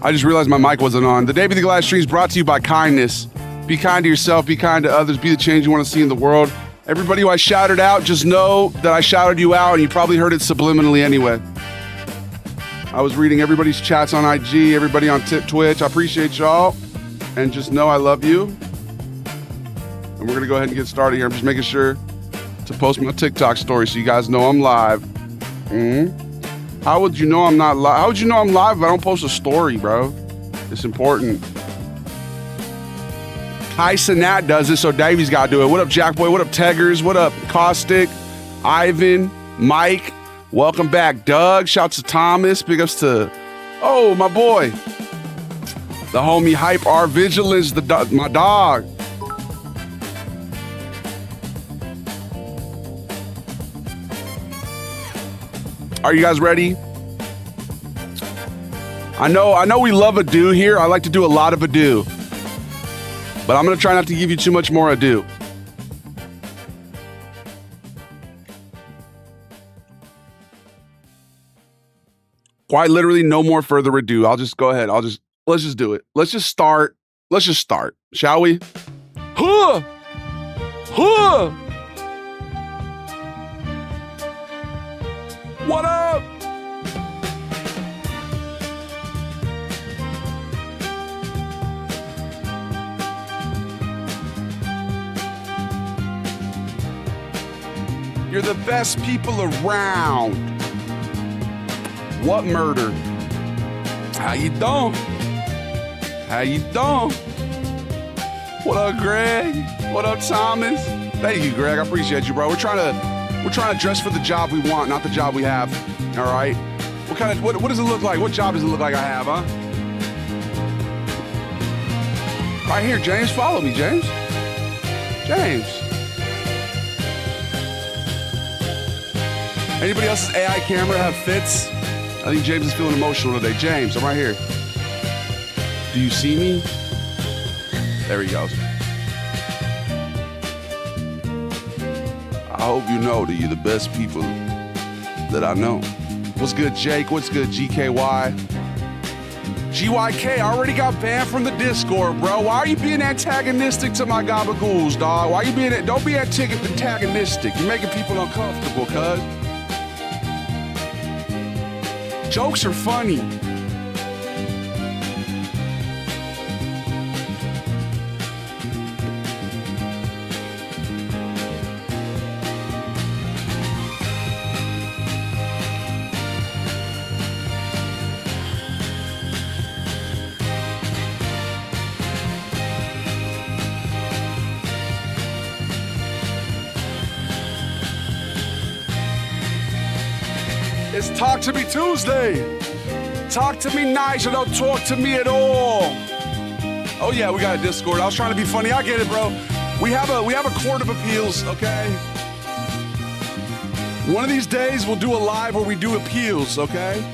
I just realized my mic wasn't on. The Day Be the Glad stream is brought to you by kindness. Be kind to yourself, be kind to others, be the change you want to see in the world. Everybody who I shouted out, just know that I shouted you out and you probably heard it subliminally anyway. I was reading everybody's chats on IG, everybody on Twitch. I appreciate y'all. And just know I love you. And we're going to go ahead and get started here. I'm just making sure to post my TikTok story so you guys know I'm live. How would you know I'm not live? How would you know I'm live if I don't post a story, bro? It's important. Kai Sinat does it, so Davy's got to do it. What up, Jackboy? What up, Teggers? What up, Caustic? Ivan? Mike? Welcome back, Doug. Shouts to Thomas. Big ups to, oh, my boy. The homie Hype R Vigilance, my dog. Are you guys ready? I know we love ado here. I like to do a lot of ado. But I'm going to try not to give you too much more ado. Quite literally no more further ado. I'll just go ahead. Let's just do it. Let's just start. Shall we? Huh! Huh! What up? You're the best people around. What murder? How you doing? How you doing? What up, Greg? What up, Thomas? Thank you, Greg. I appreciate you, bro. We're trying to dress for the job we want, not the job we have. All right. What does it look like? What job does it look like I have, huh? Right here, James. Follow me, James. James. Anybody else's AI camera have fits? I think James is feeling emotional today. James, I'm right here. Do you see me? There he goes. I hope you know that you're the best people that I know. What's good, Jake? What's good, GKY? GYK, I already got banned from the Discord, bro. Why are you being antagonistic to my gabagools, dog? Why are you being, don't be antagonistic. You're making people uncomfortable, cuz. Jokes are funny. It's Talk to Me Tuesday. Talk to me nice or don't talk to me at all. Oh yeah, we got a Discord. I was trying to be funny. I get it, bro. We have a court of appeals, okay? One of these days we'll do a live where we do appeals, okay?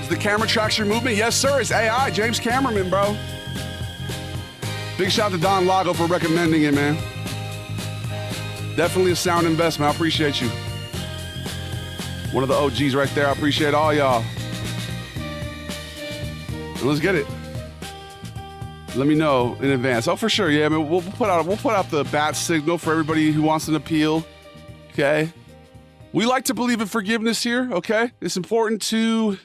Is the camera tracks your movement? Yes, sir. It's AI, James Cameraman, bro. Big shout out to Don Lago for recommending it, man. Definitely a sound investment. I appreciate you. One of the OGs right there. I appreciate all y'all. And let's get it. Let me know in advance. Oh, for sure. Yeah, I mean, we'll put out the bat signal for everybody who wants an appeal. Okay. We like to believe in forgiveness here. Okay. It's important to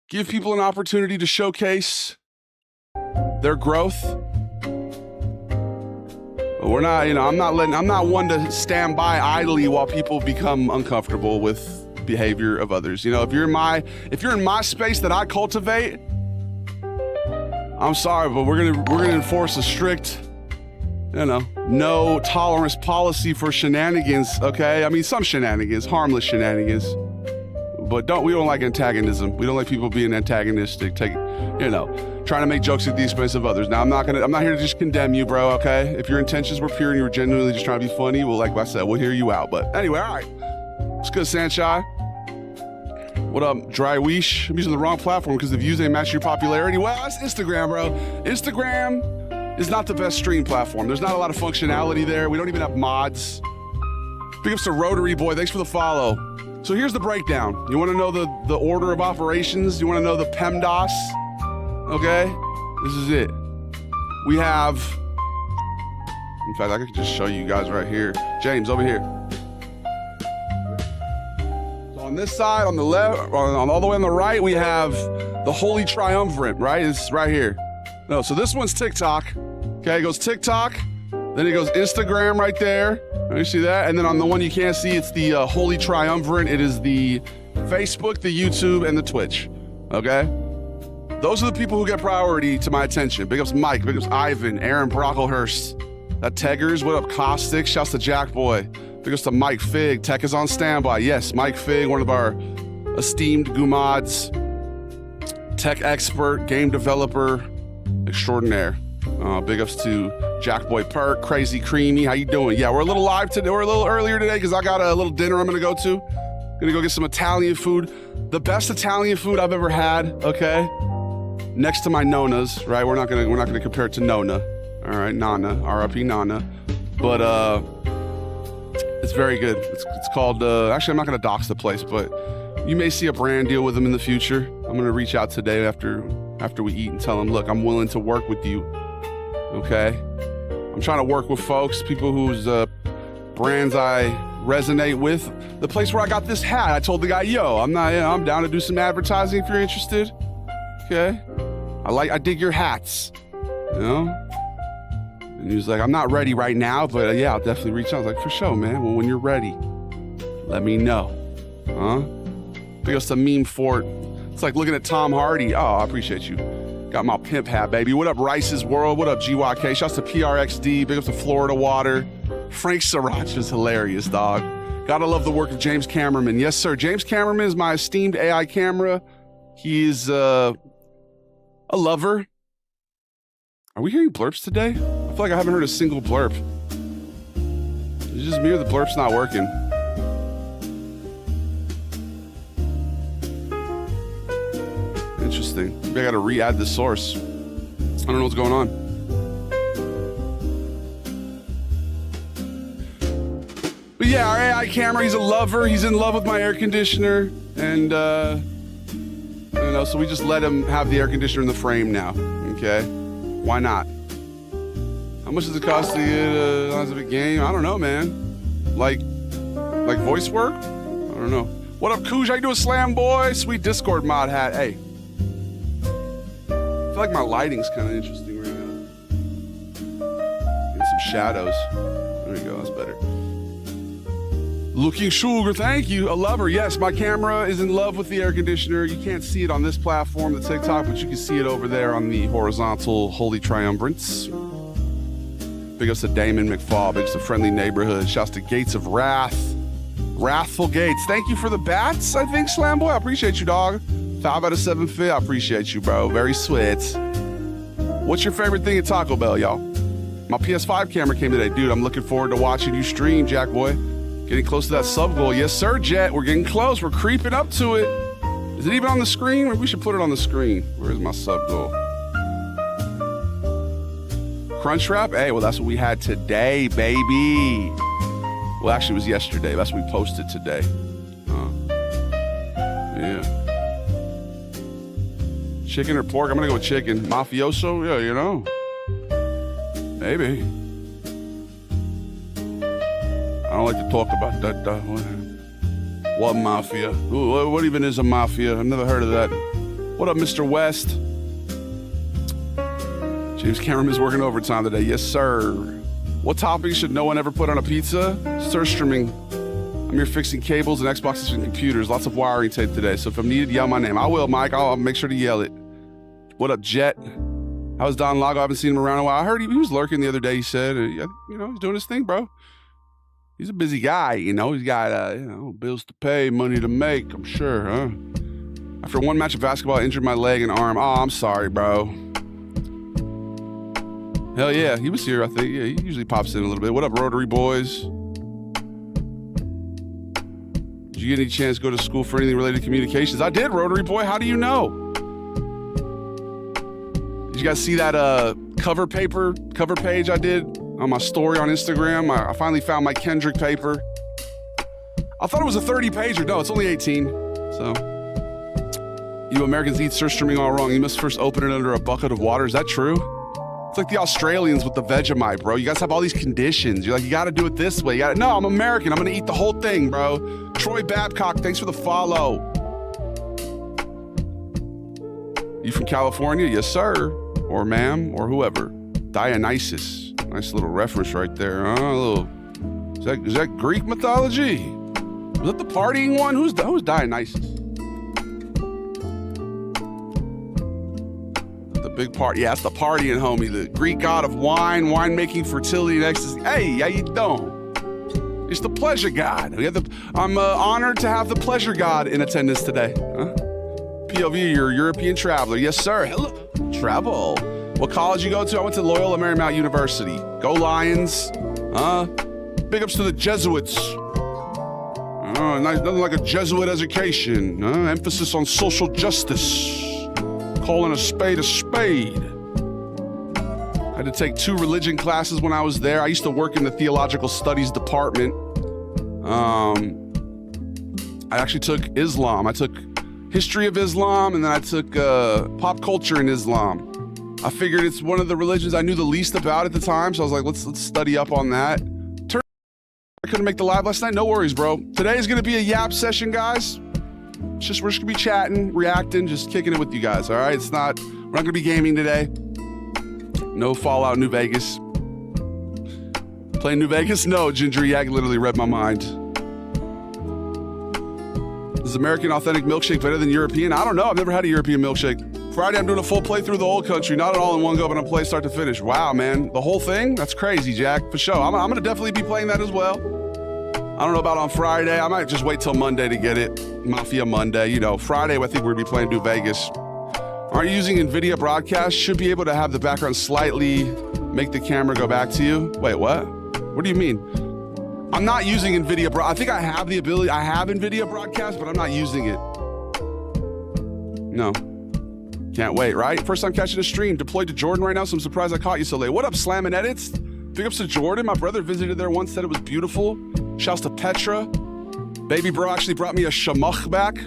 give people an opportunity to showcase their growth. We're not, I'm not one to stand by idly while people become uncomfortable with behavior of others. If you're in my space that I cultivate, I'm sorry, but we're gonna enforce a strict, no tolerance policy for shenanigans. Okay, I mean some shenanigans, harmless shenanigans, but we don't like antagonism. We don't like people being antagonistic. Trying to make jokes at the expense of others. Now, I'm not here to just condemn you, bro, okay? If your intentions were pure and you were genuinely just trying to be funny, well, like I said, we'll hear you out. But anyway, all right. What's good, Sanchai? What up, Dryweesh? I'm using the wrong platform because the views ain't match your popularity. Well, that's Instagram, bro. Instagram is not the best stream platform. There's not a lot of functionality there. We don't even have mods. Big ups to Rotary Boy. Thanks for the follow. So here's the breakdown. You want to know the order of operations? You want to know the PEMDAS? Okay, this is it. We have, in fact, I could just show you guys right here. James, over here. So on this side, on the left, on all the way on the right, we have the Holy Triumvirate, right? It's right here. No, so this one's TikTok. Okay, it goes TikTok, then it goes Instagram right there. You see that? And then on the one you can't see, it's the Holy Triumvirate. It is the Facebook, the YouTube, and the Twitch. Okay? Those are the people who get priority to my attention. Big ups Mike, big ups Ivan, Aaron Brocklehurst, that Teggers, what up Caustic, shouts to Jack Boy. Big ups to Mike Fig, Tech is on standby. Yes, Mike Fig, one of our esteemed Gumads, tech expert, game developer extraordinaire. Big ups to Jack Boy Perk, Crazy Creamy. How you doing? Yeah, we're a little live today. We're a little earlier today because I got a little dinner I'm gonna go to. Gonna go get some Italian food. The best Italian food I've ever had. Okay, next to my Nona's. Right, we're not gonna compare it to Nona. All right, Nana, R.I.P. Nana. But it's very good. It's called. Actually, I'm not gonna dox the place, but you may see a brand deal with them in the future. I'm gonna reach out today after we eat and tell them, look, I'm willing to work with you. Okay, I'm trying to work with folks, people whose brands I resonate with. The place where I got this hat, I told the guy, yo, I'm down to do some advertising if you're interested. Okay, I dig your hats, you know. And he was like, I'm not ready right now, but yeah, I'll definitely reach out. I was like, for sure, man. Well, when you're ready, let me know. Huh? Big ups to Meme Fort. It's like looking at Tom Hardy. Oh, I appreciate you. Got my pimp hat, baby. What up, Rice's World? What up, GYK? Shouts to PRXD. Big up to Florida Water. Frank Sriracha's hilarious, dog. Gotta love the work of James Cameraman. Yes, sir. James Cameraman is my esteemed AI camera. He's a lover. Are we hearing blurps today? I feel like I haven't heard a single blurp. It's just me or the blurp's not working. Interesting. Maybe I gotta re-add the source. I don't know what's going on. But yeah, our AI camera, he's a lover. He's in love with my air conditioner. And, so we just let him have the air conditioner in the frame now. Okay? Why not? How much does it cost to get a game? I don't know, man. Like voice work? I don't know. What up, Cooj? How you doing, Slam Boy? Sweet Discord mod hat. Hey. I feel like my lighting's kind of interesting right now. Get some shadows. There we go. That's better. Looking sugar, thank you. A lover, yes. My camera is in love with the air conditioner. You can't see it on this platform, the TikTok, but you can see it over there on the horizontal Holy Triumvirates. Big ups to Damon McFall. Big ups to Friendly Neighborhood. Shouts to Gates of Wrath. Wrathful Gates. Thank you for the bats, I think, Slam Boy. I appreciate you, dog. 5 out of 7 fit. I appreciate you, bro. Very sweet. What's your favorite thing at Taco Bell, y'all? My PS5 camera came today. Dude, I'm looking forward to watching you stream, Jack Boy. Getting close to that sub goal. Yes, sir, Jet. We're getting close. We're creeping up to it. Is it even on the screen? Or we should put it on the screen. Where's my sub goal? Crunchwrap? Hey, well, that's what we had today, baby. Well, actually, it was yesterday. That's what we posted today. Yeah. Chicken or pork? I'm going to go with chicken. Mafioso? Yeah, you know. Maybe. I don't like to talk about that. What mafia? Ooh, what even is a mafia? I've never heard of that. What up, Mr. West? James Cameron is working overtime today. Yes, sir. What toppings should no one ever put on a pizza? Sir streaming. I'm here fixing cables and Xboxes and computers. Lots of wiring tape today. So if I'm needed, yell my name. I will, Mike. I'll make sure to yell it. What up, Jet? How's Don Lago? I haven't seen him around in a while. I heard he was lurking the other day. He said, he's doing his thing, bro. He's a busy guy, you know. He's got, bills to pay, money to make, I'm sure, huh? After one match of basketball, I injured my leg and arm. Oh, I'm sorry, bro. Hell yeah, he was here, I think. Yeah, he usually pops in a little bit. What up, Rotary Boys? Did you get any chance to go to school for anything related to communications? I did, Rotary Boy. How do you know? Did you guys see that cover page I did on my story on Instagram? I finally found my Kendrick paper. I thought it was a 30-pager. No, it's only 18. So, you Americans eat surströmming all wrong. You must first open it under a bucket of water. Is that true? It's like the Australians with the Vegemite, bro. You guys have all these conditions. You're like, you got to do it this way. No, I'm American. I'm going to eat the whole thing, bro. Troy Babcock, thanks for the follow. You from California? Yes, sir. Or ma'am, or whoever. Dionysus. Nice little reference right there. Is that Greek mythology? Was that the partying one? Who's Dionysus? The big party. Yeah, that's the partying homie. The Greek god of wine, winemaking, fertility, and ecstasy. Hey, how you doing? It's the pleasure god. I'm honored to have the pleasure god in attendance today. Huh? POV, you're a European traveler. Yes, sir. Hello. Travel. What college you go to? I went to Loyola Marymount University. Go Lions. Big ups to the Jesuits. Nothing like a Jesuit education. Emphasis on social justice. Calling a spade a spade. I had to take 2 religion classes when I was there. I used to work in the theological studies department. I actually took Islam. I took history of Islam, and then I took pop culture in Islam. I figured it's one of the religions I knew the least about at the time, so I was like, let's study up on that. I couldn't make the live last night. No worries, bro. Today is gonna be a yap session, guys. We're just gonna be chatting, reacting, just kicking it with you guys. All right, we're not gonna be gaming today. No Fallout New Vegas. Playing New Vegas? No, Ginger Yak literally read my mind. Is American authentic milkshake better than European? I don't know. I've never had a European milkshake. Friday, I'm doing a full playthrough of the old country. Not all in one go, but I'm playing start to finish. Wow, man. The whole thing? That's crazy, Jack. For sure. I'm going to definitely be playing that as well. I don't know about on Friday. I might just wait till Monday to get it. Mafia Monday. You know, Friday, I think we're going to be playing New Vegas. Aren't you using NVIDIA Broadcast? Should be able to have the background slightly make the camera go back to you. Wait, what? What do you mean? I'm not using NVIDIA I think I have the ability. I have NVIDIA Broadcast, but I'm not using it. No. Can't wait, right? First time catching a stream. Deployed to Jordan right now, so I'm surprised I caught you so late. What up, Slam and Edits? Big ups to Jordan. My brother visited there once, said it was beautiful. Shouts to Petra. Baby bro actually brought me a shamach back.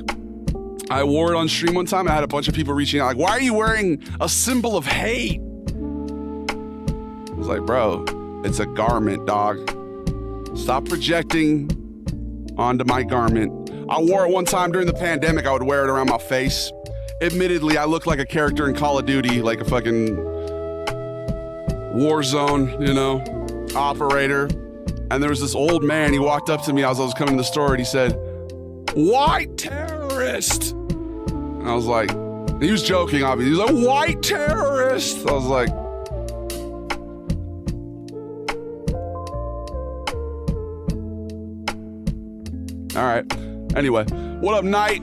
I wore it on stream one time, and I had a bunch of people reaching out like, why are you wearing a symbol of hate? I was like, bro, it's a garment, dog. Stop projecting onto my garment. I wore it one time during the pandemic. I would wear it around my face. Admittedly, I look like a character in Call of Duty, like a fucking Warzone, you know, operator. And there was this old man, he walked up to me as I was coming to the store, and he said, "White terrorist!" And I was like, and he was joking, obviously. He was like, "White terrorist!" I was like, all right. Anyway, what up, Knight?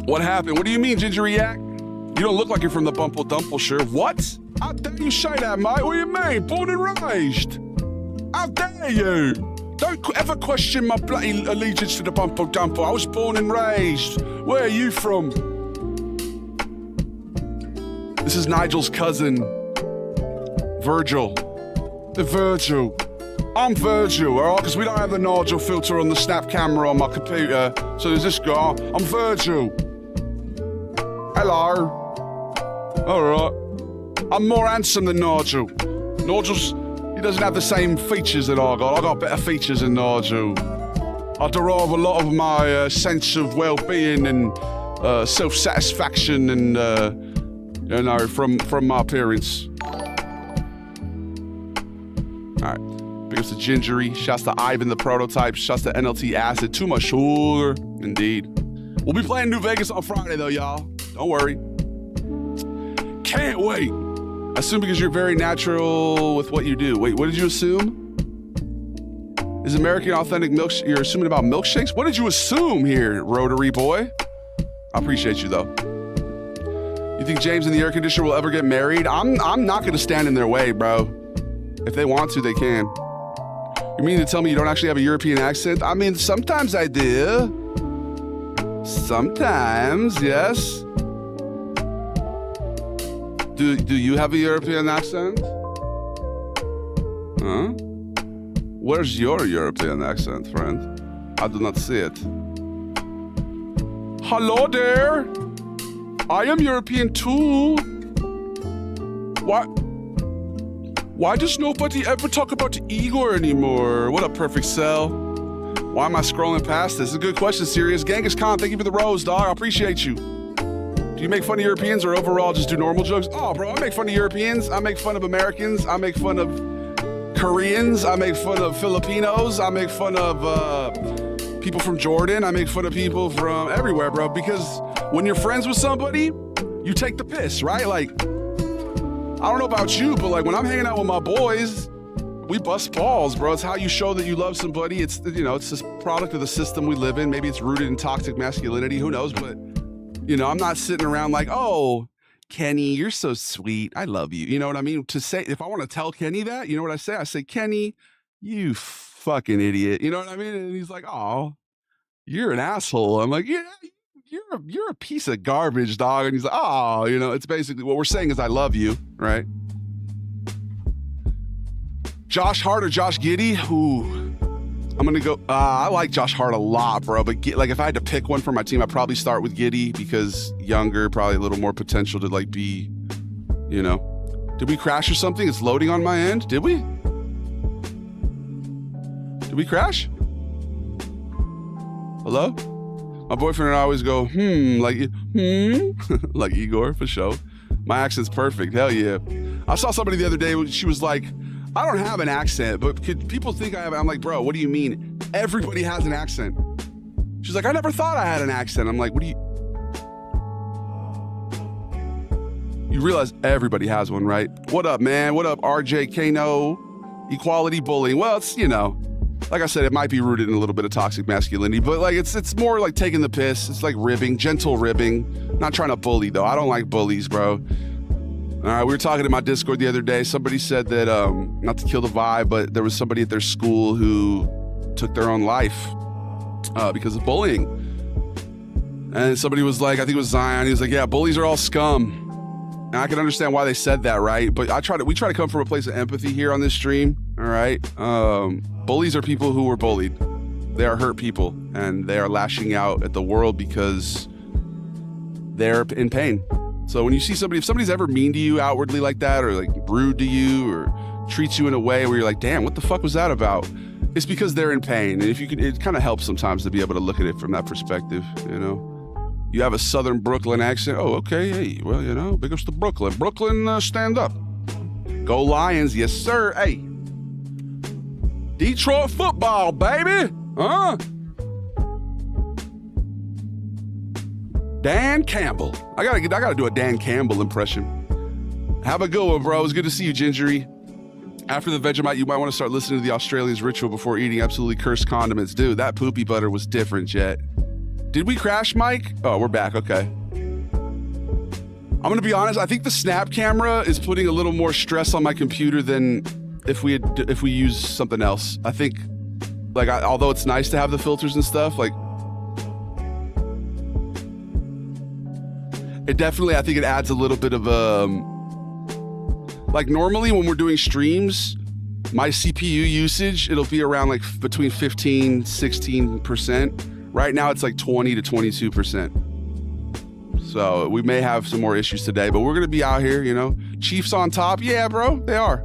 What happened? What do you mean, Ginger Yak? You don't look like you're from the Bumple Dumple, sure. What? How dare you say that, mate? What do you mean? Born and raised? How dare you? Don't ever question my bloody allegiance to the Bumple Dumple. I was born and raised. Where are you from? This is Nigel's cousin, Virgil. The Virgil. I'm Virgil, all right? Because we don't have the Nigel filter on the snap camera on my computer. So there's this guy. I'm Virgil. Hello. All right. I'm more handsome than Nigel. Nigel's, he doesn't have the same features that I got. I got better features than Nigel. I derive a lot of my sense of well-being and self-satisfaction and, you know, from my appearance. All right. Big ups to Gingery. Shouts to Ivan the Prototype. Shouts to NLT Acid. Too much sugar. Indeed. We'll be playing New Vegas on Friday, though, y'all. Don't worry. Can't wait. Assume because you're very natural with what you do. Wait, what did you assume? Is American authentic milkshake? You're assuming about milkshakes? What did you assume here, Rotary Boy? I appreciate you, though. You think James and the air conditioner will ever get married? I'm not going to stand in their way, bro. If they want to, they can. You mean to tell me you don't actually have a European accent? I mean, sometimes I do. Sometimes, yes. Do you have a European accent? Huh? Where's your European accent, friend? I do not see it. Hello there. I am European too. Why does nobody ever talk about Igor anymore? What a perfect cell. Why am I scrolling past this? It's a good question, Serious. Genghis Khan, thank you for the rose, dog. I appreciate you. Do you make fun of Europeans or overall just do normal jokes? Oh, bro, I make fun of Europeans. I make fun of Americans. I make fun of Koreans. I make fun of Filipinos. I make fun of people from Jordan. I make fun of people from everywhere, bro. Because when you're friends with somebody, you take the piss, right? Like, I don't know about you, but like when I'm hanging out with my boys, we bust balls, bro. It's how you show that you love somebody. It's, you know, it's this product of the system we live in. Maybe it's rooted in toxic masculinity. Who knows? But, you know, I'm not sitting around like, oh, Kenny, you're so sweet. I love you. You know what I mean? To say, if I want to tell Kenny that, you know what I say? I say, Kenny, you fucking idiot. You know what I mean? And he's like, oh, you're an asshole. I'm like, yeah, you're a piece of garbage, dog. And he's like, oh, you know, it's basically what we're saying is I love you, right? Josh Hart or Josh Giddey? Ooh, I'm going to go, I like Josh Hart a lot, bro. But like if I had to pick one for my team, I'd probably start with Giddey because younger, probably a little more potential to like be, you know. Did we crash or something? It's loading on my end. Did we? Did we crash? Hello? My boyfriend and I always go, like Igor, for sure. My accent's perfect, hell yeah. I saw somebody the other day, she was like, I don't have an accent, but could people think I have? I'm like, bro, what do you mean? Everybody has an accent. She's like, I never thought I had an accent. I'm like, what do you? You realize everybody has one, right? What up, man? What up, RJ Kano? Equality bullying. Well, it's, you know, like I said, it might be rooted in a little bit of toxic masculinity, but like it's more like taking the piss. It's like ribbing, gentle ribbing. Not trying to bully though. I don't like bullies, bro. All right, we were talking in my Discord the other day. Somebody said that, not to kill the vibe, but there was somebody at their school who took their own life because of bullying. And somebody was like, I think it was Zion. He was like, yeah, bullies are all scum. And I can understand why they said that, right? But we try to come from a place of empathy here on this stream, all right? Bullies are people who were bullied. They are hurt people, and they are lashing out at the world because they're in pain. So when you see somebody, if somebody's ever mean to you outwardly like that, or like rude to you, or treats you in a way where you're like, damn, what the fuck was that about? It's because they're in pain. And if you could, it kind of helps sometimes to be able to look at it from that perspective, you know? You have a Southern Brooklyn accent. Oh, okay. Hey, well, you know, big ups to Brooklyn. Brooklyn, stand up. Go Lions. Yes, sir. Hey. Detroit football, baby. Huh? Dan Campbell. I gotta do a Dan Campbell impression. Have a good one, bro. It was good to see you, Gingery. After the Vegemite, you might want to start listening to the Australians' ritual before eating absolutely cursed condiments. Dude, that poopy butter was different, Jet. Did we crash, Mike? Oh, we're back. Okay. I'm gonna be honest. I think the Snap camera is putting a little more stress on my computer than if we use something else. I think, like, although it's nice to have the filters and stuff, like, it definitely, I think it adds a little bit of like normally when we're doing streams, my CPU usage, it'll be around like between 15, 16%. Right now it's like 20 to 22%. So we may have some more issues today, but we're going to be out here, you know. Chiefs on top. Yeah, bro, they are.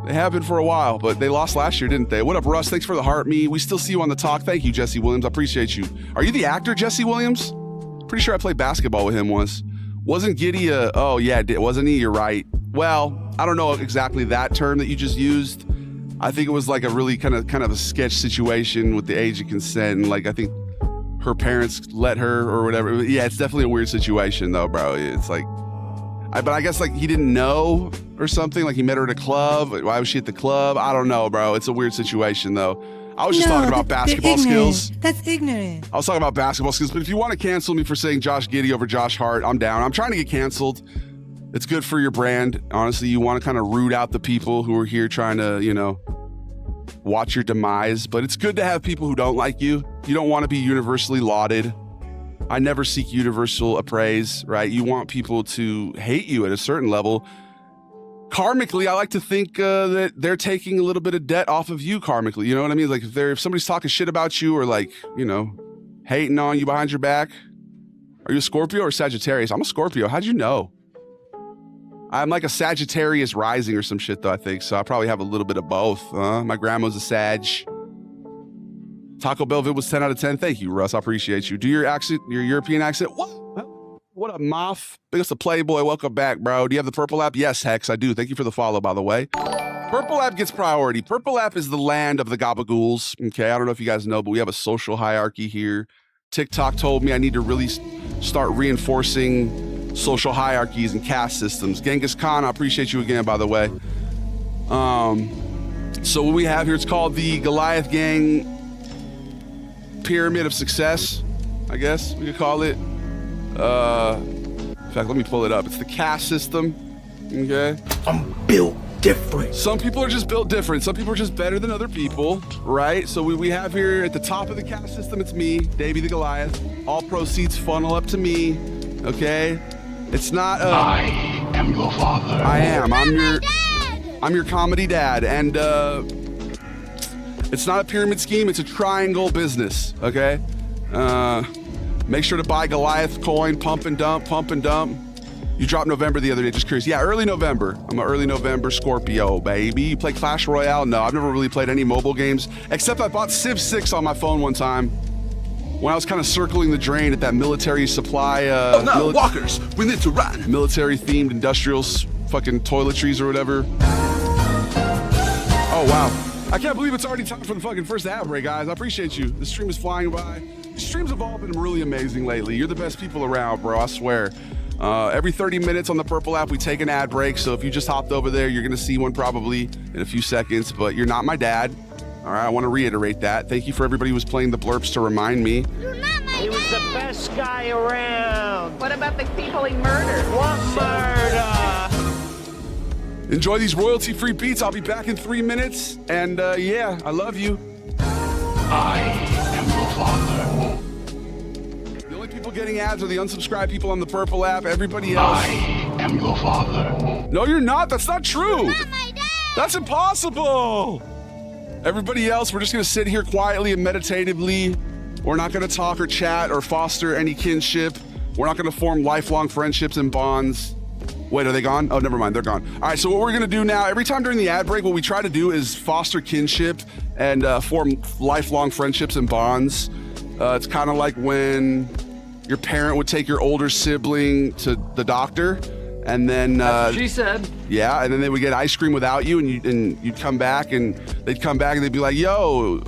They have been for a while, but they lost last year, didn't they? What up, Russ? Thanks for the heart me. We still see you on the talk. Thank you, Jesse Williams. I appreciate you. Are you the actor, Jesse Williams? Pretty sure I played basketball with him once. Wasn't Giddey oh yeah, wasn't he? You're right. Well, I don't know exactly that term that you just used. I think it was like a really kind of a sketch situation with the age of consent, and like I think her parents let her or whatever. Yeah, it's definitely a weird situation though, bro. It's like, but I guess like he didn't know or something. Like he met her at a club. Why was she at the club? I don't know, bro. It's a weird situation though. I was just talking about basketball skills. That's ignorant. I was talking about basketball skills, but if you want to cancel me for saying Josh Giddey over Josh Hart, I'm down. I'm trying to get canceled. It's good for your brand. Honestly, you want to kind of root out the people who are here trying to, you know, watch your demise. But it's good to have people who don't like you. You don't want to be universally lauded. I never seek universal appraise, right? You want people to hate you at a certain level. karmically, I like to think that they're taking a little bit of debt off of you karmically. You know what I mean? Like if somebody's talking shit about you or like, you know, hating on you behind your back. Are you a Scorpio or Sagittarius? I'm a Scorpio. How'd you know? I'm like a Sagittarius rising or some shit though, I think. So I probably have a little bit of both. My grandma's a Sag. Taco Bell was 10 out of 10. Thank you, Russ. I appreciate you. Do your accent, your European accent. What a moth. Big us a Playboy. Welcome back, bro. Do you have the Purple app? Yes, Hex, I do. Thank you for the follow, by the way. Purple app gets priority. Purple app is the land of the gabagools. Okay, I don't know if you guys know, but we have a social hierarchy here. TikTok told me I need to really start reinforcing social hierarchies and caste systems. Genghis Khan, I appreciate you again, by the way. So what we have here, it's called the Goliath Gang Pyramid of Success, I guess we could call it. In fact, let me pull it up. It's the caste system, okay? I'm built different. Some people are just built different. Some people are just better than other people, right? So we have here at the top of the caste system, it's me, Davey the Goliath. All proceeds funnel up to me, okay? It's not, I am your father. I am. I'm your comedy dad. And, it's not a pyramid scheme, it's a triangle business, okay? Make sure to buy Goliath coin, pump and dump. You dropped November the other day, just curious. Yeah, early November. I'm an early November Scorpio, baby. You play Clash Royale? No, I've never really played any mobile games, except I bought Civ 6 on my phone one time when I was kind of circling the drain at that military supply. Walkers, we need to run. Military-themed industrial fucking toiletries or whatever. Oh, wow. I can't believe it's already time for the fucking first ad break, guys. I appreciate you. The stream is flying by. The streams have all been really amazing lately. You're the best people around, bro, I swear. Every 30 minutes on the Purple app, we take an ad break. So if you just hopped over there, you're going to see one probably in a few seconds. But you're not my dad. All right, I want to reiterate that. Thank you for everybody who was playing the blurps to remind me. You're not my He was the best guy around. What about the people he murdered? What murder? Enjoy these royalty-free beats. I'll be back in 3 minutes. And yeah, I love you. I am your father. The only people getting ads are the unsubscribed people on the Purple app. Everybody else. I am your father. No, you're not. That's not true. Not my dad. That's impossible. Everybody else, we're just going to sit here quietly and meditatively. We're not going to talk or chat or foster any kinship. We're not going to form lifelong friendships and bonds. Wait, are they gone? Oh, never mind. They're gone. All right, so what we're going to do now, every time during the ad break, what we try to do is foster kinship and form lifelong friendships and bonds. It's kind of like when your parent would take your older sibling to the doctor, and then She said. yeah, and then they would get ice cream without you, and you'd come back, and they'd come back, and they'd be like, "Yo,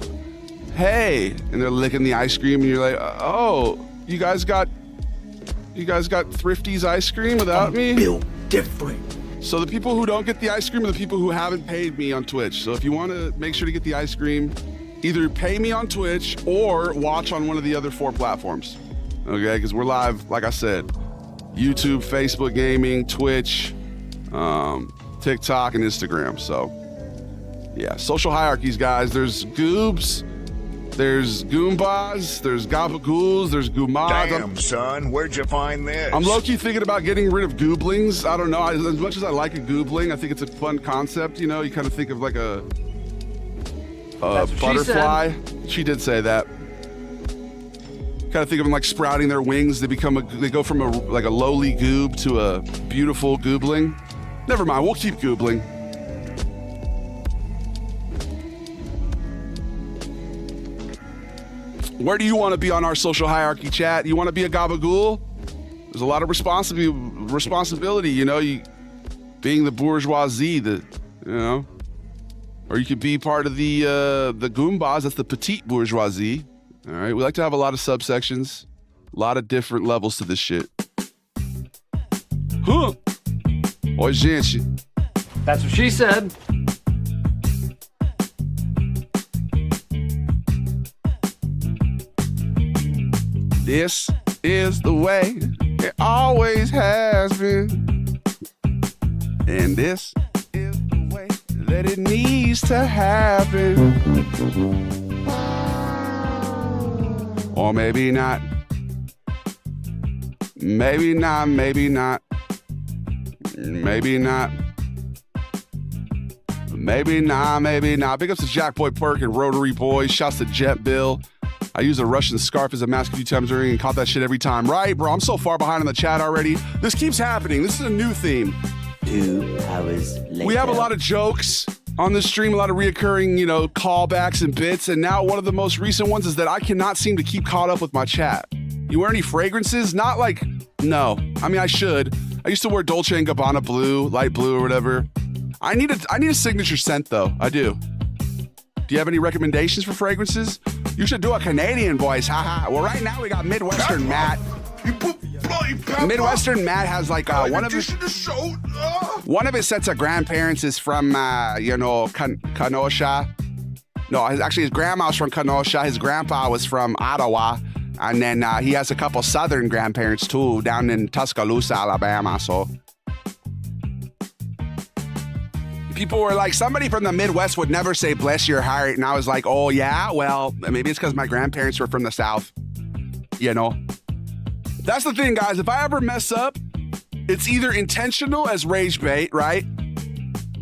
hey," and they're licking the ice cream, and you're like, "Oh, you guys got Thrifty's ice cream without me?" Built different. So the people who don't get the ice cream are the people who haven't paid me on Twitch. So if you want to make sure to get the ice cream, either pay me on Twitch or watch on one of the other 4 platforms. Okay, because we're live, like I said, YouTube, Facebook Gaming, Twitch, TikTok, and Instagram. So yeah, social hierarchies, guys. There's goobs, there's goombas, there's gabagools, there's goomads. Damn, son, where'd you find this? I'm low-key thinking about getting rid of gooblings. I don't know. As much as I like a goobling, I think it's a fun concept. You know, you kind of think of like a butterfly. She did say that. Kind of think of them like sprouting their wings. They go from a lowly goob to a beautiful goobling. Never mind. We'll keep goobling. Where do you want to be on our social hierarchy, chat? You want to be a gabagool? There's a lot of responsibility, you know, being the bourgeoisie, or you could be part of the goombas. That's the petite bourgeoisie. All right, we like to have a lot of subsections, a lot of different levels to this shit. Huh? Oi, gente. That's what she said. This is the way it always has been. And this is the way that it needs to happen. Or maybe not. Maybe not, maybe not. Maybe not. Maybe nah, maybe nah. Big ups to Jack Boy Perk and Rotary Boys. Shouts to Jet Bill. I used a Russian scarf as a mask a few times during and caught that shit every time. Right, bro? I'm so far behind in the chat already. This keeps happening. This is a new theme. 2 hours later. We have a lot of jokes on this stream, a lot of reoccurring, callbacks and bits. And now one of the most recent ones is that I cannot seem to keep caught up with my chat. You wear any fragrances? Not like, no. I mean, I should. I used to wear Dolce & Gabbana blue, light blue or whatever. I need a signature scent though. I do. Do you have any recommendations for fragrances? You should do a Canadian voice. Haha. Well, right now we got Midwestern Matt. You put bloody pepper. Midwestern Matt has like one of his sets of grandparents is from Kenosha. No, actually his grandma's from Kenosha. His grandpa was from Ottawa. And then he has a couple southern grandparents too, down in Tuscaloosa, Alabama. So people were like, somebody from the Midwest would never say bless your heart. And I was like, oh yeah, well, maybe it's because my grandparents were from the South. That's the thing, guys. If I ever mess up, it's either intentional as rage bait, right?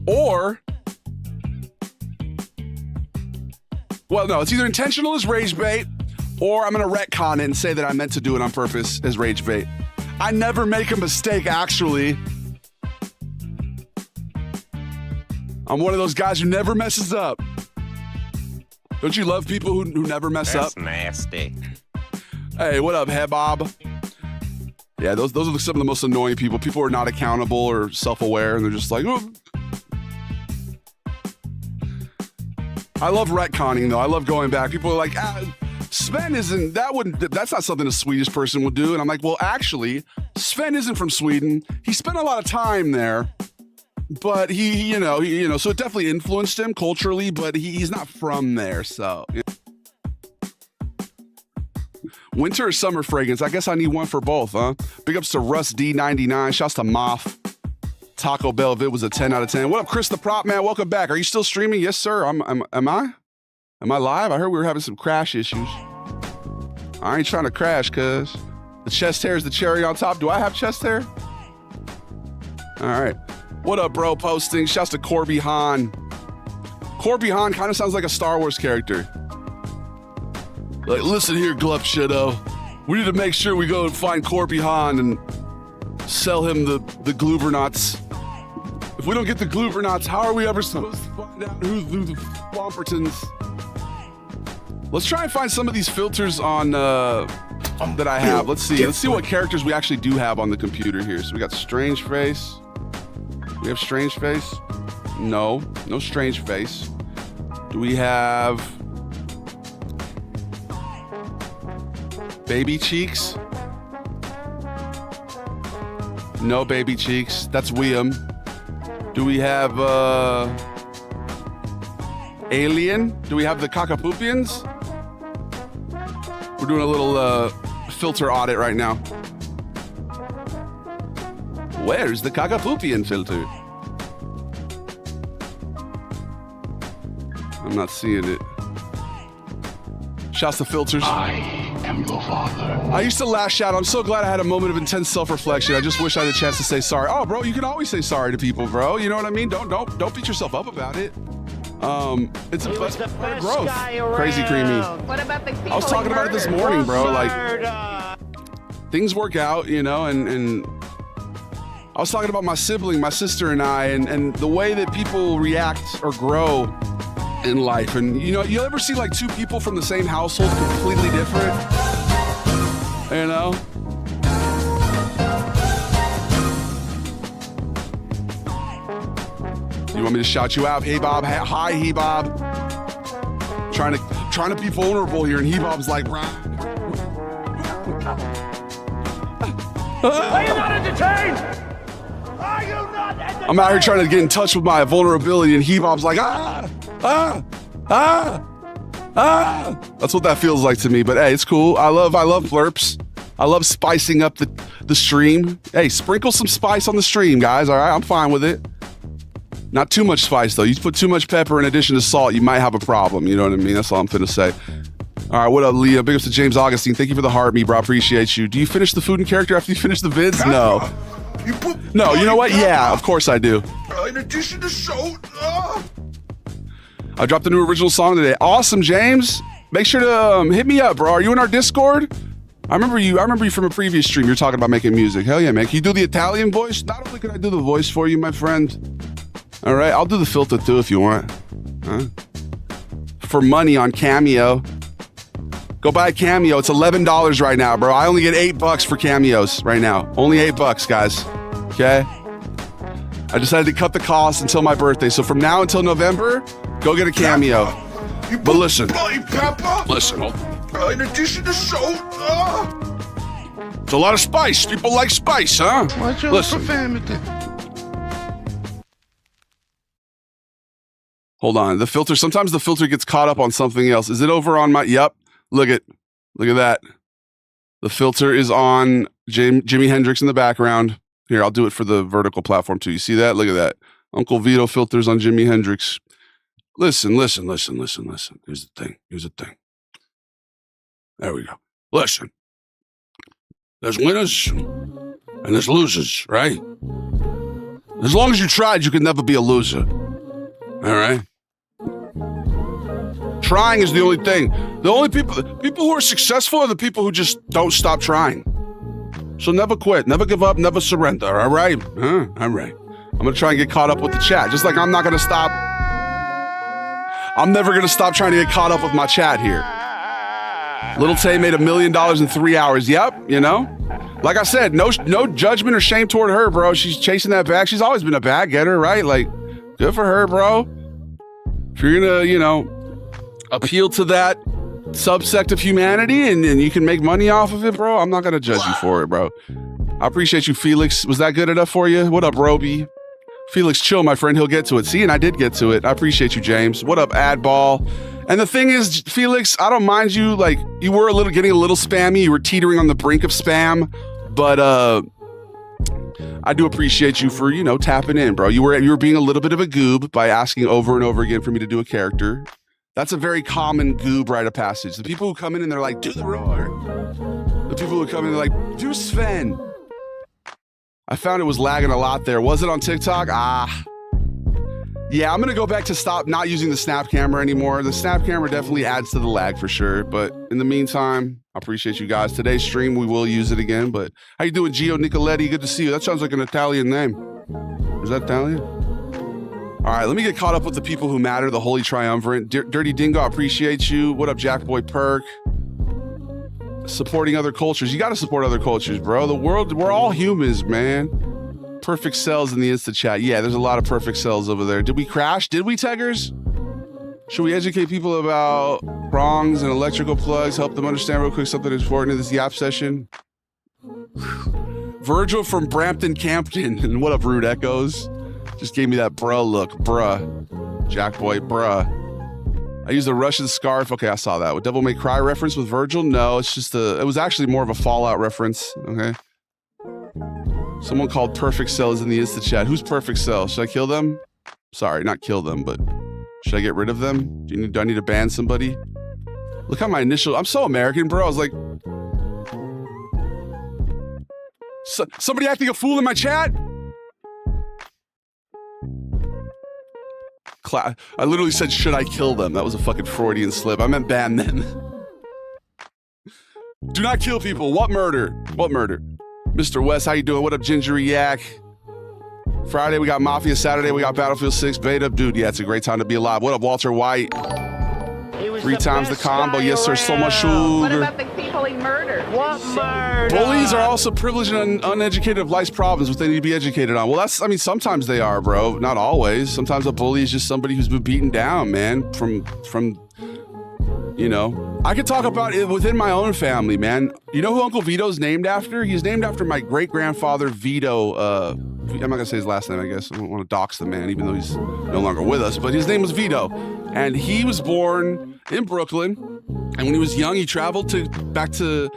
Or, well, no, it's either intentional as rage bait, or I'm going to retcon it and say that I meant to do it on purpose as rage bait. I never make a mistake, actually. I'm one of those guys who never messes up. Don't you love people who never mess up? That's nasty. Hey, what up, Bob? Yeah, those are some of the most annoying people. People who are not accountable or self-aware, and they're just like, oh. I love retconning, though. I love going back. People are like, Sven that's not something a Swedish person would do. And I'm like, well, actually, Sven isn't from Sweden. He spent a lot of time there. But he so it definitely influenced him culturally, but he's not from there, so. Winter or summer fragrance? I guess I need one for both, huh? Big ups to Russ D99. Shouts to Moff. Taco Bell Vid was a 10 out of 10. What up, Chris the Prop Man? Welcome back. Are you still streaming? Yes, sir. Am I? Am I live? I heard we were having some crash issues. I ain't trying to crash, cuz. The chest hair is the cherry on top. Do I have chest hair? All right. What up, bro? Posting. Shouts to Corby Hahn. Corby Hahn kind of sounds like a Star Wars character. Like, listen here, Glup Shitto. We need to make sure we go and find Corby Hahn and sell him the Glubernauts. If we don't get the Glubernauts, how are we ever supposed to find out who the Flompertons? Let's try and find some of these filters on that I have. Let's see. Let's see what characters we actually do have on the computer here. So we got Strange Face. We have Strange Face? No Strange Face. Do we have Baby Cheeks? No Baby Cheeks. That's William. Do we have Alien? Do we have the Cockapoopians? We're doing a little filter audit right now. Where's the Cockapoopian filter? I'm not seeing it. Shouts to filters. I am your father. I used to lash out. I'm so glad I had a moment of intense self-reflection. I just wish I had a chance to say sorry. Oh, bro, you can always say sorry to people, bro. You know what I mean? Don't beat yourself up about it. It's a growth. Crazy creamy. What about the people I was talking about it this morning, bro. Like, things work out, and I was talking about my sibling, my sister and I, and the way that people react or grow in life. And, you ever see like two people from the same household completely different? You want me to shout you out? Hey, Bob. Hi, He Bob. Trying to be vulnerable here, and He Bob's like, Are you not entertained? Are you not entertained? I'm out here trying to get in touch with my vulnerability, and He Bob's like, That's what that feels like to me. But hey, it's cool. I love blurps. I love spicing up the stream. Hey, sprinkle some spice on the stream, guys. All right, I'm fine with it. Not too much spice, though. You put too much pepper in addition to salt, you might have a problem. You know what I mean? That's all I'm finna say. All right, what up, Leah? Big ups to James Augustine. Thank you for the heart, me, bro. Appreciate you. Do you finish the food and character after you finish the vids? No. You put No, you know what? Yeah, of course I do. In addition to salt. I dropped a new original song today. Awesome, James. Make sure to hit me up, bro. Are you in our Discord? I remember you from a previous stream. You're talking about making music. Hell yeah, man. Can you do the Italian voice? Not only can I do the voice for you, my friend. All right, I'll do the filter too if you want. Huh? For money on Cameo. Go buy a Cameo. It's $11 right now, bro. I only get $8 for Cameos right now. Only $8, guys. Okay? I decided to cut the cost until my birthday. So from now until November, go get a Cameo. But listen. Listen. In addition to salt. It's a lot of spice. People like spice, huh? What's your profanity? Hold on. The filter, sometimes the filter gets caught up on something else. Is it over on my, yep. Look at that. The filter is on Jimi Hendrix in the background. Here, I'll do it for the vertical platform too. You see that? Look at that. Uncle Vito filters on Jimi Hendrix. Listen. Here's the thing. There we go. Listen. There's winners and there's losers, right? As long as you tried, you could never be a loser. All right? Trying is the only thing. The only people who are successful are the people who just don't stop trying. So never quit, never give up, never surrender, all right? All right. I'm going to try and get caught up with the chat. Just like I'm not going to stop. I'm never going to stop trying to get caught up with my chat here. Little Tay made $1 million in 3 hours. Yep, you know? Like I said, no judgment or shame toward her, bro. She's chasing that bag. She's always been a bag getter, right? Like, good for her, bro. If you're going to, appeal to that subsect of humanity and you can make money off of it, bro, I'm not going to judge you for it, bro. I appreciate you, Felix. Was that good enough for you? What up, Roby? Felix, chill, my friend. He'll get to it. See, and I did get to it. I appreciate you, James. What up, Adball? And the thing is, Felix, I don't mind you. Like, you were getting a little spammy. You were teetering on the brink of spam. But I do appreciate you for, tapping in, bro. You were being a little bit of a goob by asking over and over again for me to do a character. That's a very common goob rite of passage. The people who come in and they're like, do the roar. The people who come in and they're like, do Sven. I found it was lagging a lot there. Was it on TikTok? Yeah, I'm going to go back to stop not using the snap camera anymore. The snap camera definitely adds to the lag for sure. But in the meantime, I appreciate you guys. Today's stream, we will use it again. But how you doing, Gio Nicoletti? Good to see you. That sounds like an Italian name. Is that Italian? All right, let me get caught up with the people who matter, the Holy Triumvirate. Dirty Dingo, I appreciate you. What up, Jackboy Perk? Supporting other cultures. You got to support other cultures, bro. The world, we're all humans, man. Perfect cells in the Insta chat. Yeah, there's a lot of perfect cells over there. Did we crash? Did we, Teggers? Should we educate people about prongs and electrical plugs? Help them understand real quick something important in this Yap session? Virgil from Brampton, Campton. And what up, Rude Echoes? Just gave me that bruh look. Bruh. Jackboy, bruh. I used a Russian scarf. Okay, I saw that. With Devil May Cry reference with Virgil? No, it's just it was actually more of a Fallout reference. Okay. Someone called Perfect Cells in the Insta chat. Who's Perfect Cell? Should I kill them? Sorry, not kill them, but should I get rid of them? Do I need to ban somebody? Look how my initial... I'm so American, bro. I was like... somebody acting a fool in my chat? I literally said, should I kill them? That was a fucking Freudian slip. I meant ban them. Do not kill people. What murder? What murder? Mr. West, how you doing? What up, Ginger Yak? Friday, we got Mafia. Saturday, we got Battlefield 6 beta. Dude, yeah, it's a great time to be alive. What up, Walter White? 3 times the combo. Yes, sir. So much sugar. What about the people he murdered? What murder? Bullies are also privileged and uneducated of life's problems, which they need to be educated on. Well, sometimes they are, bro. Not always. Sometimes a bully is just somebody who's been beaten down, man, from I could talk about it within my own family, man. You know who Uncle Vito's named after? He's named after my great-grandfather, Vito. I'm not going to say his last name, I guess. I don't want to dox the man, even though he's no longer with us. But his name was Vito. And he was born in Brooklyn. And when he was young, he traveled back to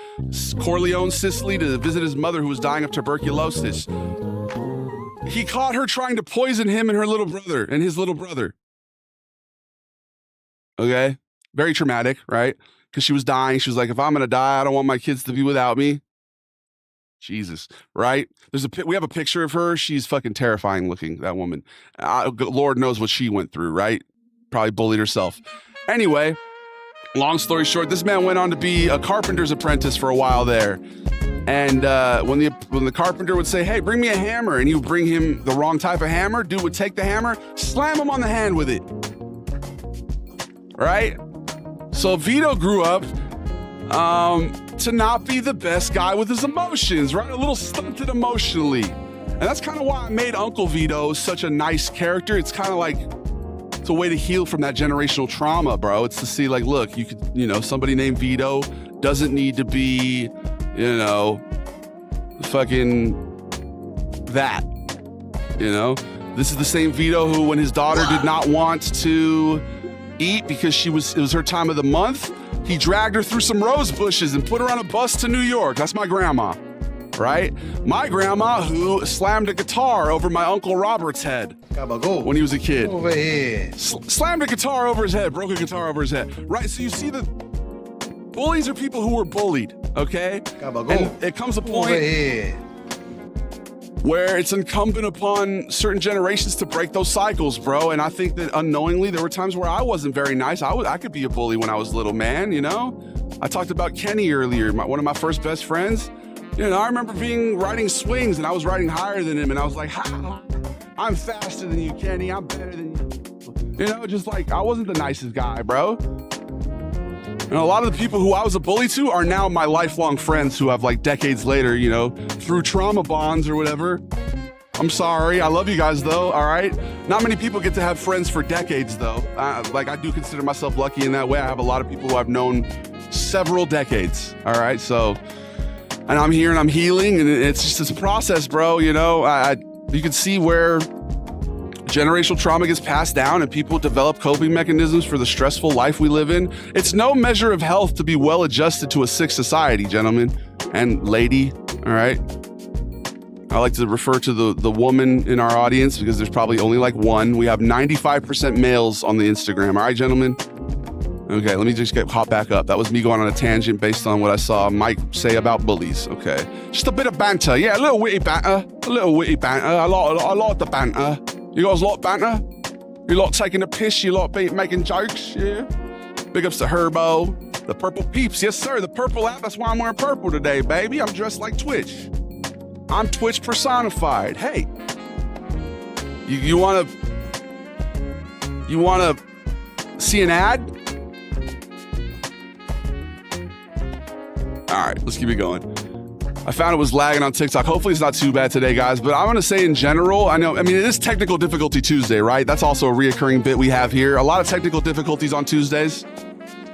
Corleone, Sicily to visit his mother who was dying of tuberculosis. He caught her trying to poison him and his little brother. Okay? Very traumatic, right? Because she was dying. She was like, if I'm going to die, I don't want my kids to be without me. Jesus, right? We have a picture of her. She's fucking terrifying looking, that woman. Lord knows what she went through, right? probably bullied herself. Anyway, long story short, this man went on to be a carpenter's apprentice for a while there. And when the carpenter would say, hey, bring me a hammer, and you would bring him the wrong type of hammer, dude would take the hammer, slam him on the hand with it. Right? So Vito grew up to not be the best guy with his emotions, right? A little stunted emotionally. And that's kind of why I made Uncle Vito such a nice character. It's kind of like, it's a way to heal from that generational trauma, bro. It's to see like, look, you could, somebody named Vito doesn't need to be, fucking that, This is the same Vito who, when his daughter did not want to eat because it was her time of the month, he dragged her through some rose bushes and put her on a bus to New York. That's my grandma, right? My grandma who slammed a guitar over my Uncle Robert's head when he was a kid. Over here. Slammed a guitar over his head, broke a guitar over his head, right? So you see the bullies are people who were bullied, okay? And it comes a point where it's incumbent upon certain generations to break those cycles, bro. And I think that unknowingly, there were times where I wasn't very nice. I could be a bully when I was a little man, I talked about Kenny earlier, one of my first best friends. I remember riding swings, and I was riding higher than him, and I was like, ha, I'm faster than you, Kenny. I'm better than you. Just like, I wasn't the nicest guy, bro. And a lot of the people who I was a bully to are now my lifelong friends who have like decades later, through trauma bonds or whatever. I'm sorry. I love you guys though. All right. Not many people get to have friends for decades though. I do consider myself lucky in that way. I have a lot of people who I've known several decades. All right. So, and I'm here and I'm healing, and it's just this process, bro. You can see where generational trauma gets passed down and people develop coping mechanisms for the stressful life we live in. It's no measure of health to be well adjusted to a sick society, gentlemen and lady, all right? I like to refer to the woman in our audience because there's probably only like one. We have 95% males on the Instagram, all right, gentlemen? Okay, let me just hop back up. That was me going on a tangent based on what I saw Mike say about bullies, okay? Just a bit of banter, yeah, a little witty banter. I like the banter. You guys like banter? You like taking a piss? You like making jokes? Yeah. Big ups to Herbo. The Purple Peeps. Yes, sir. The Purple app. That's why I'm wearing purple today, baby. I'm dressed like Twitch. I'm Twitch personified. Hey. You wanna see an ad? All right, let's keep it going. I found it was lagging on TikTok. Hopefully it's not too bad today, guys. But I want to say in general, it is Technical Difficulty Tuesday, right? That's also a reoccurring bit we have here. A lot of technical difficulties on Tuesdays.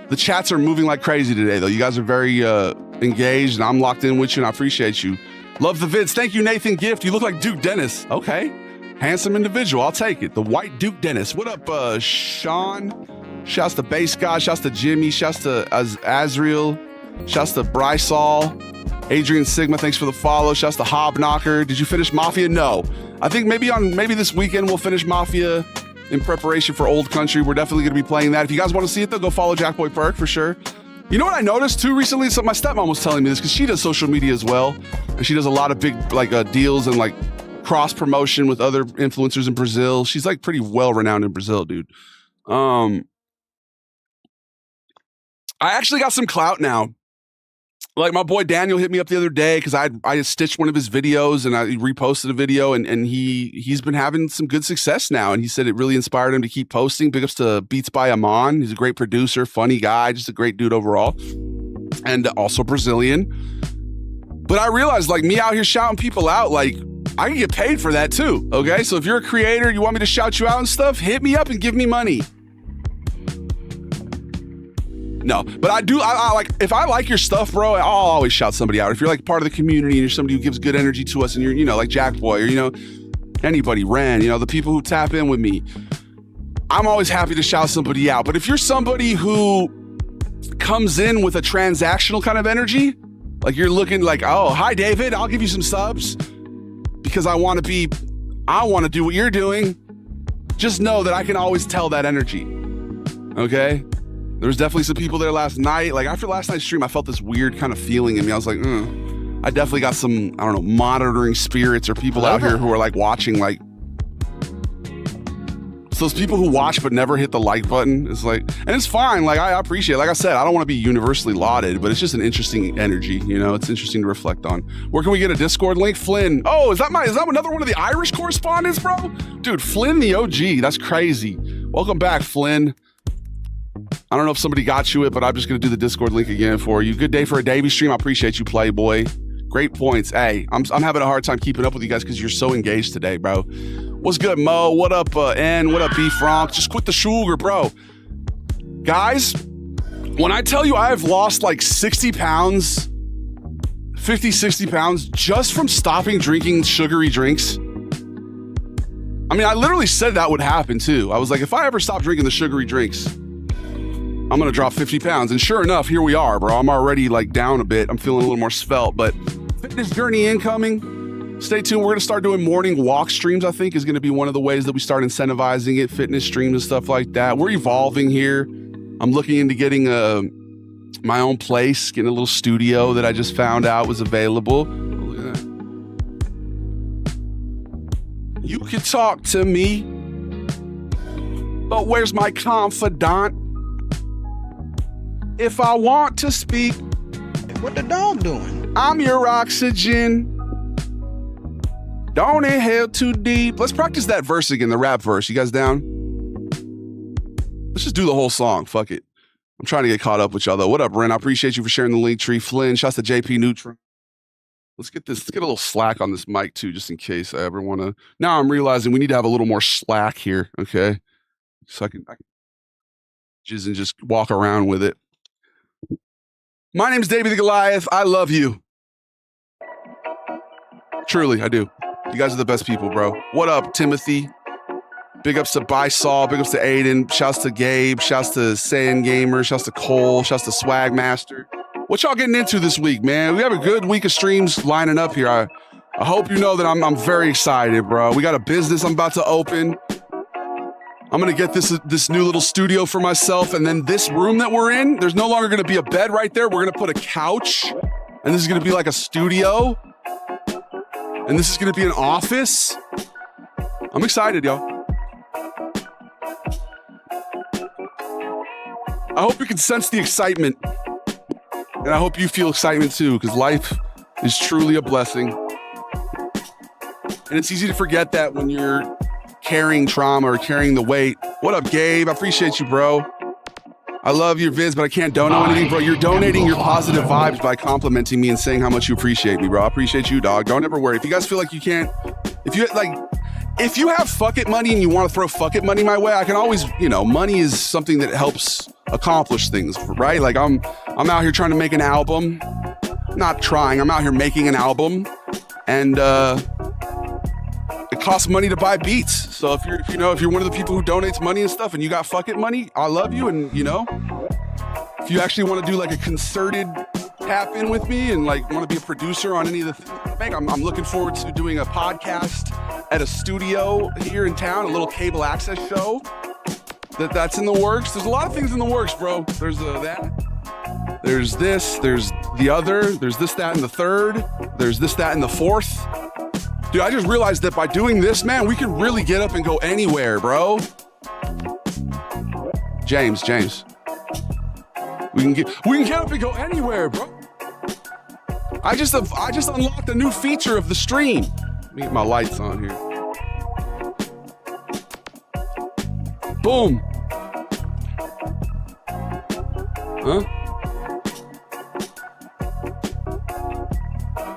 The chats are moving like crazy today, though. You guys are very engaged, and I'm locked in with you, and I appreciate you. Love the vids. Thank you, Nathan Gift. You look like Duke Dennis. Okay. Handsome individual. I'll take it. The white Duke Dennis. What up, Sean? Shouts to Bass God. Shouts to Jimmy. Shouts to Azriel. Shouts to Brysol. Adrian Sigma, thanks for the follow. Shouts to Hobknocker. Did you finish Mafia? No. I think maybe this weekend we'll finish Mafia in preparation for Old Country. We're definitely going to be playing that. If you guys want to see it, though, go follow Jackboy Perk for sure. You know what I noticed too recently? So my stepmom was telling me this because she does social media as well, and she does a lot of big deals and cross promotion with other influencers in Brazil. She's pretty well renowned in Brazil, dude. I actually got some clout now. My boy Daniel hit me up the other day because I stitched one of his videos and I reposted a video and he's been having some good success now. And he said it really inspired him to keep posting. Big ups to Beats by Amon. He's a great producer, funny guy, just a great dude overall. And also Brazilian. But I realized me out here shouting people out, I can get paid for that too. Okay. So if you're a creator, you want me to shout you out and stuff, hit me up and give me money. No, but I do. I if I like your stuff, bro, I'll always shout somebody out. If you're part of the community and you're somebody who gives good energy to us, and you're like Jack Boy or anybody, Ren, the people who tap in with me, I'm always happy to shout somebody out. But if you're somebody who comes in with a transactional kind of energy, you're looking oh, hi David, I'll give you some subs because I want to do what you're doing. Just know that I can always tell that energy. Okay. There was definitely some people there last night. After last night's stream, I felt this weird kind of feeling in me. I was like, I definitely got some, I don't know, monitoring spirits or people out here who are watching It's those people who watch but never hit the like button. It's like, and it's fine. Like, I appreciate it. Like I said, I don't want to be universally lauded, but it's just an interesting energy. You know, it's interesting to reflect on. Where can we get a Discord link? Flynn. Oh, is that another one of the Irish correspondents, bro? Dude, Flynn the OG. That's crazy. Welcome back, Flynn. I don't know if somebody got you it, but I'm just going to do the Discord link again for you. Good day for a Davey stream. I appreciate you, Playboy. Great points. Hey, I'm having a hard time keeping up with you guys because you're so engaged today, bro. What's good, Mo? What up, N? What up, B Frank? Just quit the sugar, bro. Guys, when I tell you I have lost like 60 pounds, 50, 60 pounds just from stopping drinking sugary drinks. I mean, I literally said that would happen too. I was like, if I ever stop drinking the sugary drinks, I'm going to drop 50 pounds. And sure enough, here we are, bro. I'm already like down a bit. I'm feeling a little more svelte, but fitness journey incoming. Stay tuned. We're going to start doing morning walk streams, I think, is going to be one of the ways that we start incentivizing it, fitness streams and stuff like that. We're evolving here. I'm looking into getting my own place, getting a little studio that I just found out was available. Look at that. You can talk to me, but where's my confidant? If I want to speak, What the dog doing? I'm your oxygen. Don't inhale too deep. Let's practice that verse again, the rap verse. You guys down? Let's just do the whole song. Fuck it. I'm trying to get caught up with y'all though. What up, Ren? I appreciate you for sharing the link tree. Flynn, shouts to JP Neutron. Let's get a little slack on this mic too, just in case I ever want to. Now I'm realizing we need to have a little more slack here, okay? So I can just walk around with it. My name's David the Goliath. I love you. Truly, I do. You guys are the best people, bro. What up, Timothy? Big ups to Bysol. Big ups to Aiden. Shouts to Gabe. Shouts to Saiyan Gamer. Shouts to Cole. Shouts to Swag Master. What y'all getting into this week, man? We have a good week of streams lining up here. I hope you know that I'm very excited, bro. We got a business I'm about to open. I'm going to get this new little studio for myself. And then this room that we're in, there's no longer going to be a bed right there. We're going to put a couch. And this is going to be like a studio. And this is going to be an office. I'm excited, y'all. I hope you can sense the excitement. And I hope you feel excitement too, because life is truly a blessing. And it's easy to forget that when you're carrying trauma or carrying the weight. What up, Gabe? I appreciate you, bro. I love your vids, but I can't donate anything, bro. You're donating your positive vibes by complimenting me and saying how much you appreciate me, bro. I appreciate you, dog. Don't ever worry. If you guys feel like you can't, if you have fuck it money and you want to throw fuck it money my way, I can always, money is something that helps accomplish things, right? Like I'm out here trying to make an album. Not trying, I'm out here making an album. And it costs money to buy beats. So if you're one of the people who donates money and stuff and you got fuck it money, I love you. And if you actually want to do like a concerted tap in with me and like want to be a producer on any of the things I make, I'm looking forward to doing a podcast at a studio here in town, a little cable access show that's in the works. There's a lot of things in the works, bro. There's that. There's this, there's the other, there's this, that, and the third. There's this, that, and the fourth. Dude, I just realized that by doing this, man, we can really get up and go anywhere, bro. James. We can get up and go anywhere, bro. I just unlocked a new feature of the stream. Let me get my lights on here. Boom. Huh?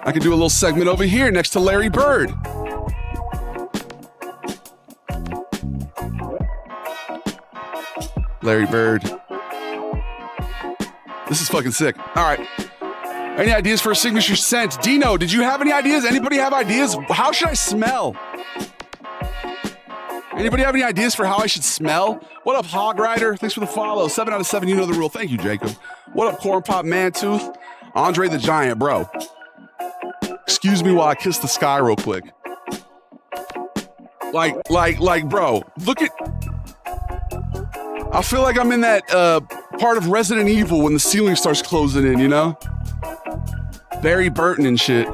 I could do a little segment over here next to Larry Bird. Larry Bird. This is fucking sick. All right. Any ideas for a signature scent? Dino, did you have any ideas? Anybody have ideas? How should I smell? Anybody have any ideas for how I should smell? What up, Hog Rider? Thanks for the follow. 7 out of 7, you know the rule. Thank you, Jacob. What up, Corn Pop Mantooth? Andre the Giant, bro. Excuse me while I kiss the sky real quick. Like, bro, look at... I feel like I'm in that part of Resident Evil when the ceiling starts closing in, Barry Burton and shit.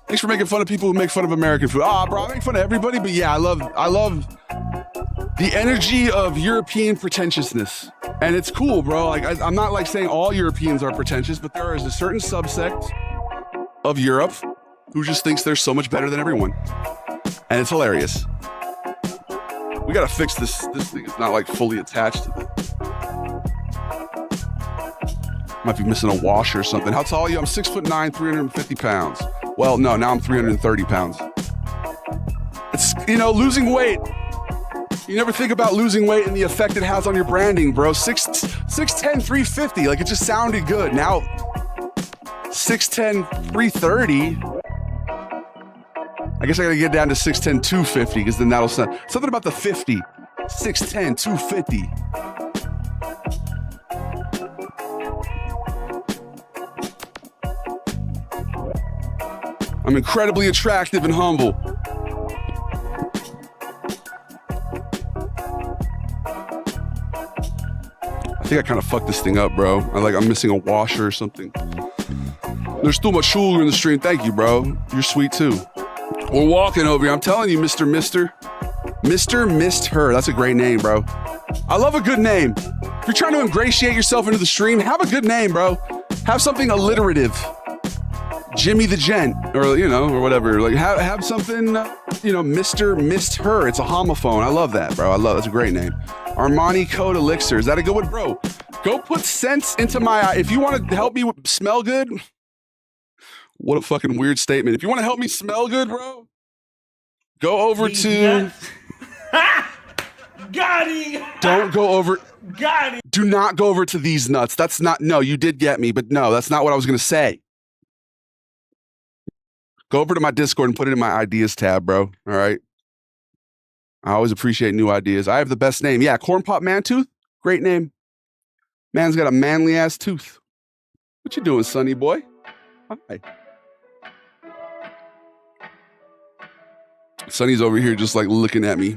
Thanks for making fun of people who make fun of American food. Bro, I make fun of everybody, but yeah, I love the energy of European pretentiousness. And it's cool, bro. Like, I'm not like saying all Europeans are pretentious, but there is a certain subsect of Europe who just thinks they're so much better than everyone. And it's hilarious. We gotta fix this. This thing is not like fully attached to it. Might be missing a washer or something. How tall are you? I'm 6'9", 350 pounds. Well, no, now I'm 330 pounds. It's, losing weight. You never think about losing weight and the effect it has on your branding, bro. 6'10", 350, like it just sounded good. Now, 6'10", 330. I guess I gotta get down to 6'10", 250, because then that'll sound, something about the 50. 6'10", 250. I'm incredibly attractive and humble. I think I kind of fucked this thing up, bro. I'm missing a washer or something. There's too much sugar in the stream. Thank you, bro. You're sweet too. We're walking over here. I'm telling you, Mr. Missed Her. That's a great name, bro. I love a good name. If you're trying to ingratiate yourself into the stream, have a good name, bro. Have something alliterative. Jimmy the Gent, or or whatever. Like have something, Mr. Missed Her. It's a homophone. I love that, bro. That's a great name. Armani Code Elixir. Is that a good one, bro? Go put sense into my eye. If you want to help me smell good, what a fucking weird statement. If you want to help me smell good, bro, go over to. Got him. Don't go over. Got him. Do not go over to these nuts. That's not. No, you did get me, but no, that's not what I was gonna say. Go over to my Discord and put it in my ideas tab, bro. All right. I always appreciate new ideas. I have the best name. Yeah, Corn Pop Mantooth. Great name. Man's got a manly ass tooth. What you doing, sonny boy? Hi. Sonny's over here just like looking at me.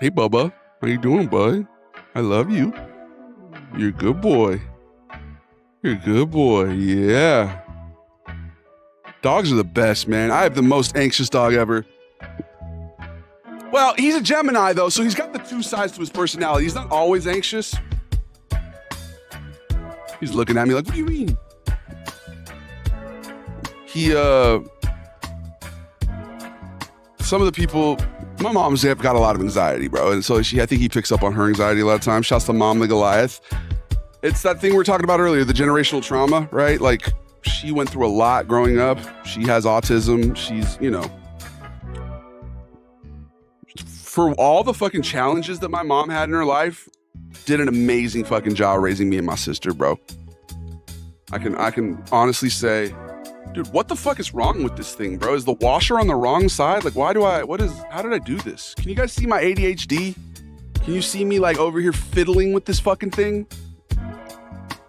Hey, Bubba. How you doing, bud? I love you. You're a good boy. You're a good boy. Yeah. Dogs are the best, man. I have the most anxious dog ever. Well, he's a Gemini, though, so he's got the two sides to his personality. He's not always anxious. He's looking at me like, what do you mean? Some of the people, my mom's got a lot of anxiety, bro. And so I think he picks up on her anxiety a lot of times. Shouts to Mom the Goliath. It's that thing we were talking about earlier, the generational trauma, right? Like, she went through a lot growing up. She has autism. She's, for all the fucking challenges that my mom had in her life, did an amazing fucking job raising me and my sister, bro. I can honestly say, dude, what the fuck is wrong with this thing, bro? Is the washer on the wrong side? Like, how did I do this? Can you guys see my ADHD? Can you see me like over here fiddling with this fucking thing?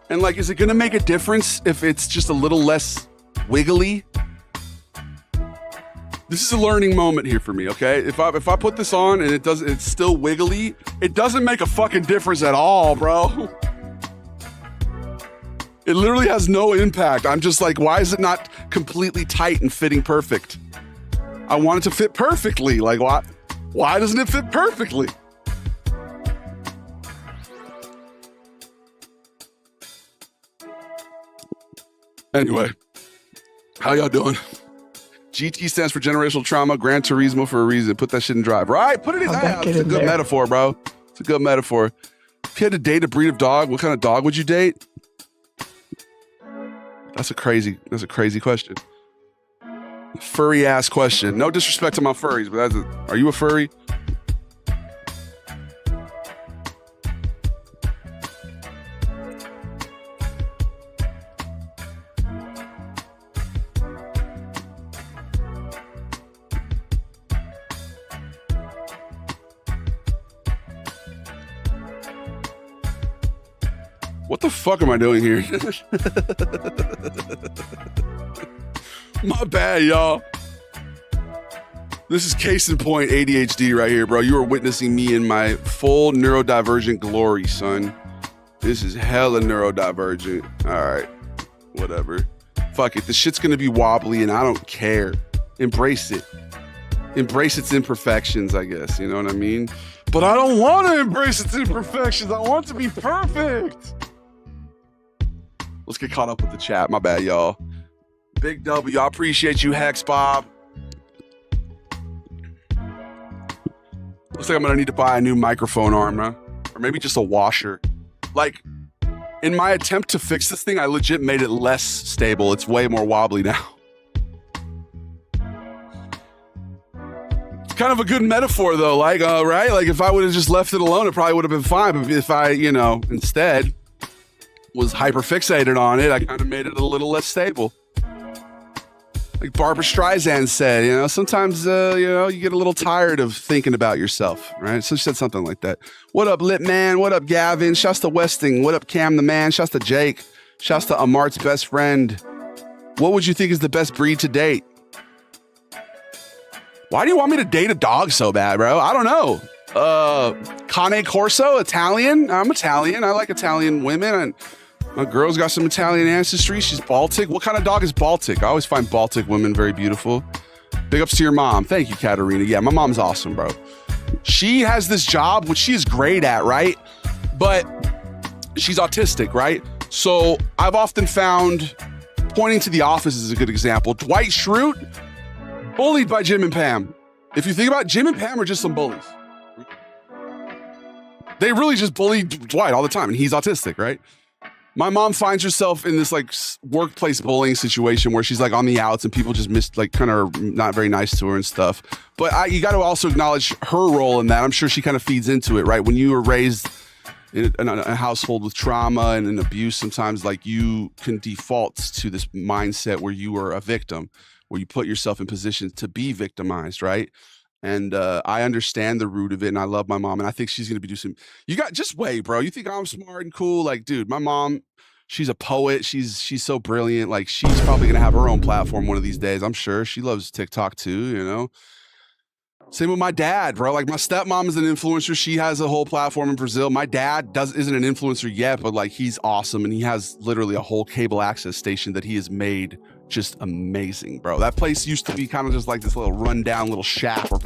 And like, is it gonna make a difference if it's just a little less wiggly? This is a learning moment here for me, okay? If I put this on and it's still wiggly, it doesn't make a fucking difference at all, bro. It literally has no impact. I'm just like, why is it not completely tight and fitting perfect? I want it to fit perfectly. Like, why doesn't it fit perfectly? Anyway, how y'all doing? GT stands for generational trauma, Gran Turismo for a reason. Put that shit in drive. Right? Put it in that. It's a good metaphor, bro. It's a good metaphor. If you had to date a breed of dog, what kind of dog would you date? That's a crazy question. Furry ass question. No disrespect to my furries, but are you a furry? What the fuck am I doing here? My bad, y'all. This is case in point ADHD right here, bro. You are witnessing me in my full neurodivergent glory, son. This is hella neurodivergent. All right, whatever. Fuck it. The shit's gonna be wobbly and I don't care. Embrace it. Embrace its imperfections, I guess. You know what I mean? But I don't want to embrace its imperfections. I want to be perfect. Let's get caught up with the chat. My bad, y'all. Big W. I appreciate you, Hex Bob. Looks like I'm gonna need to buy a new microphone arm, huh? Or maybe just a washer. Like, in my attempt to fix this thing, I legit made it less stable. It's way more wobbly now. It's kind of a good metaphor though, like, right? Like if I would have just left it alone, it probably would have been fine. But if I, instead was hyperfixated on it, I kind of made it a little less stable. Like Barbara Streisand said, sometimes, you get a little tired of thinking about yourself, right? So she said something like that. What up, Lit Man? What up, Gavin? Shouts to Westing. What up, Cam the Man? Shouts to Jake. Shouts to Amart's best friend. What would you think is the best breed to date? Why do you want me to date a dog so bad, bro? I don't know. Cane Corso, Italian? I'm Italian. I like Italian women. My girl's got some Italian ancestry. She's Baltic. What kind of dog is Baltic? I always find Baltic women very beautiful. Big ups to your mom. Thank you, Katerina. Yeah, my mom's awesome, bro. She has this job, which she is great at, right? But she's autistic, right? So I've often found, pointing to The Office is a good example. Dwight Schrute, bullied by Jim and Pam. If you think about it, Jim and Pam are just some bullies. They really just bully Dwight all the time, and he's autistic, right? My mom finds herself in this like workplace bullying situation where she's like on the outs and people just kind of not very nice to her and stuff. But you got to also acknowledge her role in that. I'm sure she kind of feeds into it, right? When you were raised in a household with trauma and an abuse, sometimes like you can default to this mindset where you are a victim, where you put yourself in positions to be victimized, right? And I understand the root of it, and I love my mom, and I think she's gonna be doing just wait, bro. You think I'm smart and cool? Like, dude, my mom, she's a poet. She's so brilliant. Like, she's probably gonna have her own platform one of these days. I'm sure she loves TikTok too. Same with my dad, bro. Like, my stepmom is an influencer. She has a whole platform in Brazil. My dad isn't an influencer yet, but like, he's awesome, and he has literally a whole cable access station that he has made just amazing, bro. That place used to be kind of just like this little rundown little shack where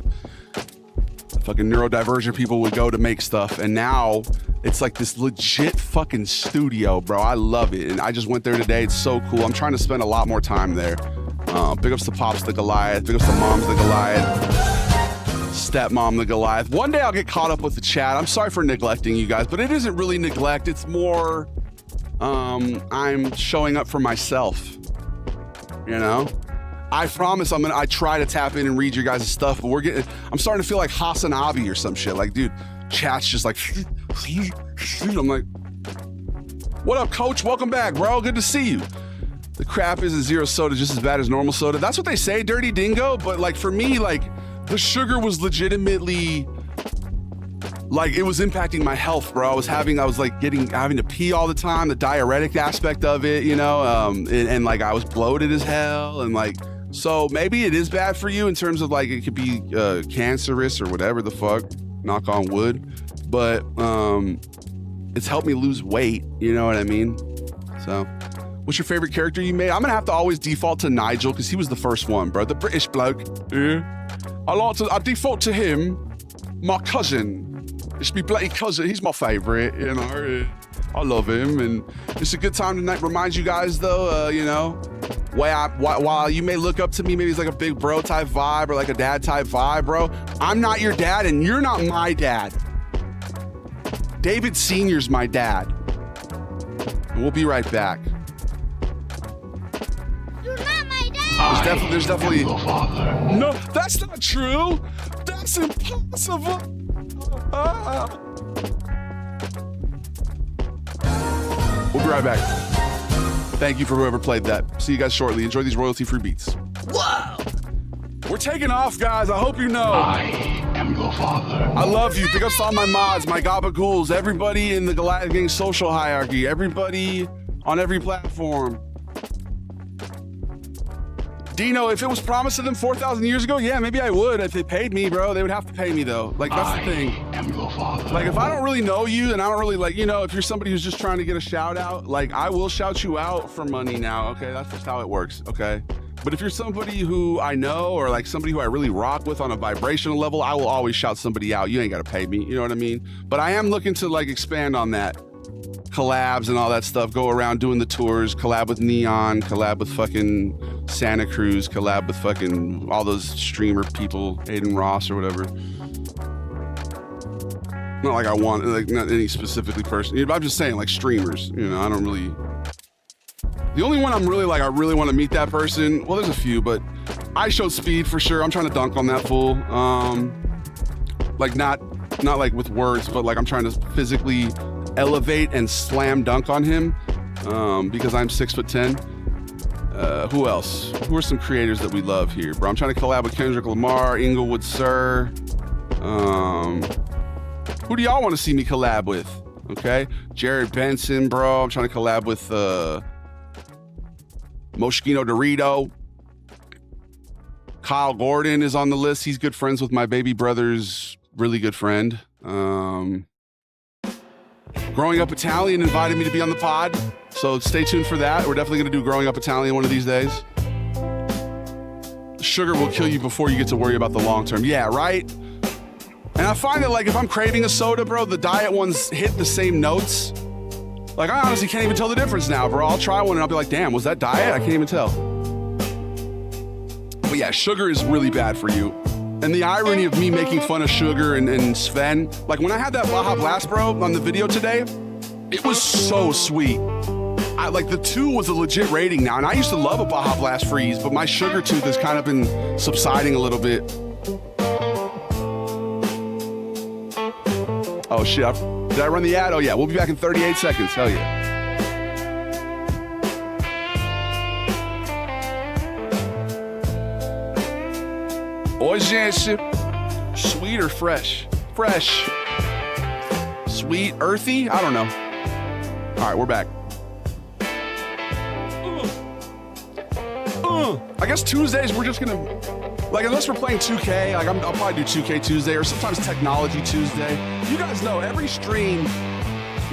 fucking neurodivergent people would go to make stuff, and now it's like this legit fucking studio, bro. I love it, and I just went there today. It's so cool. I'm trying to spend a lot more time there. Big ups to Pops the Goliath. Big ups to Moms the Goliath. Stepmom the Goliath. One day I'll get caught up with the chat. I'm sorry for neglecting you guys, but it isn't really neglect. It's more I'm showing up for myself. I promise I try to tap in and read your guys' stuff, but I'm starting to feel like Hasanabi or some shit. Like, dude, chat's just like, I'm like, what up, coach? Welcome back, bro. Good to see you. The crap isn't zero soda just as bad as normal soda. That's what they say, Dirty Dingo. But like, for me, like, the sugar was legitimately, like, it was impacting my health, bro. I was having to pee all the time, the diuretic aspect of it, and like I was bloated as hell, and like, so maybe it is bad for you in terms of like it could be cancerous or whatever the fuck, knock on wood, but it's helped me lose weight, you know what I mean? So, what's your favorite character you made? I'm gonna have to always default to Nigel because he was the first one, bro, the British bloke. Yeah. I default to him, my cousin. It's my bloody cousin. He's my favorite, I love him, and it's a good time tonight. Remind you guys, though, while you may look up to me, maybe it's like a big bro type vibe or like a dad type vibe, bro. I'm not your dad, and you're not my dad. David Sr.'s my dad. And we'll be right back. You're not my dad. There's definitely. Your father. No, that's not true. That's impossible. We'll be right back. Thank you for whoever played that. See you guys shortly. Enjoy these royalty-free beats. Whoa! We're taking off, guys. I hope you know. I am your father. I love you. Big ups to all my mods, my gabagools, everybody in the Goliath Gang social hierarchy, everybody on every platform. Dino, if it was promised to them 4,000 years ago, yeah, maybe I would. If they paid me, bro, they would have to pay me, though. Like, that's the thing. I am your father. Like, if I don't really know you and I don't really, like, if you're somebody who's just trying to get a shout out, like, I will shout you out for money now, okay? That's just how it works, okay? But if you're somebody who I know or like somebody who I really rock with on a vibrational level, I will always shout somebody out. You ain't got to pay me. You know what I mean? But I am looking to like expand on that. Collabs and all that stuff. Go around doing the tours. Collab with Neon. Collab with fucking Santa Cruz. Collab with fucking all those streamer people. Aiden Ross or whatever. Not like I want, like not any specifically person. I'm just saying like streamers. You know, I don't really... The only one I'm really like, I really want to meet that person. Well, there's a few, but I showed speed for sure. I'm trying to dunk on that fool. Like not like with words, but like I'm trying to physically elevate and slam dunk on him because I'm 6'10". Who else? Who are some creators that we love here, bro? I'm trying to collab with Kendrick Lamar, Inglewood Sir. Who do y'all want to see me collab with? Okay, Jared Benson, bro. I'm trying to collab with Moschino Dorito. Kyle Gordon is on the list. He's good friends with my baby brother's really good friend. Growing Up Italian invited me to be on the pod, so stay tuned for that. We're definitely going to do Growing Up Italian one of these days. Sugar will kill you before you get to worry about the long term. Yeah, right? And I find that like if I'm craving a soda, bro, the diet ones hit the same notes. Like, I honestly can't even tell the difference now, bro. I'll try one and I'll be like, damn, was that diet? I can't even tell. But yeah, sugar is really bad for you. And the irony of me making fun of Sugar and Sven, like when I had that Baja Blast, bro, on the video today, it was so sweet. Like the 2 was a legit rating now. And I used to love a Baja Blast freeze, but my sugar tooth has kind of been subsiding a little bit. Oh shit, did I run the ad? Oh yeah, we'll be back in 38 seconds, hell yeah. Oh gente, sweet or fresh? Fresh. Sweet, earthy? I don't know. All right, we're back. I guess Tuesdays we're just gonna, like unless we're playing 2K, like I'll probably do 2K Tuesday or sometimes Technology Tuesday. You guys know every stream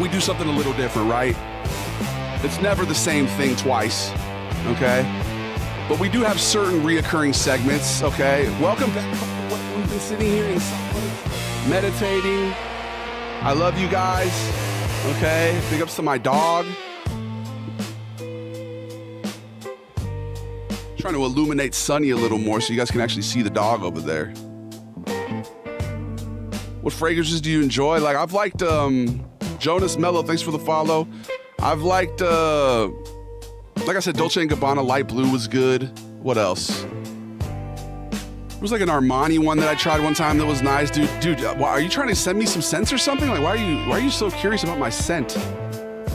we do something a little different, right? It's never the same thing twice, okay? But we do have certain reoccurring segments, okay? Welcome back. We've been sitting here in silence, meditating. I love you guys, okay? Big ups to my dog. Trying to illuminate Sunny a little more so you guys can actually see the dog over there. What fragrances do you enjoy? Like I've liked Jonas Mello, thanks for the follow. I've liked like I said, Dolce & Gabbana Light Blue was good. What else? There was like an Armani one that I tried one time that was nice. Dude, are you trying to send me some scents or something? Like why are you so curious about my scent?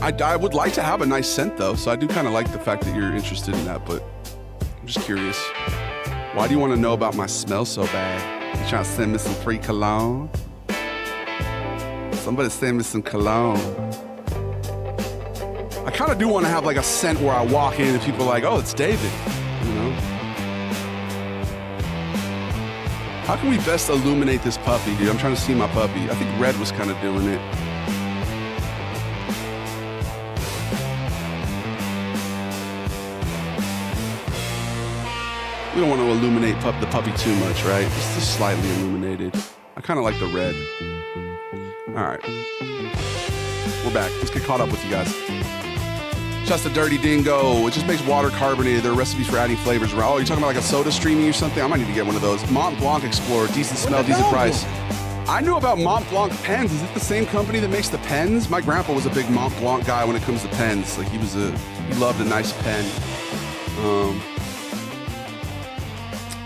I would like to have a nice scent though, so I do kind of like the fact that you're interested in that, but I'm just curious. Why do you want to know about my smell so bad? You trying to send me some free cologne? Somebody send me some cologne. I kind of do want to have like a scent where I walk in and people are like, oh, it's David, you know? How can we best illuminate this puppy, dude? I'm trying to see my puppy. I think Red was kind of doing it. We don't want to illuminate the puppy too much, right? Just slightly illuminated. I kind of like the red. All right. We're back. Let's get caught up with you guys. Just a Dirty Dingo. It just makes water carbonated. There are recipes for adding flavors. Oh, you're talking about like a soda streaming or something? I might need to get one of those. Mont Blanc Explorer. Decent smell, decent price. I knew about Mont Blanc pens. Is it the same company that makes the pens? My grandpa was a big Mont Blanc guy when it comes to pens. Like he loved a nice pen.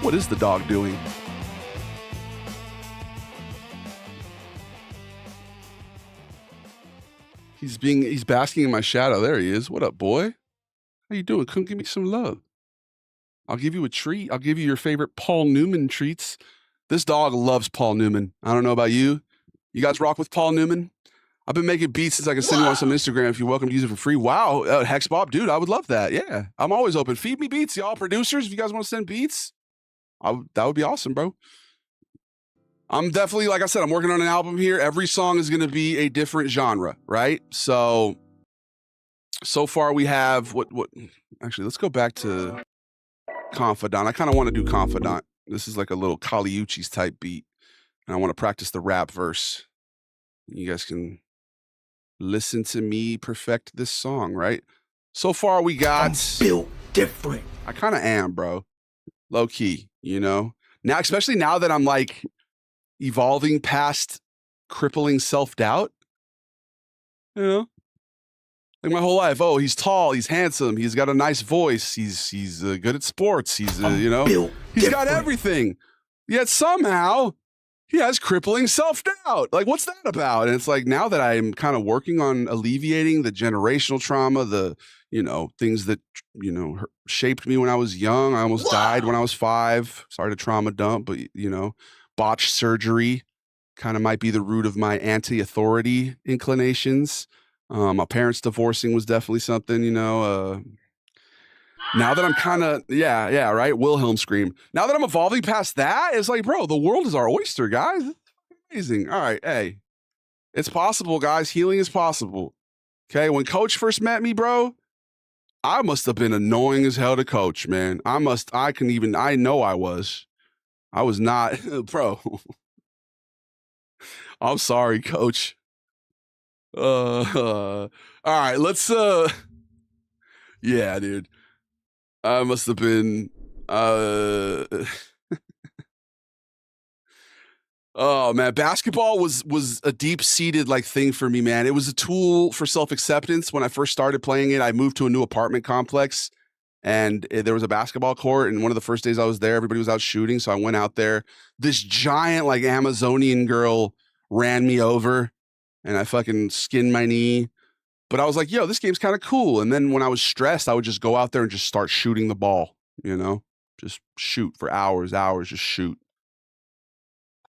What is the dog doing? He's basking in my shadow. There he is. What up, boy? How you doing? Come give me some love. I'll give you a treat. I'll give you your favorite Paul Newman treats. This dog loves Paul Newman. I don't know about you. You guys rock with Paul Newman? I've been making beats since I can send you on some Instagram if you're welcome to use it for free. Wow, Hex Bob, dude, I would love that. Yeah, I'm always open. Feed me beats, y'all producers. If you guys want to send beats, that would be awesome, bro. I'm definitely, like I said, I'm working on an album here. Every song is going to be a different genre, right? So far we have what, actually, let's go back to Confidant. I kind of want to do Confidant. This is like a little Kali Uchis type beat. And I want to practice the rap verse. You guys can listen to me perfect this song, right? So far we got... I'm built different. I kind of am, bro. Low key, you know? Now, especially now that I'm like evolving past crippling self-doubt, you know? Like my whole life, oh, he's tall, he's handsome, he's got a nice voice, he's good at sports, he's you know, he's got everything. Yet somehow he has crippling self-doubt. Like, what's that about? And it's like, now that I'm kind of working on alleviating the generational trauma, the, you know, things that, you know, shaped me when I was young. I almost died when I was 5. Sorry to trauma dump, but, you know, botched surgery kind of might be the root of my anti-authority inclinations. My parents divorcing was definitely something, you know. Now that I'm kind of, yeah, right? Wilhelm scream. Now that I'm evolving past that, it's like, bro, the world is our oyster, guys. It's amazing. All right, hey, it's possible, guys. Healing is possible. Okay, when Coach first met me, bro, I must have been annoying as hell to Coach, man. I know I was. I was not, bro. I'm sorry, Coach. All right, let's, yeah, dude. I must have been, oh man, basketball was a deep-seated like thing for me, man. It was a tool for self-acceptance. When I first started playing it, I moved to a new apartment complex and there was a basketball court. And one of the first days I was there, everybody was out shooting. So I went out there. This giant like Amazonian girl ran me over and I fucking skinned my knee. But I was like, yo, this game's kind of cool. And then when I was stressed, I would just go out there and just start shooting the ball, you know, just shoot for hours, just shoot.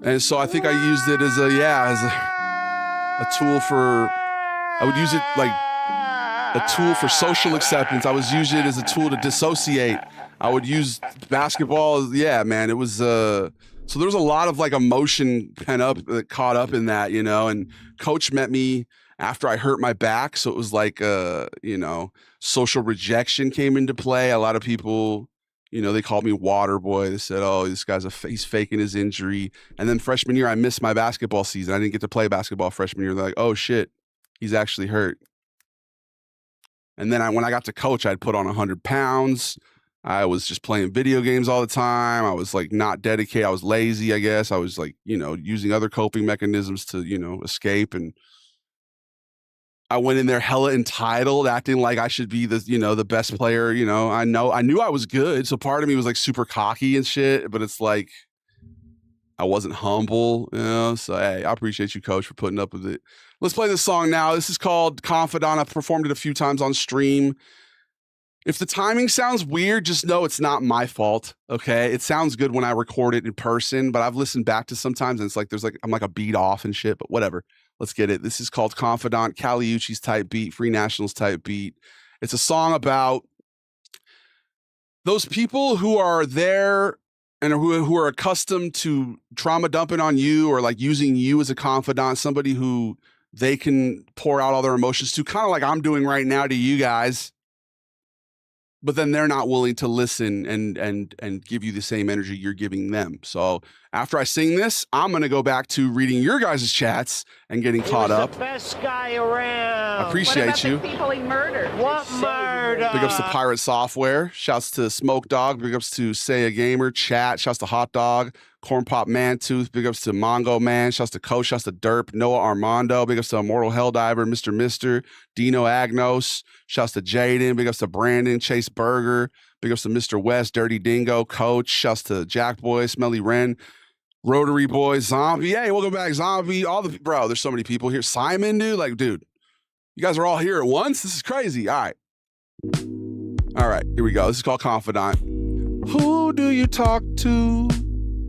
And so I think I used it as a tool for, I would use it like a tool for social acceptance. I was using it as a tool to dissociate. I would use basketball. Yeah, man, it was, so there was a lot of like emotion caught up in that, you know, and Coach met me after I hurt my back. So it was like, you know, social rejection came into play. A lot of people, you know, they called me water boy. They said, oh, this guy's he's faking his injury. And then freshman year, I missed my basketball season. I didn't get to play basketball freshman year. They're like, oh shit, he's actually hurt. And then when I got to Coach, I'd put on 100 pounds. I was just playing video games all the time. I was like not dedicated. I was lazy, I guess. I was like, you know, using other coping mechanisms to, you know, escape. And I went in there hella entitled, acting like I should be the, you know, the best player. You know, I knew I was good. So part of me was like super cocky and shit, but it's like, I wasn't humble, you know? So, hey, I appreciate you, Coach, for putting up with it. Let's play this song now. This is called Confidant. I've performed it a few times on stream. If the timing sounds weird, just know it's not my fault, okay? It sounds good when I record it in person, but I've listened back to sometimes and it's like, I'm like a beat off and shit, but whatever. Let's get it. This is called Confidant, Kali Uchis type beat, Free Nationals type beat. It's a song about those people who are there and who are accustomed to trauma dumping on you or like using you as a confidant, somebody who they can pour out all their emotions to, kind of like I'm doing right now to you guys. But then they're not willing to listen and give you the same energy you're giving them. So after I sing this, I'm going to go back to reading your guys' chats and getting caught up. The best guy around. I appreciate What about you. the people he murdered? What murder? Big ups to Pirate Software. Shouts to Smoke Dog. Big ups to Say a Gamer. Chat. Shouts to Hot Dog. Corn Pop Man Tooth. Big ups to Mongo Man. Shouts to Coach. Shouts to Derp. Noah Armando. Big ups to Immortal Helldiver. Mr. Dino Agnos. Shouts to Jaden. Big ups to Brandon. Chase Burger. Big ups to Mr. West. Dirty Dingo. Coach. Shouts to Jack Boy. Smelly Wren. Rotary Boy. Zombie. Hey, welcome back. Zombie. Bro, there's so many people here. Simon, dude. Like, dude, you guys are all here at once? This is crazy. All right, here we go. This is called Confidant. Who do you talk to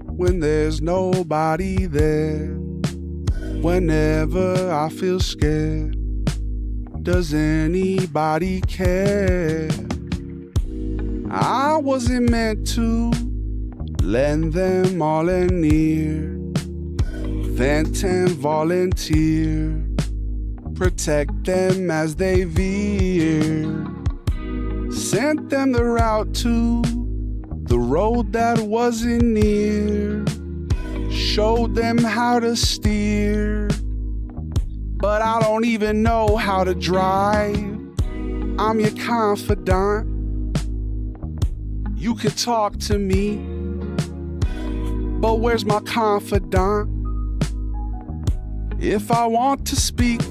when there's nobody there? Whenever I feel scared, does anybody care? I wasn't meant to lend them all an ear, vent and volunteer, protect them as they veer. Sent them the route to the road that wasn't near, showed them how to steer, but I don't even know how to drive. I'm your confidant. You could talk to me, but where's my confidant? If I want to speak,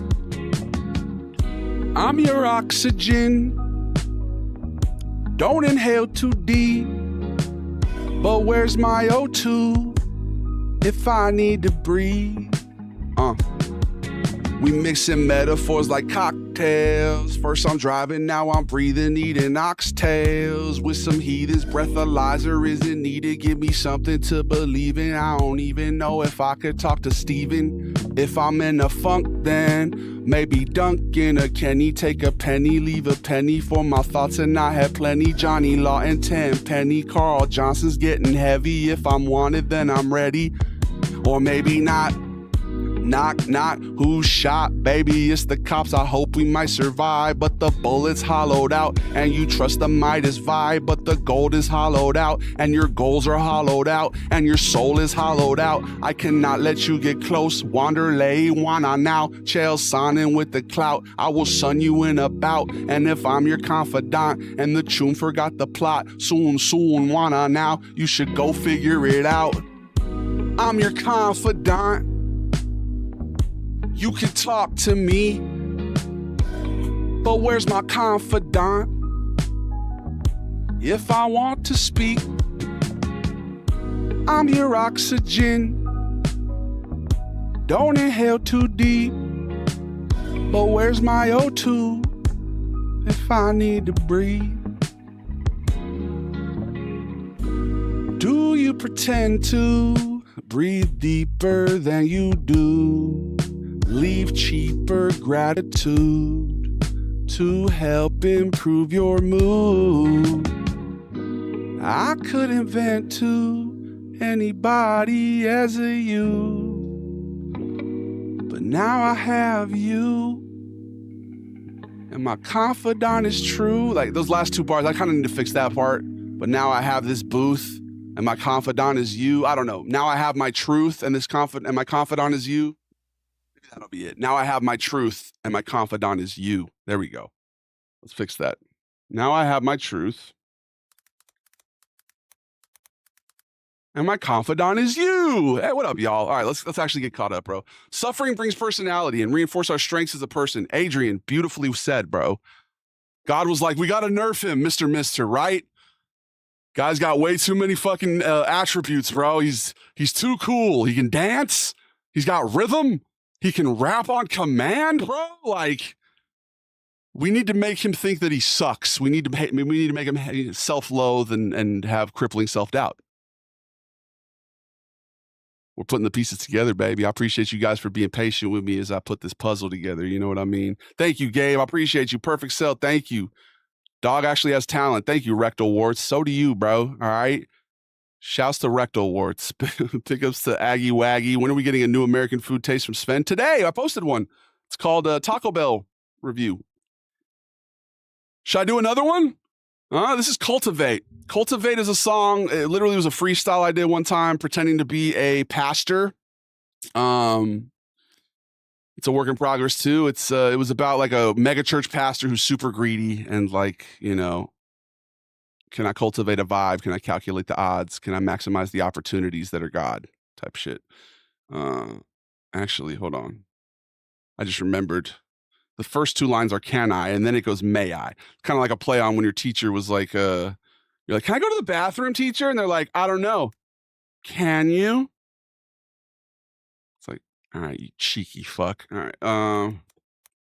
I'm your oxygen. Don't inhale too deep, but where's my O2 if I need to breathe? We mixing metaphors like cocktails. First I'm driving, now I'm breathing, eating oxtails. With some heathens, breathalyzer isn't needed. Give me something to believe in. I don't even know if I could talk to Steven. If I'm in a funk, then maybe Duncan or Kenny. Take a penny, leave a penny for my thoughts, and I had plenty. Johnny Lawton, 10 penny. Carl Johnson's getting heavy. If I'm wanted, then I'm ready. Or maybe not. Knock, knock, who's shot? Baby, it's the cops. I hope we might survive, but the bullet's hollowed out, and you trust the Midas vibe, but the gold is hollowed out, and your goals are hollowed out, and your soul is hollowed out. I cannot let you get close. Wanderlei, wanna now. Chael Sonnen with the clout. I will sun you in a bout, and if I'm your confidant, and the tune forgot the plot, soon, wanna now. You should go figure it out. I'm your confidant. You can talk to me, but where's my confidant? If I want to speak, I'm your oxygen. Don't inhale too deep, but where's my O2 if I need to breathe? Do you pretend to breathe deeper than you do? Leave cheaper gratitude to help improve your mood. I couldn't vent to anybody as a you, but now I have you, and my confidant is true. Like those last two bars, I kind of need to fix that part, but now I have this booth, and my confidant is you. I don't know. Now I have my truth, and my confidant is you. That'll be it. Now I have my truth, and my confidant is you. There we go. Let's fix that. Now I have my truth, and my confidant is you. Hey, what up, y'all? All right, let's actually get caught up, bro. Suffering brings personality and reinforce our strengths as a person. Adrian, beautifully said, bro. God was like, we got to nerf him, Mr. Right? Guy's got way too many fucking attributes, bro. He's too cool. He can dance. He's got rhythm. He can rap on command, bro. Like, we need to make him think that he sucks. We need to make him self-loathe and have crippling self-doubt. We're putting the pieces together, baby. I appreciate you guys for being patient with me as I put this puzzle together. You know what I mean? Thank you, Gabe. I appreciate you. Perfect Cell. Thank you. Dog actually has talent. Thank you, Rectal Warts. So do you, bro. All right. Shouts to Rectal Warts. Pickups to Aggie Waggy. When are we getting a new American food taste from Sven? Today, I posted one. It's called Taco Bell Review. Should I do another one? This is Cultivate. Cultivate is a song. It literally was a freestyle I did one time pretending to be a pastor. It's a work in progress too. It was about like a mega church pastor who's super greedy and like, you know, can I cultivate a vibe? Can I calculate the odds? Can I maximize the opportunities that are God type shit? Actually, hold on. I just remembered. The first two lines are can I, and then it goes may I. Kind of like a play on when your teacher was like, you're like, can I go to the bathroom, teacher? And they're like, I don't know. Can you? It's like, all right, you cheeky fuck. All right.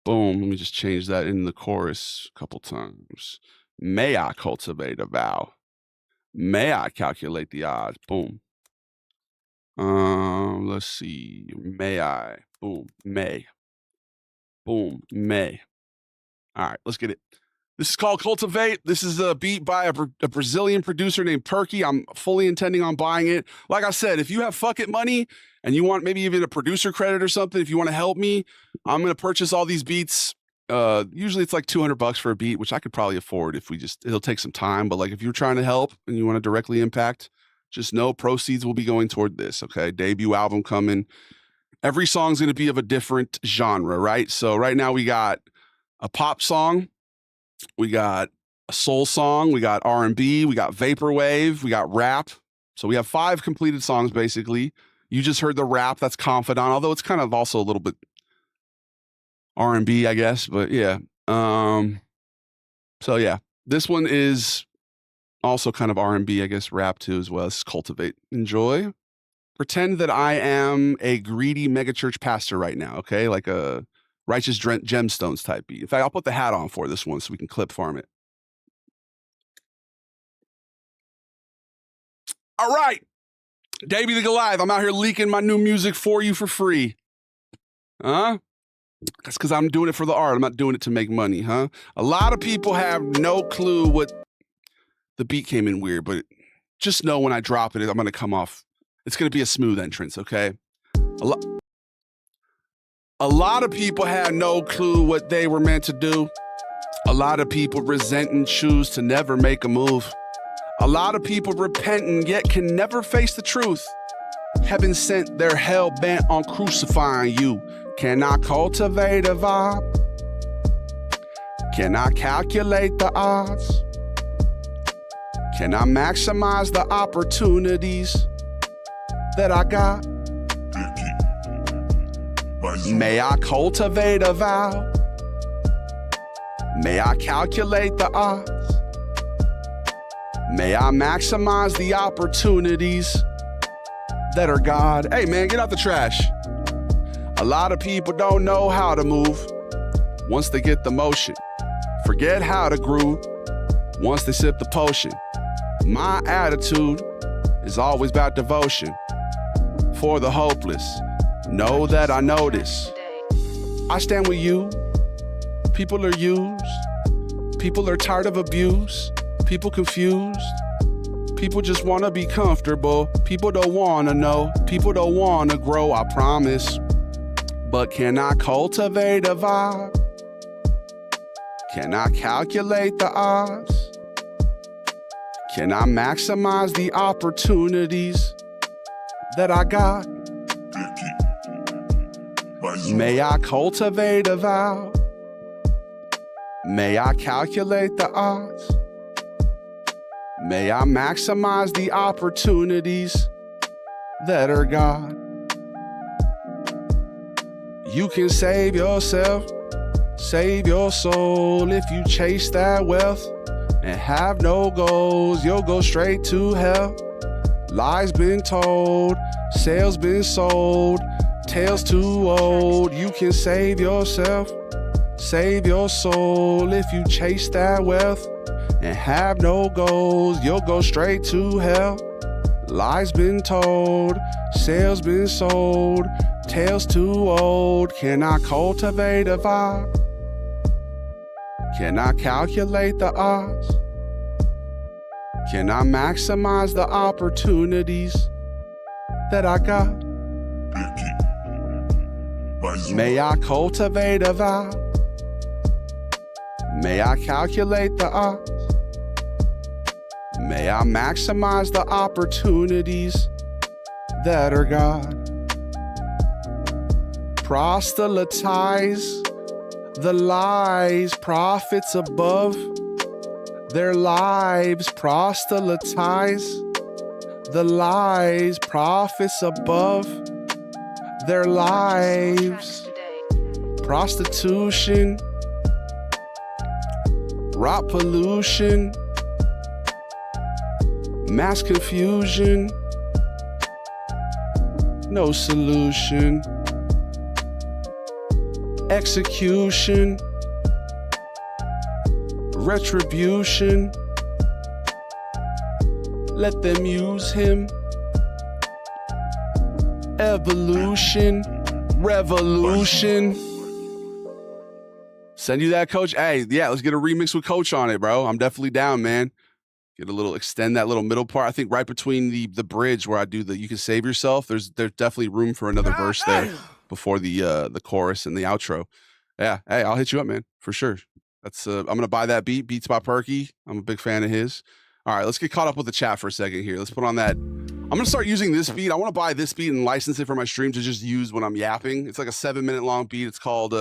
Boom. Let me just change that in the chorus a couple times. May I cultivate a vow? May I calculate the odds? Boom. Let's see. May I? Boom. May. Boom. May. All right, let's get it. This is called Cultivate. This is a beat by a Brazilian producer named Perky. I'm fully intending on buying it. Like I said, if you have fuck it money and you want maybe even a producer credit or something, if you want to help me, I'm going to purchase all these beats Usually it's like $200 for a beat, which I could probably afford if it'll take some time. But like if you're trying to help and you want to directly impact, just know proceeds will be going toward this. Okay. Debut album coming. Every song's going to be of a different genre, right? So right now we got a pop song, we got a soul song, we got R&B, we got vaporwave, we got rap. So we have 5 completed songs basically. You just heard the rap, that's Confidant, although it's kind of also a little bit R&B, I guess, but yeah. So yeah, this one is also kind of R&B, I guess, rap too as well. This is Cultivate. Enjoy. Pretend that I am a greedy megachurch pastor right now, okay? Like a Righteous Gemstones type beat. In fact, I'll put the hat on for this one so we can clip farm it. All right. Davey the Goliath, I'm out here leaking my new music for you for free. Huh? That's because I'm doing it for the art. I'm not doing it to make money, huh? A lot of people have no clue what... The beat came in weird, but just know when I drop it, I'm going to come off... It's going to be a smooth entrance, okay? A lot of people had no clue what they were meant to do. A lot of people resent and choose to never make a move. A lot of people repent and yet can never face the truth. Heaven sent their hell bent on crucifying you. Can I cultivate a vibe? Can I calculate the odds? Can I maximize the opportunities that I got? May I cultivate a vow? May I calculate the odds? May I maximize the opportunities that are God? Hey man, get out the trash. A lot of people don't know how to move once they get the motion. Forget how to groove once they sip the potion. My attitude is always about devotion for the hopeless. Know that I notice. I stand with you. People are used. People are tired of abuse. People confused. People just want to be comfortable. People don't want to know. People don't want to grow, I promise. But can I cultivate a vibe? Can I calculate the odds? Can I maximize the opportunities that I got? May I cultivate a vow? May I calculate the odds? May I maximize the opportunities that are God? You can save yourself, save your soul. If you chase that wealth and have no goals, you'll go straight to hell. Lies been told, sales been sold, tales too old. You can save yourself, save your soul. If you chase that wealth and have no goals, you'll go straight to hell. Lies been told, sales been sold, tales too old. Can I cultivate a vibe? Can I calculate the odds? Can I maximize the opportunities that I got? May I cultivate a vibe? May I calculate the odds? May I maximize the opportunities that are God? Proselytize the lies, prophets above their lives. Proselytize the lies, prophets above their lives. Prostitution, rock pollution, mass confusion, no solution. Execution, retribution. Let them use him. Evolution, revolution. Send you that, Coach. Hey, yeah, let's get a remix with Coach on it, bro. I'm definitely down, man. Get a little, extend that little middle part. I think right between the bridge where I do the "You Can Save Yourself," there's definitely room for another verse there before the chorus and the outro. Yeah. Hey, I'll hit you up, man, for sure. That's I'm gonna buy that beat. Beats by Perky. I'm a big fan of his. All right, let's get caught up with the chat for a second here. Let's put on that. I'm gonna start using this beat. I want to buy this beat and license it for my stream to just use when I'm yapping. It's like a 7-minute long beat. It's called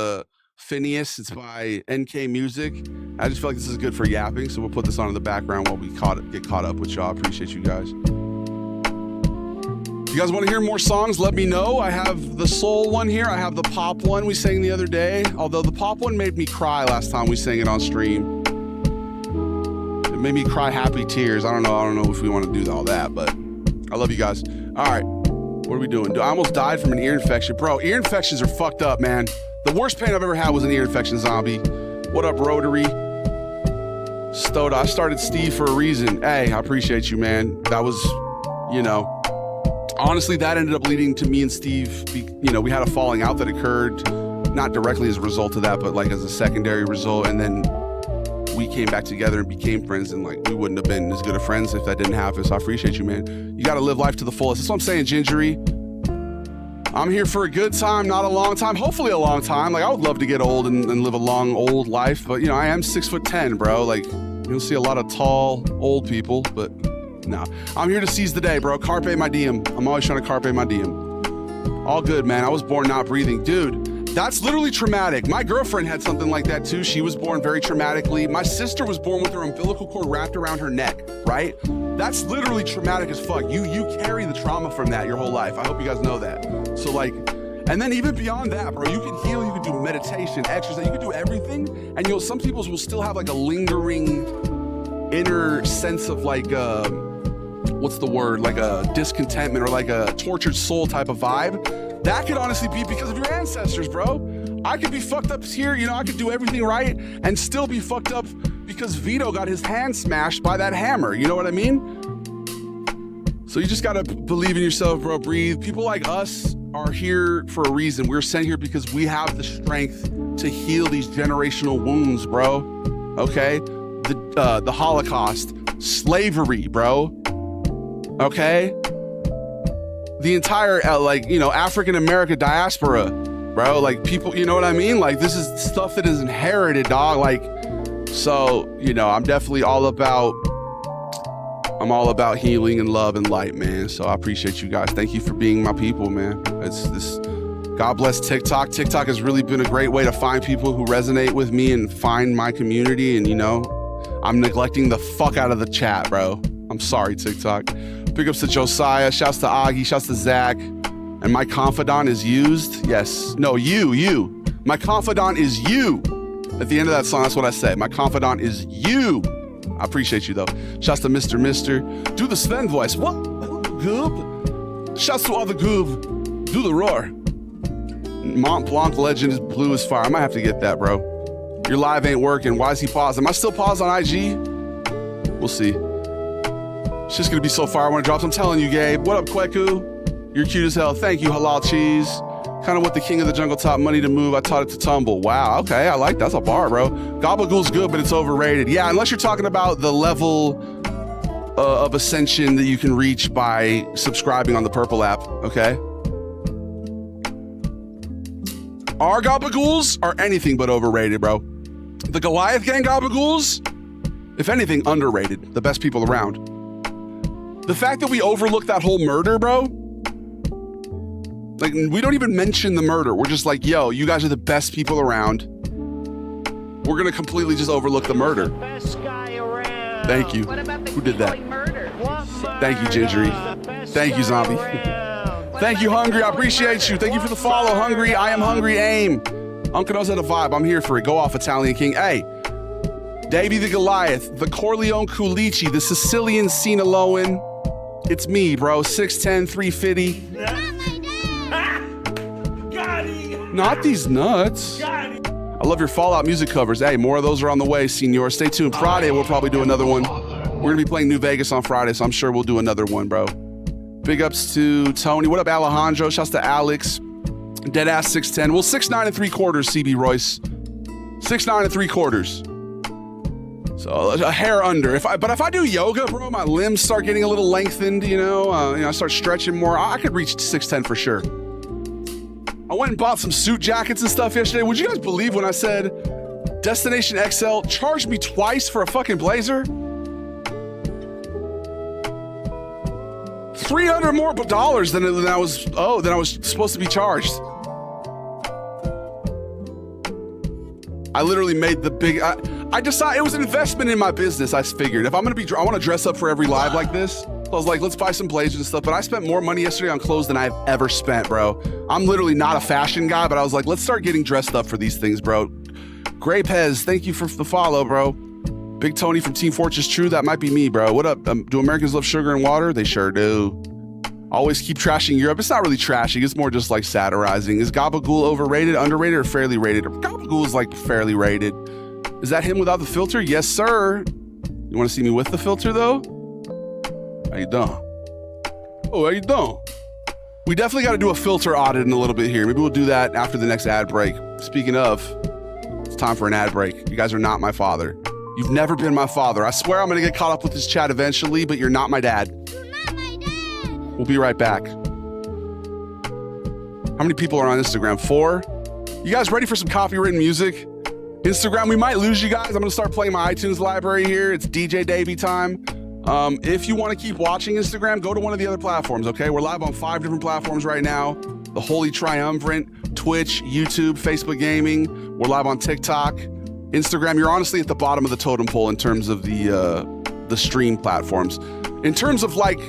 Phineas. It's by NK Music. I just feel like this is good for yapping, so we'll put this on in the background while we get caught up with y'all. Appreciate you guys. If you guys want to hear more songs, let me know. I have the soul one here. I have the pop one we sang the other day. Although the pop one made me cry last time we sang it on stream. It made me cry happy tears. I don't know if we want to do all that, but I love you guys. All right, what are we doing? I almost died from an ear infection. Bro, ear infections are fucked up, man. The worst pain I've ever had was an ear infection, zombie. What up, Rotary? Stoda, I started Steve for a reason. Hey, I appreciate you, man. That was, honestly, that ended up leading to me and Steve. We had a falling out that occurred, not directly as a result of that, but like as a secondary result. And then we came back together and became friends, and like we wouldn't have been as good of friends if that didn't happen. So I appreciate you, man. You got to live life to the fullest. That's what I'm saying, Gingery. I'm here for a good time, not a long time. Hopefully a long time. Like I would love to get old and live a long, old life, but I am 6'10", bro. Like you'll see a lot of tall, old people, but no. I'm here to seize the day, bro. Carpe my diem. I'm always trying to carpe my diem. All good, man. I was born not breathing. Dude, that's literally traumatic. My girlfriend had something like that too. She was born very traumatically. My sister was born with her umbilical cord wrapped around her neck, right? That's literally traumatic as fuck. You carry the trauma from that your whole life. I hope you guys know that. So like, and then even beyond that, bro, you can heal, you can do meditation, exercise, you can do everything. And some people will still have like a lingering inner sense of like, what's the word? Like a discontentment or like a tortured soul type of vibe. That could honestly be because of your ancestors, bro. I could be fucked up here, I could do everything right and still be fucked up because Vito got his hand smashed by that hammer. You know what I mean? So you just gotta believe in yourself, bro. Breathe. People like us are here for a reason. We're sent here because we have the strength to heal these generational wounds, bro. Okay? The Holocaust, slavery, bro. Okay? The entire, African American diaspora, bro. Like, people, you know what I mean? Like, this is stuff that is inherited, dog. Like, so, I'm definitely all about healing and love and light, man. So I appreciate you guys. Thank you for being my people, man. God bless TikTok. TikTok has really been a great way to find people who resonate with me and find my community. And, I'm neglecting the fuck out of the chat, bro. I'm sorry, TikTok. Big ups to Josiah. Shouts to Augie. Shouts to Zach. And my confidant is used. Yes. No, you. My confidant is you. At the end of that song, that's what I say. My confidant is you. I appreciate you, though. Shouts to Mr. Do the Sven voice. What? Goob? Shouts to all the goob. Do the roar. Mont Blanc legend is blue as fire. I might have to get that, bro. Your live ain't working. Why is he paused? Am I still paused on IG? We'll see. It's just gonna be so fire when it drops. I'm telling you, Gabe. What up, Kweku? You're cute as hell. Thank you, Halal Cheese. Kind of what the king of the jungle taught money to move. I taught it to tumble. Wow, okay, I like that. That's a bar, bro. Gabagool's good, but it's overrated. Yeah, unless you're talking about the level of ascension that you can reach by subscribing on the Purple app, okay? Our Gabagools are anything but overrated, bro. The Goliath Gang Gabagools, if anything, underrated. The best people around. The fact that we overlook that whole murder, bro, like, we don't even mention the murder. We're just like, yo, you guys are the best people around. We're going to completely just overlook the murder. Thank you. Who did that? Thank you, Gingery. Thank you, Zombie. Thank you, Hungry. I appreciate you. Thank you for the follow, Hungry. I am Hungry AIM. Uncle knows how to vibe. I'm here for it. Go off, Italian King. Hey, Davey the Goliath, the Corleone Culici, the Sicilian Sinaloan. It's me, bro. 6'10", 350. Not these nuts. I love your Fallout music covers. Hey, more of those are on the way, Senor. Stay tuned. Friday, we'll probably do another one. We're going to be playing New Vegas on Friday, so I'm sure we'll do another one, bro. Big ups to Tony. What up, Alejandro? Shouts to Alex. Deadass 6'10". Well, 6'9" 3/4, CB Royce. 6'9" 3/4. So a hair under. If I do yoga, bro, my limbs start getting a little lengthened, I start stretching more. I could reach 6'10" for sure. I went and bought some suit jackets and stuff yesterday. Would you guys believe when I said Destination XL charged me twice for a fucking blazer? $300 more dollars than I was supposed to be charged. I literally made the big. I decided it was an investment in my business. I figured if I'm gonna I want to dress up for every live like this. So I was like, let's buy some blazers and stuff. But I spent more money yesterday on clothes than I've ever spent, bro. I'm literally not a fashion guy, but I was like, let's start getting dressed up for these things, bro. Gray Pez, thank you for the follow, bro. Big Tony from Team Fortress True, that might be me, bro. What up? Do Americans love sugar and water? They sure do. Always keep trashing Europe. It's not really trashing. It's more just like satirizing. Is Gabagool overrated, underrated, or fairly rated? Gabagool is like fairly rated. Is that him without the filter? Yes, sir. You want to see me with the filter, though? How you doing? Oh, how you doing? We definitely got to do a filter audit in a little bit here. Maybe we'll do that after the next ad break. Speaking of, it's time for an ad break. You guys are not my father. You've never been my father. I swear I'm going to get caught up with this chat eventually, but you're not my dad. You're not my dad. We'll be right back. How many people are on Instagram? 4? You guys ready for some copywritten music? Instagram, we might lose you guys. I'm going to start playing my iTunes library here. It's DJ Davey time. If you want to keep watching Instagram, go to one of the other platforms, okay? We're live on 5 different platforms right now. The Holy Triumvirate, Twitch, YouTube, Facebook Gaming. We're live on TikTok. Instagram, you're honestly at the bottom of the totem pole in terms of the stream platforms. In terms of like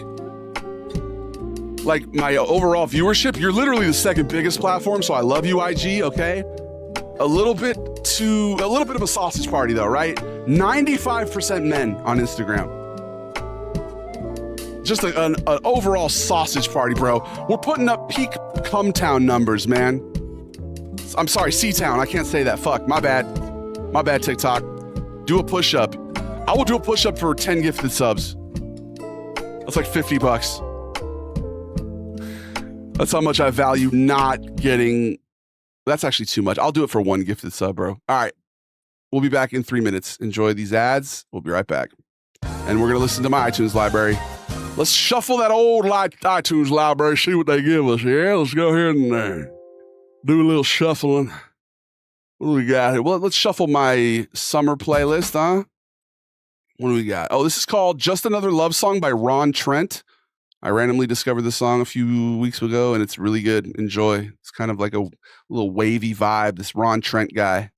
my overall viewership, you're literally the second biggest platform, so I love you, IG, okay? A little bit of a sausage party though, right? 95% men on Instagram. Just an overall sausage party, bro. We're putting up peak Cumtown numbers, man. I'm sorry, C-Town. I can't say that. Fuck, my bad. My bad, TikTok. Do a push-up. I will do a push-up for 10 gifted subs. That's like $50. That's how much I value not getting. That's actually too much. I'll do it for 1 gifted sub, bro. All right. We'll be back in 3 minutes. Enjoy these ads. We'll be right back. And we're going to listen to my iTunes library. Let's shuffle that old iTunes library, see what they give us here. Let's go ahead and do a little shuffling. What do we got here? Well, let's shuffle my summer playlist, huh? What do we got? Oh, this is called Just Another Love Song by Ron Trent. I randomly discovered this song a few weeks ago, and it's really good. Enjoy. It's kind of like a little wavy vibe, this Ron Trent guy.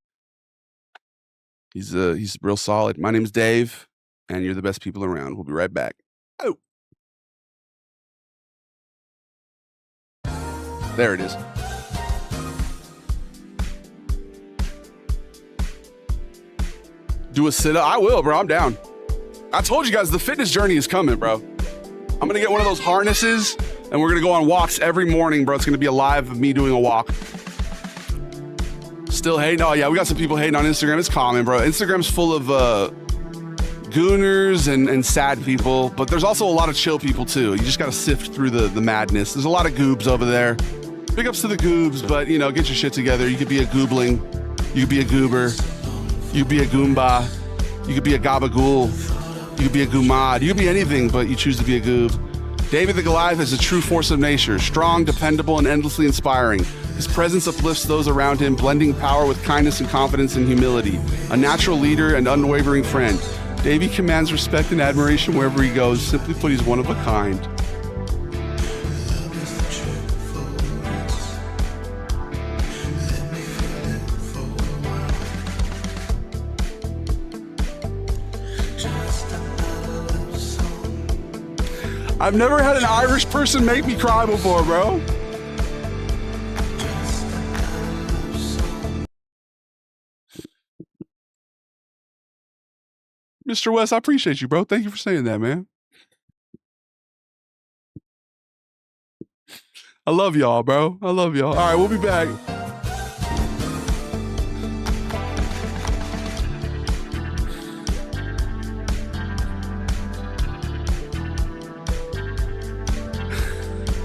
He's real solid. My name's Dave, and you're the best people around. We'll be right back. Oh. There it is. Do a sit-up? I will, bro. I'm down. I told you guys the fitness journey is coming, bro. I'm going to get one of those harnesses, and we're going to go on walks every morning, bro. It's going to be a live of me doing a walk. Still hating? Oh, yeah, we got some people hating on Instagram. It's common, bro. Instagram's full of gooners and sad people, but there's also a lot of chill people, too. You just got to sift through the madness. There's a lot of goobs over there. Big ups to the goobs, but, you know, get your shit together. You could be a goobling. You could be a goober. You could be a goomba. You could be a gabagool. You could be a goomad. You could be anything, but you choose to be a goob. David the Goliath is a true force of nature, strong, dependable, and endlessly inspiring. His presence uplifts those around him, blending power with kindness and confidence and humility. A natural leader and unwavering friend. Davey commands respect and admiration wherever he goes. Simply put, he's one of a kind. I've never had an Irish person make me cry before, bro. Mr. West, I appreciate you, bro. Thank you for saying that, man. I love y'all, bro. I love y'all. All right, we'll be back.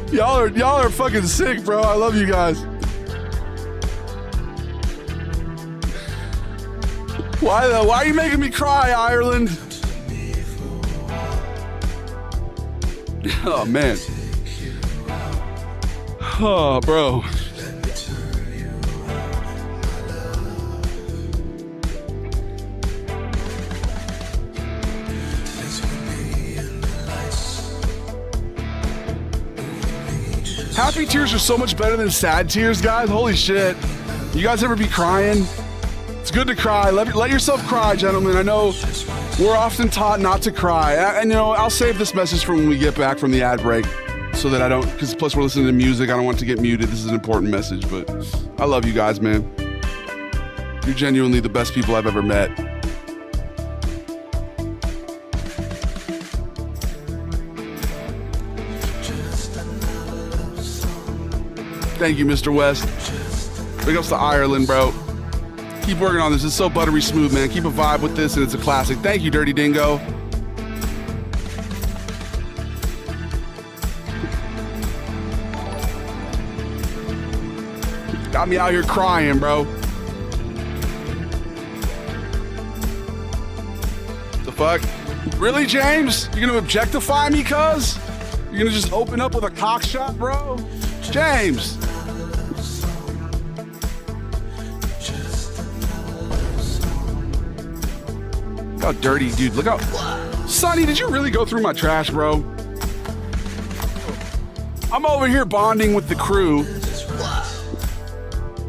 Y'all are fucking sick, bro. I love you guys. Why are you making me cry, Ireland? Oh, man. Oh, bro. Happy tears are so much better than sad tears, guys. Holy shit. You guys ever be crying? It's good to cry. Let yourself cry, gentlemen. I know we're often taught not to cry. And, I'll save this message for when we get back from the ad break so that I don't, because plus we're listening to music. I don't want to get muted. This is an important message, but I love you guys, man. You're genuinely the best people I've ever met. Thank you, Mr. West. Big ups to Ireland, bro. Keep working on this. It's so buttery smooth, man. Keep a vibe with this, and it's a classic. Thank you, Dirty Dingo. Got me out here crying, bro. The fuck? Really, James? You're gonna objectify me, cuz? You're gonna just open up with a cock shot, bro? James! Look how dirty, dude. Look how... Sonny, did you really go through my trash, bro? I'm over here bonding with the crew.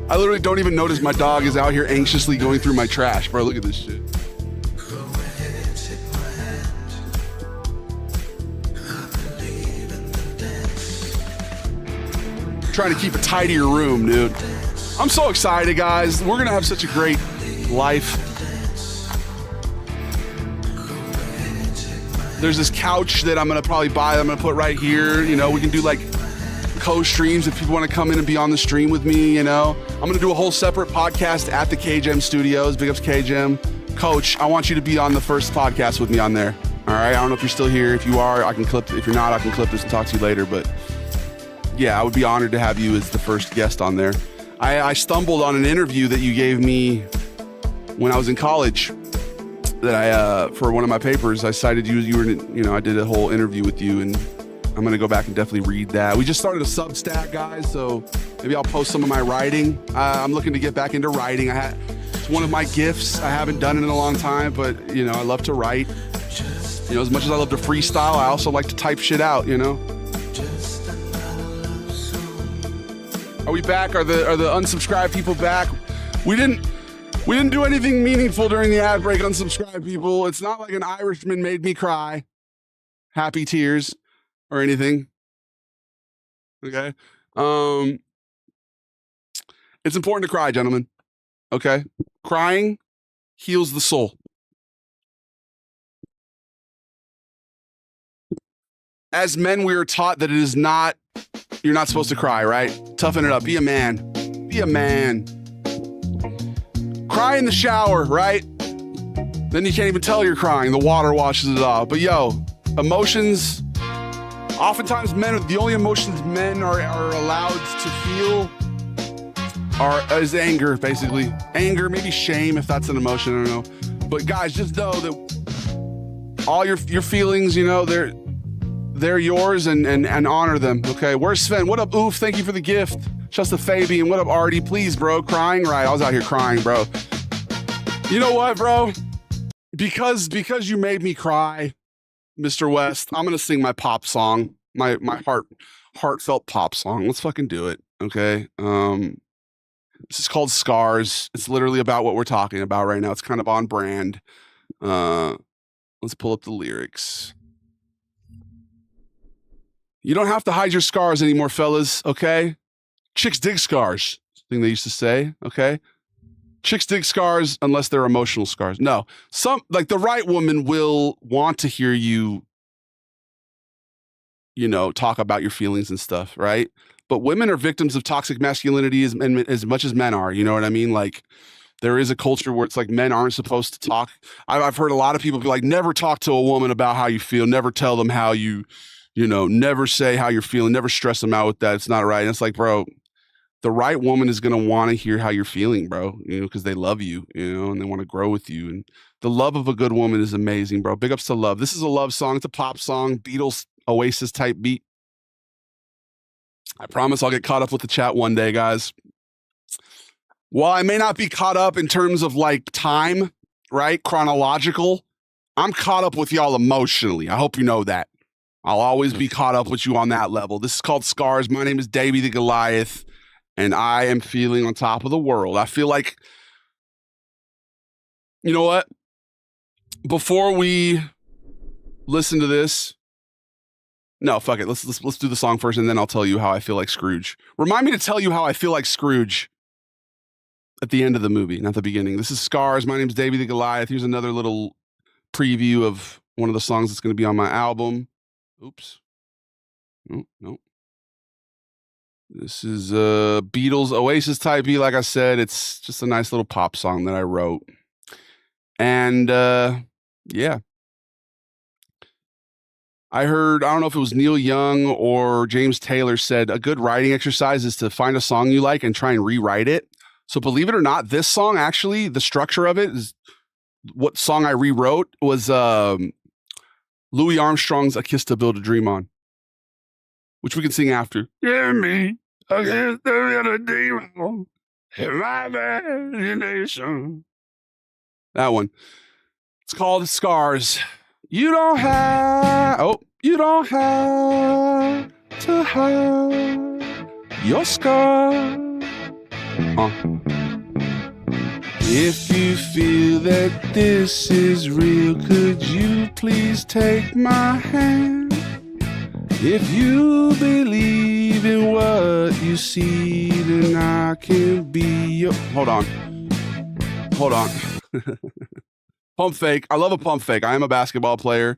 I literally don't even notice my dog is out here anxiously going through my trash, bro. Look at this shit. Trying to keep a tidier room, dude. I'm so excited, guys. We're gonna have such a great life. There's this couch that I'm gonna probably buy. I'm gonna put right here. We can do like co-streams if people want to come in and be on the stream with me. I'm gonna do a whole separate podcast at the KGEM Studios. Big ups KGEM. Coach, I want you to be on the first podcast with me on there. All right. I don't know if you're still here. If you are, I can clip. If you're not, I can clip this and talk to you later. But yeah, I would be honored to have you as the first guest on there. I stumbled on an interview that you gave me when I was in college. That I for one of my papers, I cited you. You were, I did a whole interview with you, and I'm gonna go back and definitely read that. We just started a Substack, guys, so maybe I'll post some of my writing. I'm looking to get back into writing. It's one of my gifts. I haven't done it in a long time, but I love to write. As much as I love to freestyle, I also like to type shit out. Are we back? Are the unsubscribed people back? We didn't do anything meaningful during the ad break, unsubscribed people. It's not like an Irishman made me cry. Happy tears or anything. Okay. It's important to cry, gentlemen. Okay. Crying heals the soul. As men, we are taught that you're not supposed to cry, right? Toughen it up. Be a man. Be a man. Cry in the shower, right? Then you can't even tell you're crying. The water washes it off. But emotions, oftentimes the only emotions men are allowed to feel is anger, basically. Anger, maybe shame, if that's an emotion, I don't know. But guys, just know that all your feelings, they're yours and honor them, okay? Where's Sven? What up, Oof? Thank you for the gift. Shouts to Fabian. What up, Artie? Please, bro. Crying? Right. I was out here crying, bro. You know what, bro? Because you made me cry, Mr. West, I'm going to sing my pop song, my heartfelt pop song. Let's fucking do it, okay? This is called Scars. It's literally about what we're talking about right now. It's kind of on brand. Let's pull up the lyrics. You don't have to hide your scars anymore, fellas, okay? Chicks dig scars, thing they used to say, okay? Chicks dig scars unless they're emotional scars. No, the right woman will want to hear you, talk about your feelings and stuff, right? But women are victims of toxic masculinity as much as men are, you know what I mean? Like, there is a culture where it's like men aren't supposed to talk. I've heard a lot of people be like, never talk to a woman about how you feel, never tell them how never say how you're feeling, never stress them out with that. It's not right. And it's like, bro, the right woman is going to want to hear how you're feeling, bro, because they love you, and they want to grow with you. And the love of a good woman is amazing, bro. Big ups to Love. This is a love song. It's a pop song, Beatles, Oasis type beat. I promise I'll get caught up with the chat one day, guys. While I may not be caught up in terms of like time, right? Chronological, I'm caught up with y'all emotionally. I hope you know that. I'll always be caught up with you on that level. This is called Scars. My name is Davey the Goliath, and I am feeling on top of the world. I feel like, you know what? Before we listen to this, no, fuck it. Let's do the song first, and then I'll tell you how I feel like Scrooge. Remind me to tell you how I feel like Scrooge at the end of the movie, not the beginning. This is Scars. My name is Davey the Goliath. Here's another little preview of one of the songs that's going to be on my album. Oops. No. This is Beatles Oasis type B. Like I said, it's just a nice little pop song that I wrote. And yeah. I don't know if it was Neil Young or James Taylor said a good writing exercise is to find a song you like and try and rewrite it. So believe it or not, this song actually, the structure of it is what song I rewrote was Louis Armstrong's A Kiss to Build a Dream On, which we can sing after. Give me a kiss to build a dream on in my imagination. That one. It's called Scars. You don't have to hide your scars. If you feel that this is real, could you please take my hand? If you believe in what you see, then I can be your... Hold on. Pump fake. I love a pump fake. I am a basketball player.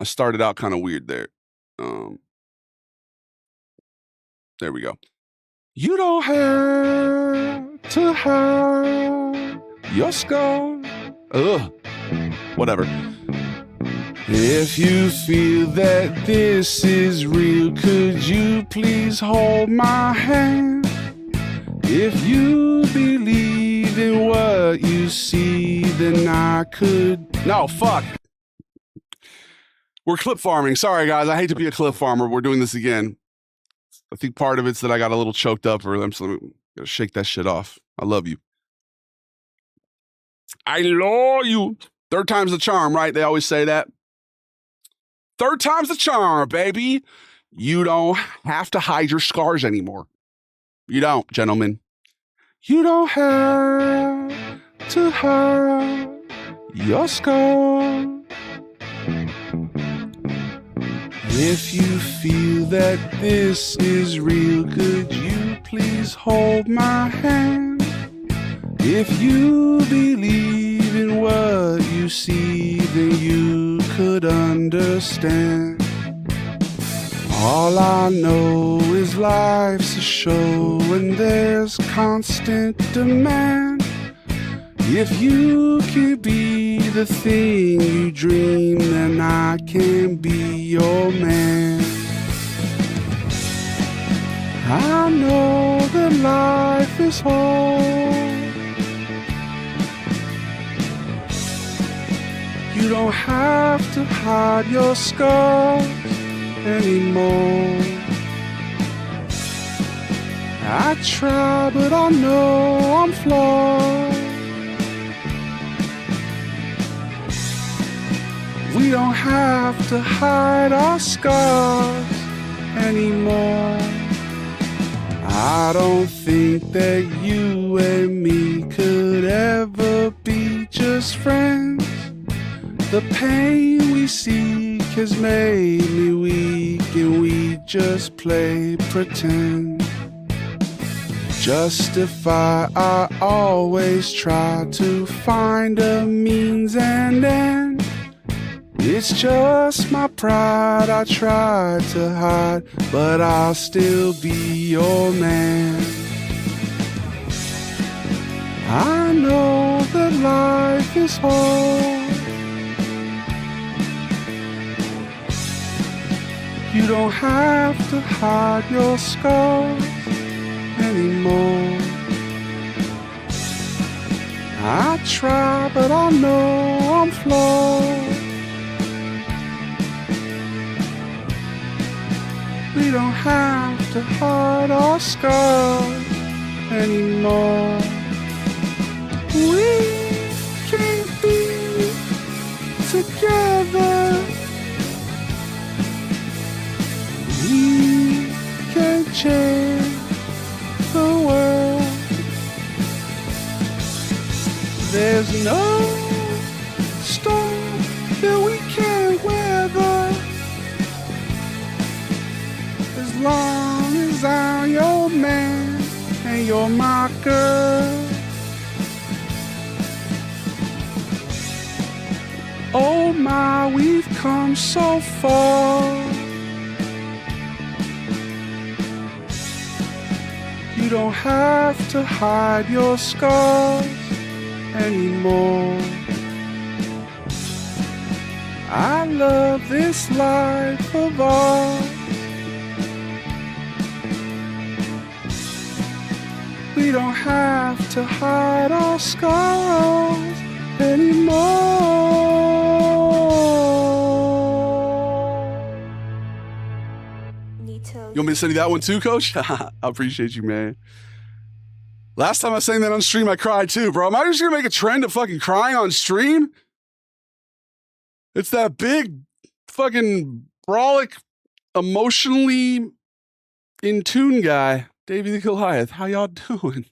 I started out kind of weird there. There we go. You don't have to hide your scars. Ugh. Whatever. If you feel that this is real, could you please hold my hand? If you believe in what you see, then I could... No, fuck. We're clip farming. Sorry, guys. I hate to be a clip farmer. We're doing this again. I think part of it's that I got a little choked up, or I'm just gonna shake that shit off. I love you. I love you. Third time's the charm, right? They always say that. Third time's the charm, baby. You don't have to hide your scars anymore. You don't, gentlemen. You don't have to hide your scars. If you feel that this is real, could you please hold my hand? If you believe in what you see, then you could understand. All I know is life's a show and there's constant demand. If you can be the thing you dream, then I can be your man. I know that life is hard. You don't have to hide your scars anymore. I try, but I know I'm flawed. We don't have to hide our scars anymore. I don't think that you and me could ever be just friends. The pain we seek has made me weak, and we just play pretend. Justify, I always try to find a means and end. It's just my pride I try to hide, but I'll still be your man. I know that life is hard. You don't have to hide your scars anymore. I try, but I know I'm flawed. We don't have to hide our scars anymore. We can be together change the world. There's no storm that we can't weather as long as I'm your man and you're my girl. Oh my, we've come so far. You don't have to hide your scars anymore. I love this life of ours. We don't have to hide our scars anymore. You want me to send you that one too, Coach? I appreciate you, man. Last time I sang that on stream, I cried too, bro. Am I just gonna make a trend of fucking crying on stream? It's that big, fucking brolic, emotionally in tune guy, Davey the Goliath. How y'all doing?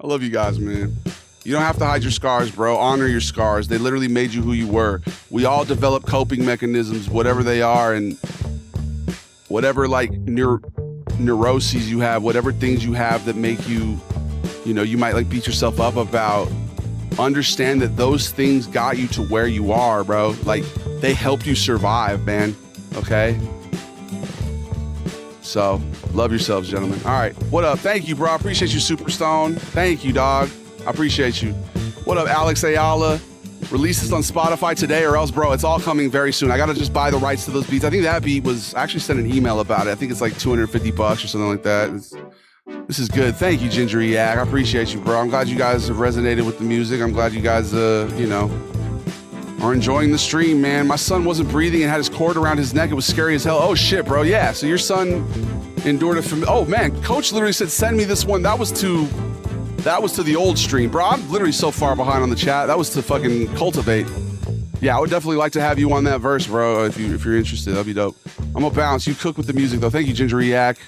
I love you guys, man. You don't have to hide your scars, bro. Honor your scars. They literally made you who you were. We all develop coping mechanisms, whatever they are, and whatever like neuroses you have, whatever things you have that make you, you know, you might like beat yourself up about. Understand that those things got you to where you are, bro. Like, they helped you survive, man. Okay? So, love yourselves, gentlemen. All right. What up? Thank you, bro. I appreciate you, Superstone. Thank you, dog. I appreciate you. What up, Alex Ayala? Release this on Spotify today or else, bro, it's all coming very soon. I got to just buy the rights to those beats. I think that beat was, I actually sent an email about it. I think it's like $250 or something like that. This is good. Thank you, Ginger Yak. I appreciate you, bro. I'm glad you guys have resonated with the music. I'm glad you guys, you know, are enjoying the stream, man. My son wasn't breathing and had his cord around his neck. It was scary as hell. Oh, shit, bro. Yeah, so your son endured it from... Oh, man, Coach literally said, send me this one. That was to the old stream. Bro, I'm literally so far behind on the chat. That was to fucking Cultivate. Yeah, I would definitely like to have you on that verse, bro, if you're interested. That'd be dope. I'm gonna bounce. You cook with the music, though. Thank you, Ginger Yak.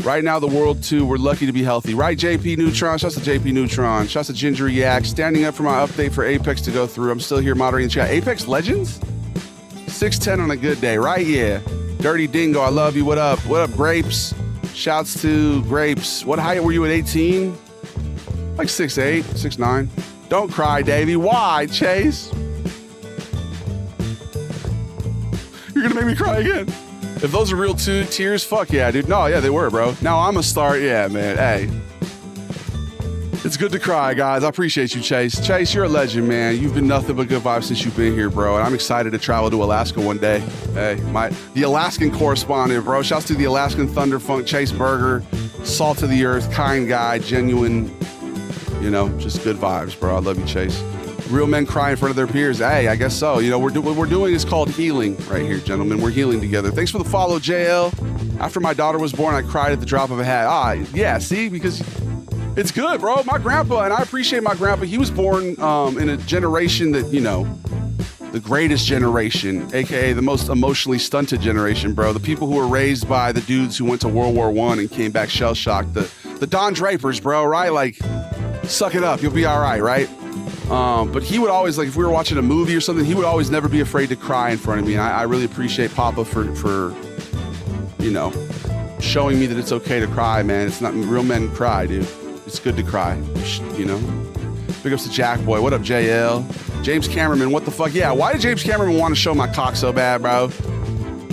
Right now, the world, too, we're lucky to be healthy. Right, JP Neutron? Shouts to JP Neutron. Shouts to Ginger Yak. Standing up for my update for Apex to go through. I'm still here moderating the chat. Apex Legends? 6'10 on a good day, right? Yeah. Dirty Dingo, I love you. What up? What up, Grapes? Shouts to Grapes. What height were you at 18? Like 6'8", 6'9". Don't cry, Davey. Why, Chase? You're gonna make me cry again. If those are real tears, fuck yeah, dude. No, yeah, they were, bro. Now I'm a star. Yeah, man. Hey. It's good to cry, guys. I appreciate you, Chase. Chase, you're a legend, man. You've been nothing but good vibes since you've been here, bro. And I'm excited to travel to Alaska one day. Hey, the Alaskan correspondent, bro. Shouts to the Alaskan Thunderfunk, Chase Berger, salt of the earth, kind guy, genuine, you know, just good vibes, bro. I love you, Chase. Real men cry in front of their peers. Hey, I guess so. You know, what we're doing is called healing right here, gentlemen. We're healing together. Thanks for the follow, JL. After my daughter was born, I cried at the drop of a hat. Yeah, see? Because it's good, bro. My grandpa, and I appreciate my grandpa, he was born in a generation that, you know, the greatest generation, a.k.a. the most emotionally stunted generation, bro. The people who were raised by the dudes who went to World War I and came back shell-shocked. The Don Drapers, bro, right? Like, suck it up. You'll be all right? But he would always, like, if we were watching a movie or something, he would always never be afraid to cry in front of me. And I really appreciate Papa for, you know, showing me that it's okay to cry, man. It's not, real men cry, dude. It's good to cry, you know? Big ups to Jack Boy. What up, JL? James Cameron, what the fuck? Yeah, why did James Cameron want to show my cock so bad, bro?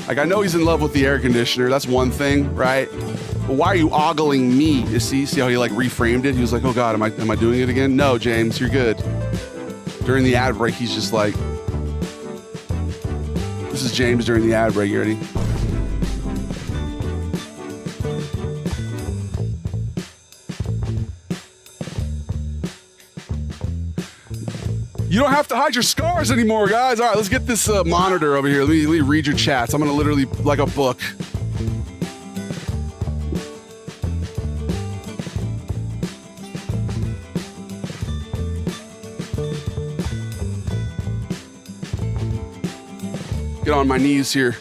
Like, I know he's in love with the air conditioner. That's one thing, right? But why are you ogling me? You see how he like reframed it? He was like, oh God, am I doing it again? No, James, you're good. During the ad break, he's just like, this is James during the ad break. You ready? You don't have to hide your scars anymore, guys. All right, let's get this monitor over here. Let me read your chats. I'm gonna literally, like a book. Get on my knees here.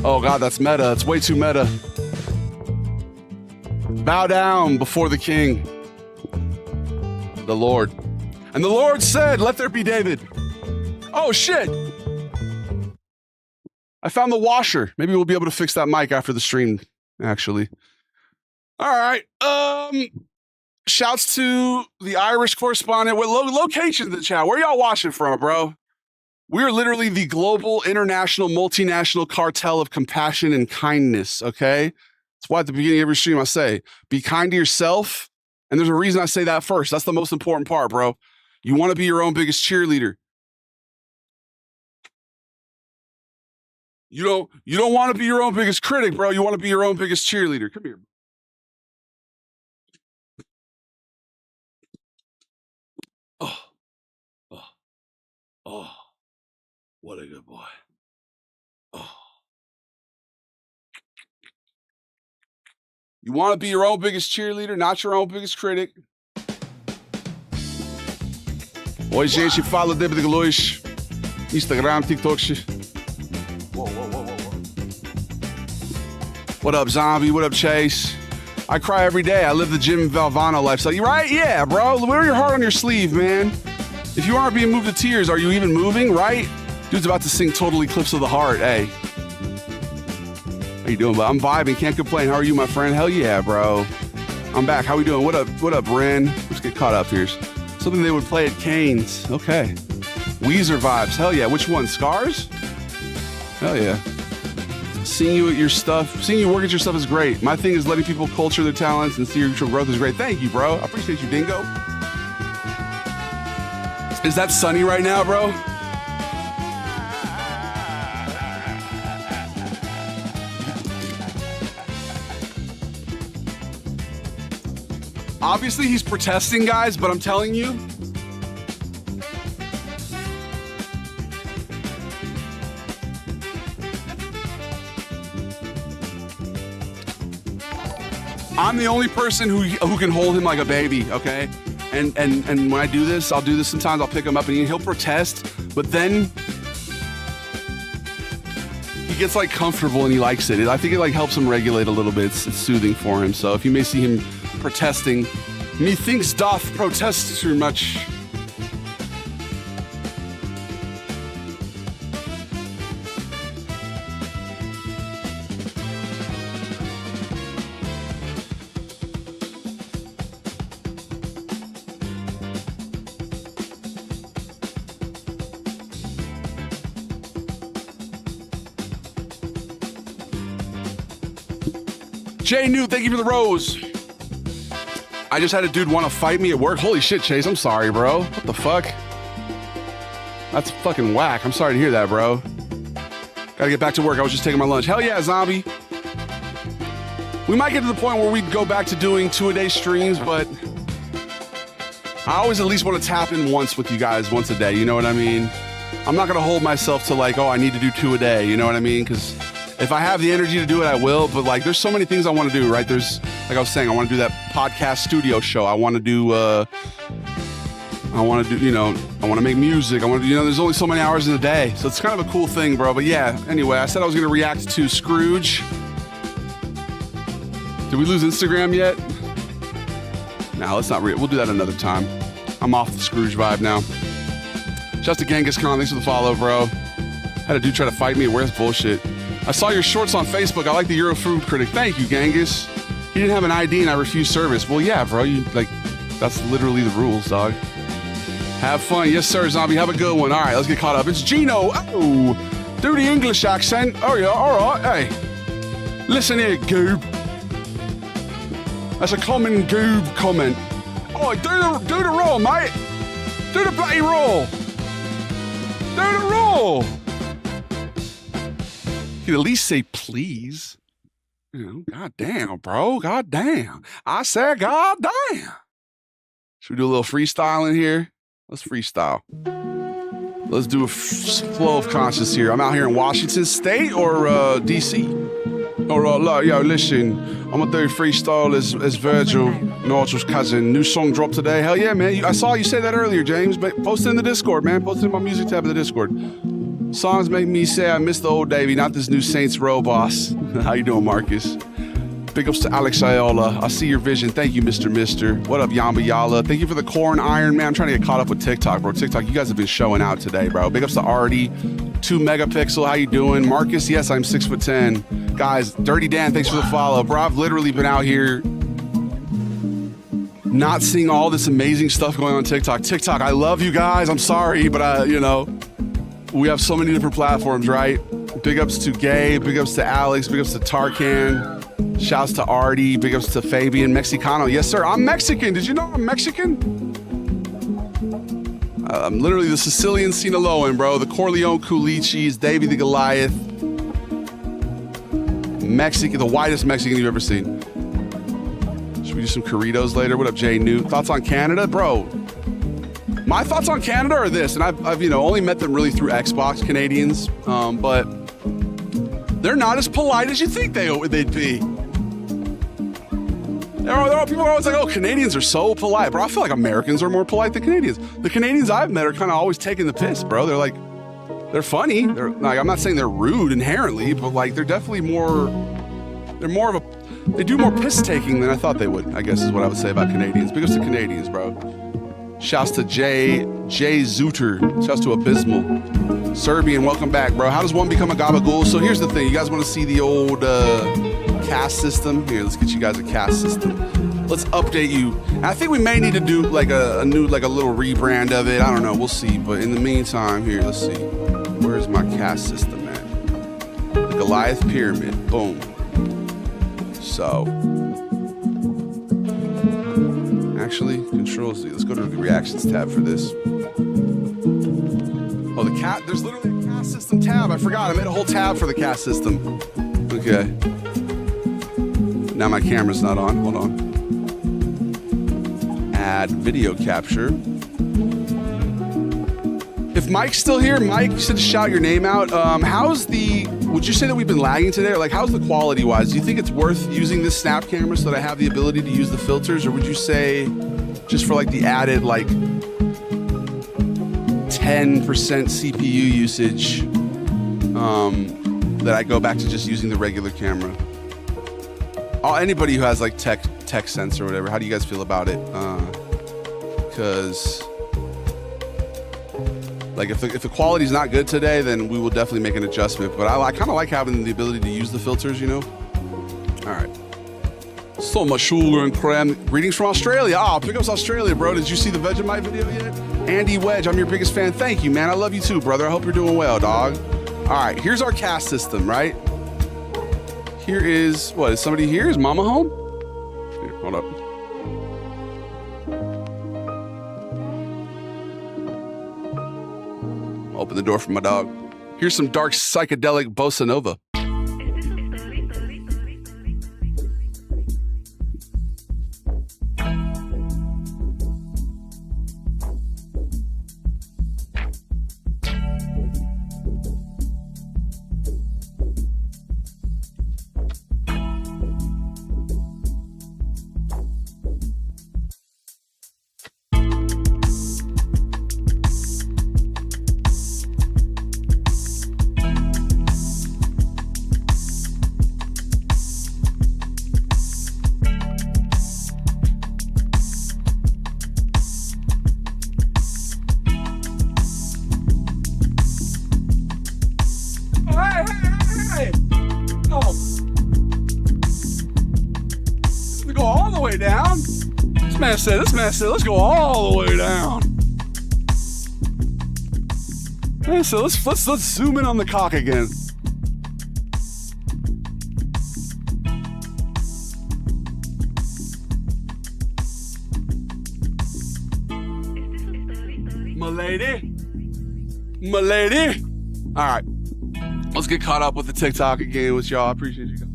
Oh God, that's meta. It's way too meta. Bow down before the King, the Lord. And the Lord said, let there be David. Oh shit. I found the washer. Maybe we'll be able to fix that mic after the stream, actually. All right. Shouts to the Irish correspondent. What location in the chat? Where y'all watching from, bro? We're literally the global, international, multinational cartel of compassion and kindness, okay? That's why at the beginning of every stream I say, be kind to yourself. And there's a reason I say that first. That's the most important part, bro. You want to be your own biggest cheerleader. You don't want to be your own biggest critic, bro. You want to be your own biggest cheerleader. Come here. Oh, oh, oh, what a good boy. Oh. You want to be your own biggest cheerleader, not your own biggest critic. Oi, gente, fala de Galões. Instagram, TikTok. Whoa. What up, Zombie? What up, Chase? I cry every day. I live the Jim Valvano lifestyle. You right? Yeah, bro. Wear your heart on your sleeve, man. If you aren't being moved to tears, are you even moving, right? Dude's about to sing Total Eclipse of the Heart. Hey. How you doing, bro? I'm vibing. Can't complain. How are you, my friend? Hell yeah, bro. I'm back. How we doing? What up, Ren? Let's get caught up here. Something they would play at Cane's. Okay. Weezer vibes. Hell yeah. Which one? Scars? Hell yeah. Seeing you at your stuff, seeing you work at your stuff is great. My thing is letting people culture their talents and see your growth is great. Thank you, bro. I appreciate you, Dingo. Is that sunny right now, bro? Obviously, he's protesting, guys, but I'm telling you, I'm the only person who can hold him like a baby, okay? And when I do this, I'll do this sometimes. I'll pick him up and he'll protest, but then he gets like comfortable and he likes it. I think it like helps him regulate a little bit. It's soothing for him. So if you may see him protesting, methinks doth protest too much. Jay New, thank you for the rose. I just had a dude want to fight me at work. Holy shit, Chase, I'm sorry, bro. What the fuck? That's fucking whack. I'm sorry to hear that, bro. Gotta get back to work. I was just taking my lunch. Hell yeah, Zombie. We might get to the point where we go back to doing 2-a-day streams, but I always at least want to tap in once with you guys once a day. You know what I mean? I'm not going to hold myself to like, oh, I need to do 2 a day. You know what I mean? Because if I have the energy to do it, I will. But like, there's so many things I want to do, right? There's, like I was saying, I want to do that podcast studio show. I want to do, I want to make music. I want to, there's only so many hours in a day. So it's kind of a cool thing, bro. But yeah, anyway, I said I was going to react to Scrooge. Did we lose Instagram yet? Nah, let's not we'll do that another time. I'm off the Scrooge vibe now. Just to Genghis Khan, thanks for the follow, bro. Had a dude try to fight me. Where's bullshit? I saw your shorts on Facebook. I like the Euro Food Critic. Thank you, Genghis. He didn't have an ID and I refused service. Well, yeah, bro. That's literally the rules, dog. Have fun. Yes, sir, Zombie. Have a good one. All right, let's get caught up. It's Gino. Oh, do the English accent. Oh, yeah. All right. Hey, listen here, goob. That's a common goob comment. Oh, do the roll, mate. Do the bloody roll. Do the roll. You can at least say please. God damn, bro. God damn. I said god damn. Should we do a little freestyle in here? Let's freestyle. Let's do a flow of conscience here. I'm out here in Washington State or D.C.? Yo, listen. I'm gonna do freestyle as Virgil, Nigel's cousin. New song dropped today. Hell yeah, man. I saw you say that earlier, James. But post it in the Discord, man. Post it in my music tab in the Discord. Songs make me say I miss the old Davey, not this new Saints Row boss. How you doing, Marcus? Big ups to Alex Iola. I see your vision. Thank you, Mr. Mister. What up, Yamba Yala? Thank you for the corn iron, man. I'm trying to get caught up with TikTok, bro. TikTok, you guys have been showing out today, bro. Big ups to Artie. 2 megapixel. How you doing? Marcus, yes, I'm 6'10". Guys, Dirty Dan, thanks for the follow. Bro, I've literally been out here not seeing all this amazing stuff going on TikTok. TikTok, I love you guys. I'm sorry, but we have so many different platforms, right? Big ups to Gay, big ups to Alex, big ups to Tarkan, shouts to Artie, big ups to Fabian, Mexicano. Yes, sir, I'm Mexican. Did you know I'm Mexican? I'm literally the Sicilian Sinaloan, bro. The Corleone Culichis, Davey the Goliath. Mexican, the whitest Mexican you've ever seen. Should we do some Corridos later? What up, Jay Newt? Thoughts on Canada? Bro, my thoughts on Canada are this, and I've only met them really through Xbox Canadians, but they're not as polite as you think they'd be. There are people who are always like, oh, Canadians are so polite. Bro, I feel like Americans are more polite than Canadians. The Canadians I've met are kind of always taking the piss, bro. They're like, they're funny. They're like, I'm not saying they're rude inherently, but like they're definitely they do more piss taking than I thought they would, I guess is what I would say about Canadians. Big ups to Canadians, bro. Shouts to Jay Zuter. Shouts to Abysmal. Serbian, welcome back, bro. How does one become a gabagool? So here's the thing. You guys want to see the old cast system? Here, let's get you guys a cast system. Let's update you. And I think we may need to do like a new, like a little rebrand of it. I don't know. We'll see. But in the meantime, here, let's see. Where's my cast system at? The Goliath Pyramid. Boom. So, actually, Control Z. Let's go to the Reactions tab for this. Oh, there's literally a cast system tab. I forgot. I made a whole tab for the cast system. Okay. Now my camera's not on. Hold on. Add video capture. If Mike's still here, Mike, you said to shout your name out. Would you say that we've been lagging today? Or like, how's the quality wise? Do you think it's worth using this snap camera so that I have the ability to use the filters? Or would you say just for like the added like 10% CPU usage, that I go back to just using the regular camera? Anybody who has like tech sense or whatever, how do you guys feel about it? Because like if the quality's not good today, then we will definitely make an adjustment. But I kind of like having the ability to use the filters, you know? All right. So much sugar and creme. Greetings from Australia. Pick up Australia, bro. Did you see the Vegemite video yet? Andy Wedge, I'm your biggest fan. Thank you, man. I love you too, brother. I hope you're doing well, dog. All right, here's our cast system, right? Here is, what, is somebody here? Is Mama home? Here, hold up. Open the door for my dog. Here's some dark psychedelic bossa nova. This man said, let's go all the way down. Man said, let's zoom in on the cock again. My lady. All right, let's get caught up with the TikTok again with y'all. I appreciate you guys.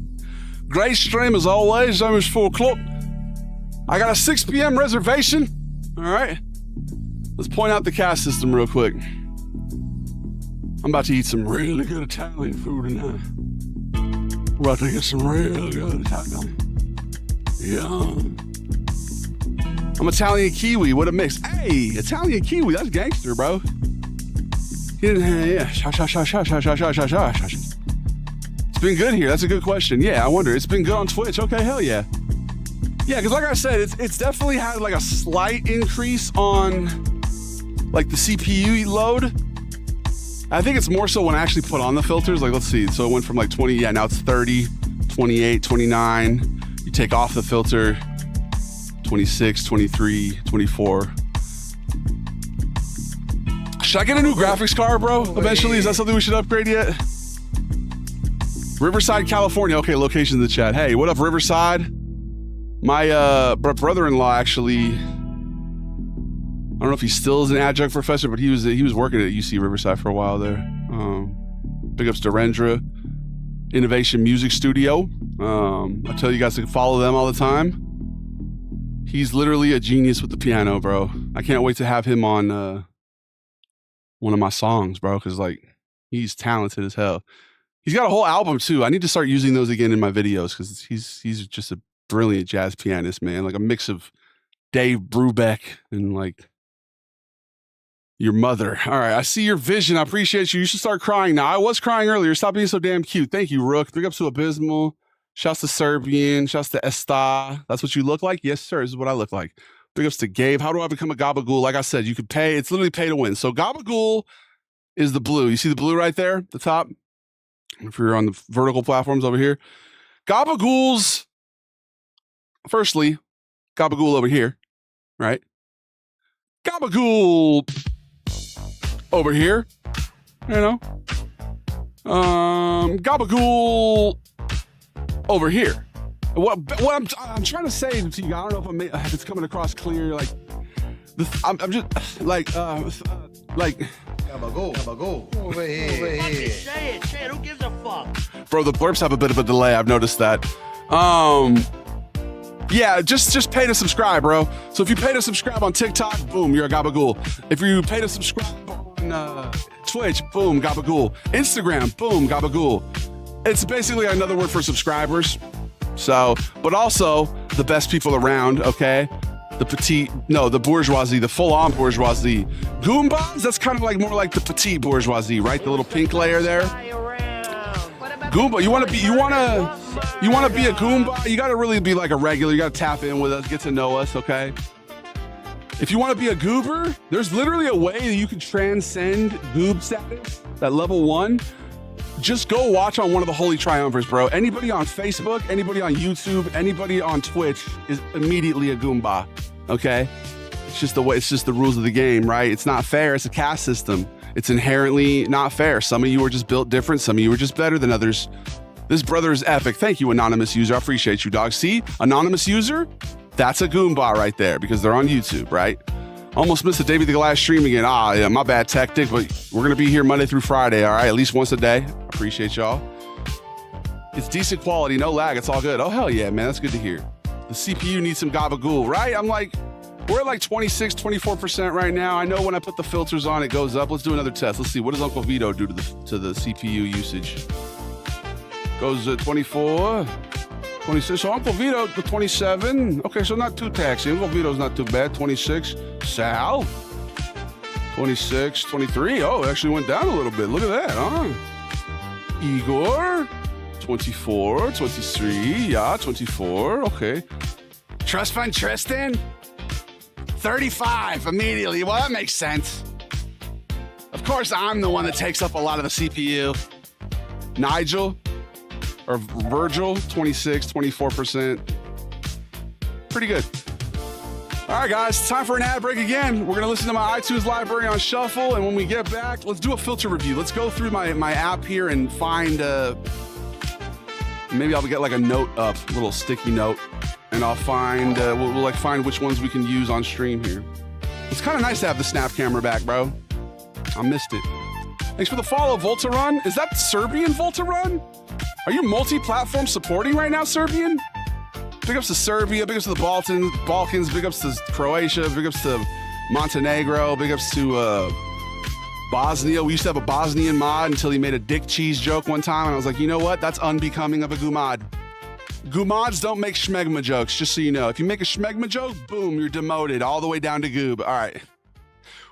Great stream as always. It's almost 4 o'clock. I got a 6 p.m. reservation. All right. Let's point out the cast system real quick. I'm about to eat some really good Italian food tonight. We're about to get some real good Italian. Yum. I'm Italian Kiwi. What a mix. Hey, Italian Kiwi. That's gangster, bro. Yeah. It's been good here. That's a good question. Yeah, I wonder. It's been good on Twitch. Okay, hell yeah. Yeah, because like I said, it's definitely had like a slight increase on like the CPU load. I think it's more so when I actually put on the filters. Like, let's see. So it went from like 20, yeah, now it's 30, 28, 29. You take off the filter, 26, 23, 24. Should I get a new graphics card, bro? Eventually, is that something we should upgrade yet? Riverside, California. Okay, location in the chat. Hey, what up, Riverside? My brother-in-law actually, I don't know if he still is an adjunct professor, but he was working at UC Riverside for a while there. Big ups to Rendra Innovation Music Studio. I tell you guys to follow them all the time. He's literally a genius with the piano, bro. I can't wait to have him on one of my songs, bro, because like he's talented as hell. He's got a whole album too. I need to start using those again in my videos because he's just a brilliant jazz pianist, man. Like a mix of Dave Brubeck and like your mother. All right, I see your vision. I appreciate you. You should start crying now. I was crying earlier. Stop being so damn cute. Thank you, Rook. Big ups to Abysmal. Shouts to Serbian. Shouts to Esta. That's what you look like? Yes, sir. This is what I look like. Big ups to Gabe. How do I become a Gabagool? Like I said, you could pay. It's literally pay to win. So Gabagool is the blue. You see the blue right there at the top? If you're on the vertical platforms over here. Gabagools, firstly, Gabagool over here, right? Gabagool over here, you know? Gabagool over here. What I'm trying to say to you, I don't know if it's coming across clear. Like, I'm just like Gabagool. Over here. Say it. Who gives a fuck? Bro, the blurps have a bit of a delay. I've noticed that. Yeah, just pay to subscribe, bro. So if you pay to subscribe on TikTok, boom, you're a Gabagool. If you pay to subscribe on Twitch, boom, Gabagool. Instagram, boom, Gabagool. It's basically another word for subscribers. So, but also the best people around, okay? The bourgeoisie, the full-on bourgeoisie. Goombas, that's kind of like more like the petite bourgeoisie, right? The little pink layer there. Goomba, you want to be a Goomba, you got to really be like a regular. You got to tap in with us, get to know us, okay? If you want to be a goober, there's literally a way that you can transcend goob status, that level 1. Just go watch on one of the Holy Triumvirs, bro. Anybody on Facebook, anybody on YouTube, anybody on Twitch is immediately a Goomba, okay? It's just the way, it's just the rules of the game, right? It's not fair. It's a caste system. It's inherently not fair. Some of you are just built different. Some of you are just better than others. This brother is epic. Thank you, anonymous user. I appreciate you, dog. See, anonymous user, that's a Goomba right there because they're on YouTube, right? Almost missed the David the Goliath stream again. Yeah, my bad tactic, but we're going to be here Monday through Friday, all right? At least once a day. Appreciate y'all. It's decent quality, no lag. It's all good. Oh, hell yeah, man. That's good to hear. The CPU needs some gabagool, right? I'm like, we're at like 26, 24% right now. I know when I put the filters on, it goes up. Let's do another test. Let's see. What does Uncle Vito do to the CPU usage? Goes 24, 26. So Uncle Vito, the 27. Okay, so not too taxing. Uncle Vito's not too bad. 26. Sal, 26, 23. Oh, it actually went down a little bit. Look at that, huh? Igor, 24, 23. Yeah, 24. Okay. Trust fund Tristan, 35 immediately. Well, that makes sense. Of course, I'm the one that takes up a lot of the CPU. Nigel or Virgil, 26, 24%. Pretty good. All right, guys, it's time for an ad break again. We're going to listen to my iTunes library on shuffle, and when we get back, let's do a filter review. Let's go through my app here and find, maybe I'll get like a note up, a little sticky note, and I'll find, we'll like find which ones we can use on stream here. It's kind of nice to have the snap camera back, bro. I missed it. Thanks for the follow, Voltarun. Is that Serbian Voltarun? Are you multi-platform supporting right now, Serbian? Big ups to Serbia, big ups to the Balkans, big ups to Croatia, big ups to Montenegro, big ups to Bosnia. We used to have a Bosnian mod until he made a dick cheese joke one time, and I was like, you know what? That's unbecoming of a Gumad. Gumads don't make schmegma jokes, just so you know. If you make a schmegma joke, boom, you're demoted all the way down to goob. All right.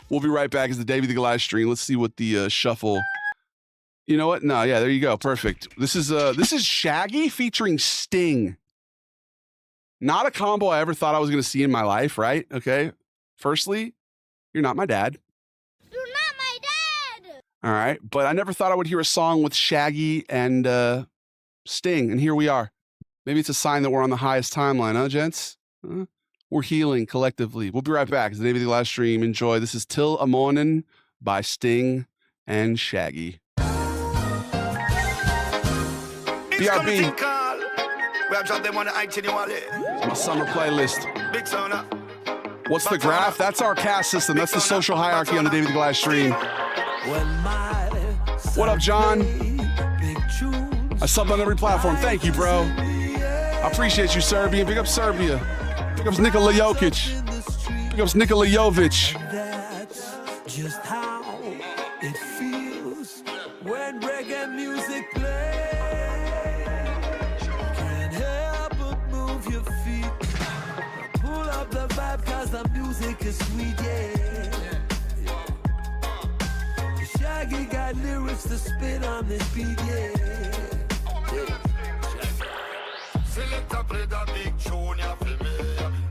We'll be right back as the Davey the Goliath stream. Let's see what the shuffle. You know what? No, yeah, there you go. Perfect. This is Shaggy featuring Sting. Not a combo I ever thought I was going to see in my life, right? Okay. Firstly, you're not my dad. You're not my dad! All right. But I never thought I would hear a song with Shaggy and Sting. And here we are. Maybe it's a sign that we're on the highest timeline, huh, gents? We're healing collectively. We'll be right back. It's the Davey the Goliath stream. Enjoy. This is Till a Morning by Sting and Shaggy. BRB. My summer playlist. What's the graph? That's our caste system. That's the social hierarchy on the Davey the Goliath stream. What up, John? I subbed on every platform. Thank you, bro. I appreciate you, Serbia. Big up Serbia. Big up Nikola Jokic. Big up Nikola Jovic. That's just how it feels when reggae music plays. Can't help but move your feet. Pull up the vibe cause the music is sweet, yeah. Shaggy got lyrics to spit on this beat, yeah. Select a play the big tune, you feel me?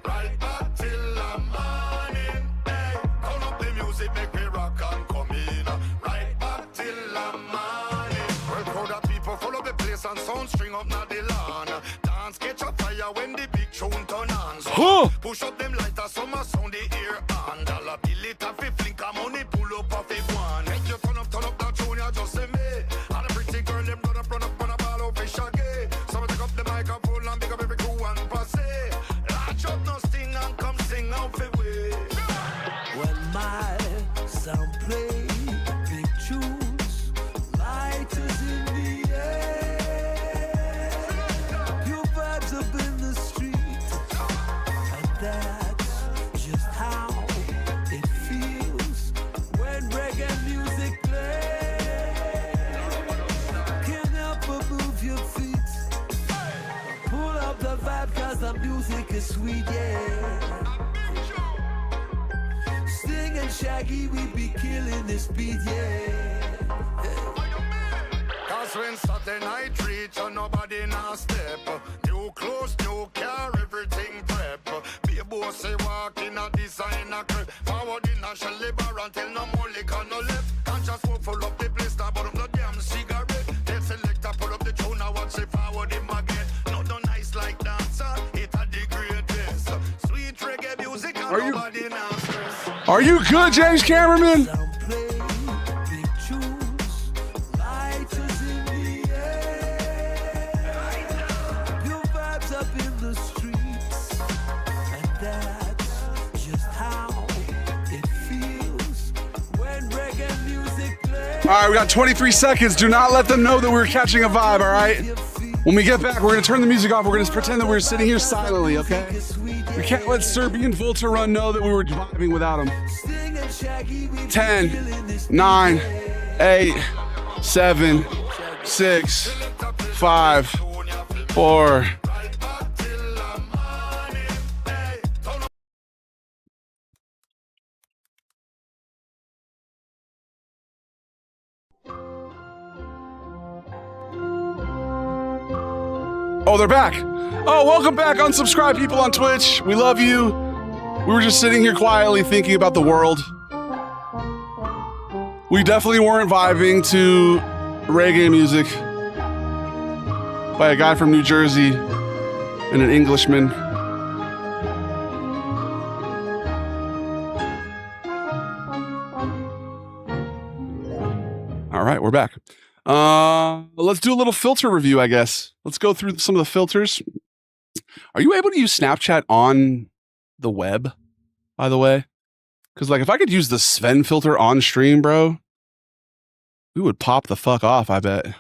Right back till the morning. Hey, turn up the music, make me rock and come in. Right back till the morning. Well, crowd of people follow the place and sound string up now the lawn. Dance catch a fire when the big tune turn on. So push up them lighters, summer sound the ear on. Dollar bill it off a flink, a money pull up off a one. Make you turn up that tune, you just say me. And a pretty girl, them run up, on a ball of fish again. Some take up the microphone and pick up every crew and pass it. Latch up no sting and come sing out the way. When my sound play big tunes, lighters in the air, your vibes up in the street, and that's just how it feels when reggae music plays. Can't help but move your feet. Pull up the vibe cause the music is sweet, yeah. Sting and Shaggy, we be killing this beat, yeah. Cause when Saturday night reach and nobody now step. New clothes, new car, everything prep. Be a boss, say walk in a designer crib. Forward in a Shelly bar until no more liquor no left. Can't just smoke full up the place, now but no damn cigarette. Tell selector pull up the tune, now watch it forward him again. Not done nice like dancer, it a the greatest. Sweet reggae music and nobody now stress. Are you good, James Cameraman? Sound play big tunes, lighters in the air. Your vibes up in the streets, and that's just how it feels when reggae music plays. All right, we got 23 seconds. Do not let them know that we're catching a vibe, all right? When we get back, we're going to turn the music off. We're going to pretend that we're sitting here silently, okay? We can't let Serbian Voltaron know that we were vibing without him. 10, 9, 8, 7, 6, 5, 4. Oh, they're back. Oh, welcome back, unsubscribed people on Twitch. We love you. We were just sitting here quietly thinking about the world. We definitely weren't vibing to reggae music by a guy from New Jersey and an Englishman. All right, we're back. Let's do a little filter review, I guess. Let's go through some of the filters. Are you able to use Snapchat on the web, by the way? Because, like, if I could use the Sven filter on stream, bro, we would pop the fuck off, I bet.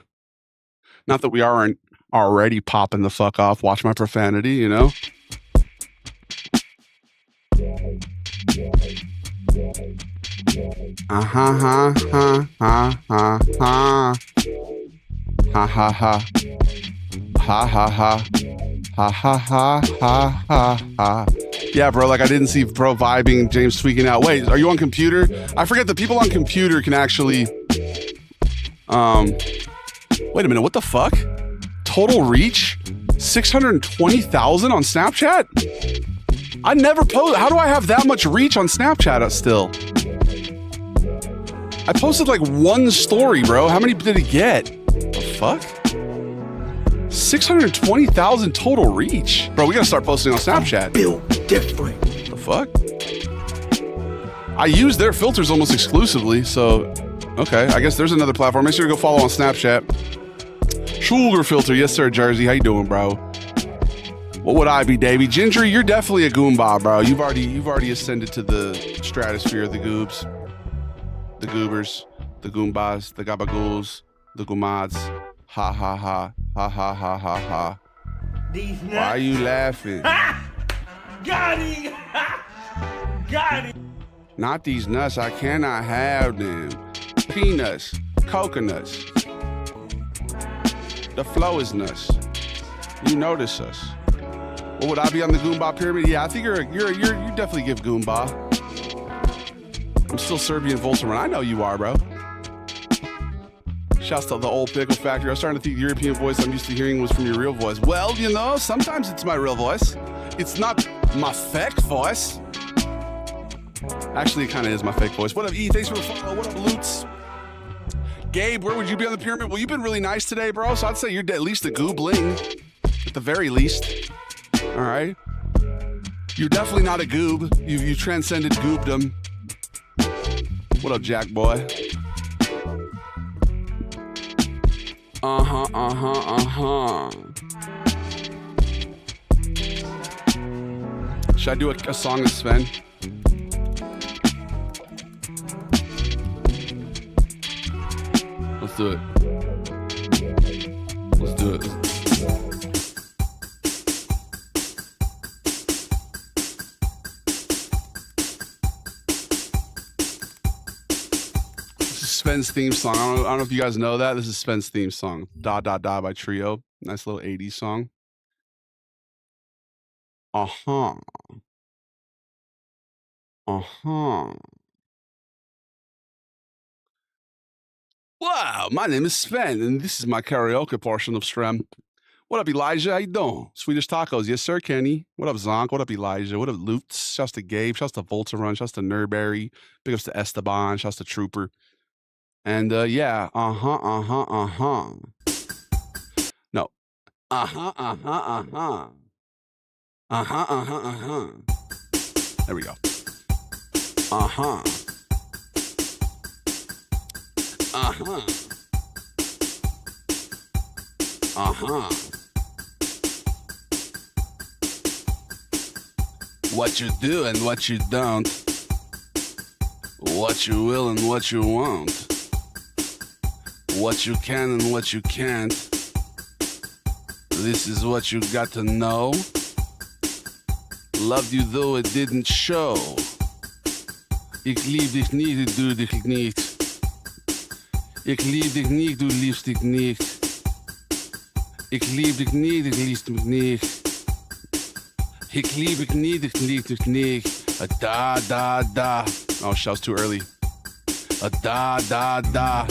Not that we aren't already popping the fuck off. Watch my profanity, you know? Ha ha ha ha ha ha ha ha ha ha ha ha ha ha ha ha ha ha. Yeah, bro, like I didn't see bro vibing, James tweaking out. Wait, are you on computer? I forget that people on computer can actually, wait a minute, what the fuck? Total reach? 620,000 on Snapchat? I never post, how do I have that much reach on Snapchat still? I posted like one story, bro. How many did it get? The fuck? 620,000 total reach. Bro, we gotta start posting on Snapchat. Built different. The fuck? I use their filters almost exclusively, so okay. I guess there's another platform. Make sure to go follow on Snapchat. Sugar filter, yes sir, Jersey. How you doing, bro? What would I be, Davey? Ginger, you're definitely a Goomba, bro. You've already ascended to the stratosphere of the goobs, the goobers, the Goombas, the Gabagools, the Goomads. Ha ha ha ha ha ha ha ha. These nuts. Why are you laughing? Got him. Got him. Not these nuts, I cannot have them. Peanuts, coconuts. The flow is nuts. You notice us. What would I be on the Goomba pyramid? Yeah, I think you definitely give Goomba. I'm still Serbian Voltron. I know you are, bro. Shouts to the old pickle factory. I was starting to think the European voice I'm used to hearing was from your real voice. Well, you know, sometimes it's my real voice. It's not my fake voice. Actually, it kind of is my fake voice. What up, E? Thanks for the follow. What up, Lutz? Gabe, where would you be on the pyramid? Well, you've been really nice today, bro. So I'd say you're at least a goobling. At the very least. All right. You're definitely not a goob. You transcended goobdom. What up, Jack boy? Should I do a song of Sven? Let's do it. Let's do it. This is Sven's theme song. I don't know if you guys know that. This is Sven's theme song. Da Da Da by Trio. Nice little 80s song. Uh-huh. Wow, my name is Sven, and this is my karaoke portion of stream. What up, Elijah? How you doing? Swedish tacos. Yes, sir, Kenny. What up, Zonk? What up, Elijah? What up, Lutz? Shouts to Gabe. Shouts to Voltarun. Shouts to Nurberry. Big ups to Esteban. Shouts to Trooper. And, yeah. No. There we go. What you do and what you don't. What you will and what you won't. What you can and what you can't. This is what you got to know. Loved you though it didn't show. Ik lieb dich niet, du dich niet. Ik lieb dich niet, du liebst dich nicht. Ik lieb dich niet, ik liebst mich nicht. Ik lieb dich niet, ik lieb dich nicht. A da da da. Oh, show's too early. A da da da.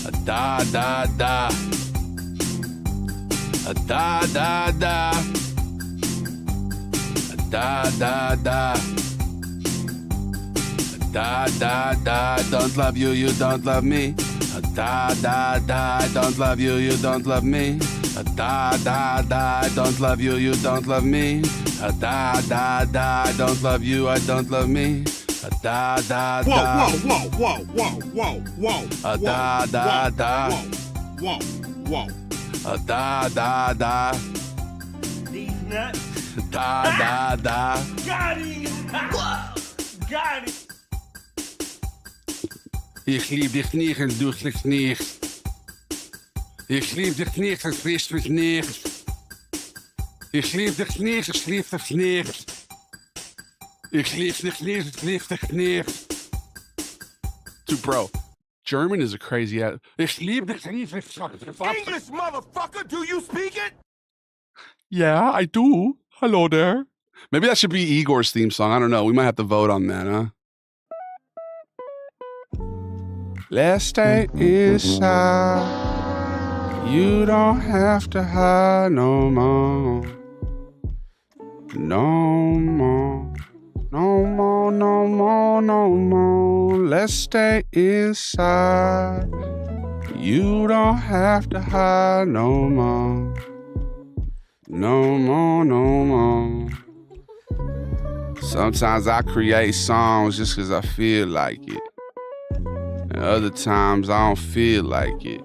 A da da da. A da da da. A da da da. Da da da, don't love you, you don't love me. Da da da, don't love you, you don't love me. Da da da, don't love you, you don't love me. Da da da, don't love you, I don't love me. Da da da. Whoa. Da da da. Whoa. Da da da. These nuts. Da da da. Got him. Got him. Ich lieb dich nicht und du dich nicht. Ich lieb dich nicht und frisst mich nicht. Ich lieb dich nicht, ich lieb dich nicht. Ich lieb dich nicht, ich lieb dich nicht. Dude, bro, German is a crazy ass. Ich lieb dich nicht, ich lieb dich nicht. English, motherfucker, do you speak it? Yeah, I do. Hello there. Maybe that should be Igor's theme song. I don't know. We might have to vote on that, huh? Let's stay inside. You don't have to hide no more. No more. No more, no more, no more. Let's stay inside. You don't have to hide no more. No more, no more. Sometimes I create songs just because I feel like it. And other times I don't feel like it.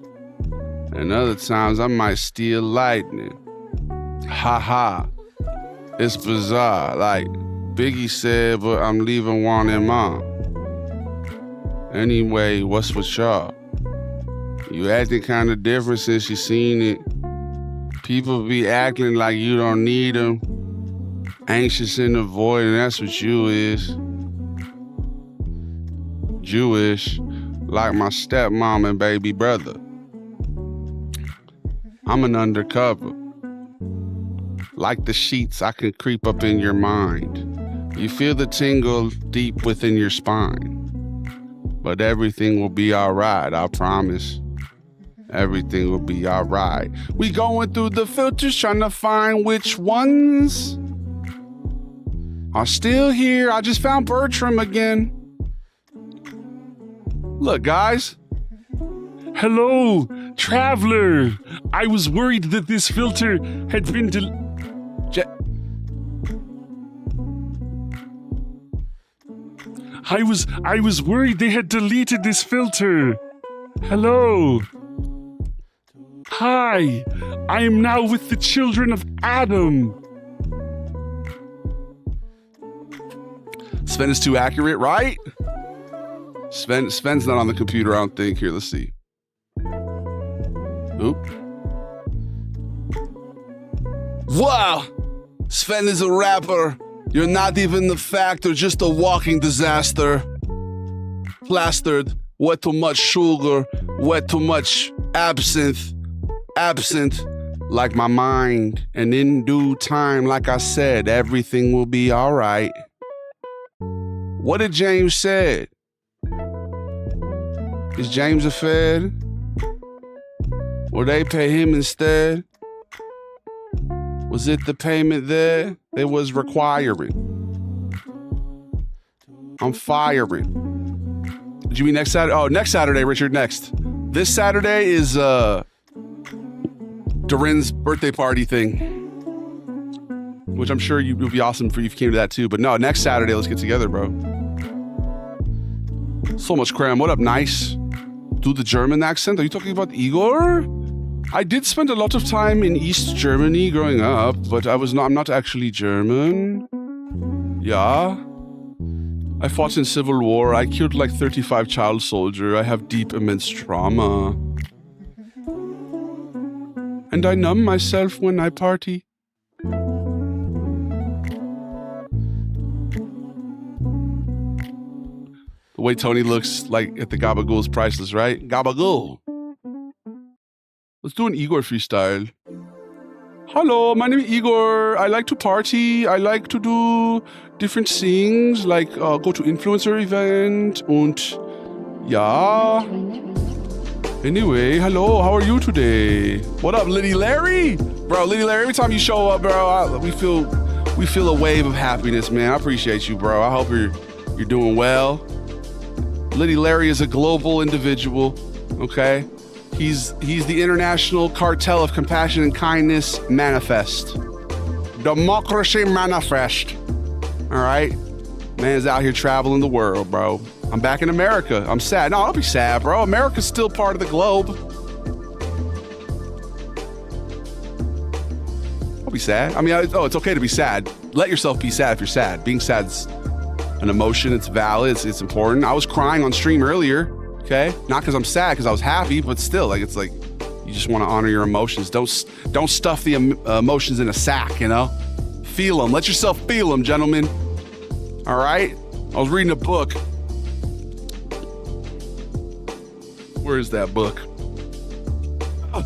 And other times I might steal lightning. Ha ha. It's bizarre. Like Biggie said, but I'm leaving one in mom. Anyway, what's with y'all? You acting kind of different since you seen it. People be acting like you don't need them. Anxious in the void, and that's what you is. Jewish, like my stepmom and baby brother. I'm an undercover. Like the sheets, I can creep up in your mind. You feel the tingle deep within your spine. But everything will be alright, I promise. Everything will be alright. We going through the filters trying to find which ones are still here. I just found Bertram again. Look, guys. Hello, traveler. I was worried that this filter had been I was worried they had deleted this filter. Hello. Hi, I am now with the children of Adam. Sven is too accurate, right? Sven's not on the computer, I don't think. Here, let's see. Oop. Wow! Sven is a rapper. You're not even the factor, just a walking disaster. Plastered, way too much sugar, way too much absinthe. Absent, like my mind. And in due time, like I said, everything will be alright. What did James say? Is James a Fed? Will they pay him instead? Was it the payment there they was requiring? I'm firing. Did you mean next Saturday? Oh, next Saturday, Richard, next. This Saturday is Dorin's birthday party thing, which I'm sure it would be awesome for you if you came to that too. But no, next Saturday, let's get together, bro. So much cram. What up, nice? Do the German accent? Are you talking about Igor? I did spend a lot of time in East Germany growing up, but I'm not actually German. Yeah. I fought in Civil War. I killed like 35 child soldiers. I have deep, immense trauma. And I numb myself when I party. The way Tony looks like at the Gabagool is priceless, right? Gabagool. Let's do an Igor freestyle. Hello, my name is Igor. I like to party. I like to do different things, like go to influencer event und ja. Anyway, hello, how are you today? What up, Liddy Larry? Bro, Liddy Larry, every time you show up, bro, we feel a wave of happiness, man. I appreciate you, bro. I hope you're doing well. Liddy Larry is a global individual, okay? He's the international cartel of compassion and kindness manifest. Democracy manifest. All right? Man's out here traveling the world, bro. I'm back in America. I'm sad. No, don't be sad, bro. America's still part of the globe. Don't be sad. I mean, it's okay to be sad. Let yourself be sad if you're sad. Being sad's an emotion. It's valid. It's important. I was crying on stream earlier. Okay, not because I'm sad, because I was happy, but still, like it's like you just want to honor your emotions. Don't stuff the emotions in a sack. You know, feel them. Let yourself feel them, gentlemen. All right. I was reading a book. Where is that book? Oh,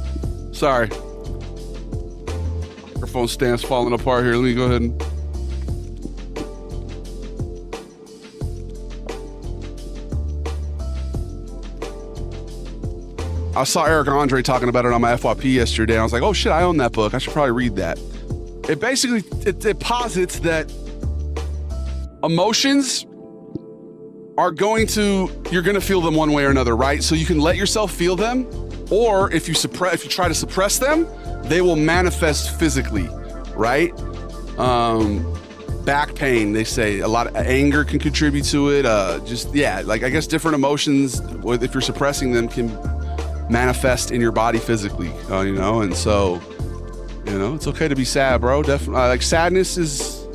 sorry. Microphone stand's falling apart here. Let me go ahead and. I saw Eric Andre talking about it on my FYP yesterday. I was like, oh shit, I own that book. I should probably read that. It basically, it posits that emotions are you're going to feel them one way or another, right? So you can let yourself feel them, or if you try to suppress them, they will manifest physically, right? Back pain, they say a lot of anger can contribute to it. I guess different emotions, if you're suppressing them, can manifest in your body physically, and so, it's okay to be sad, bro. Definitely, like sadness is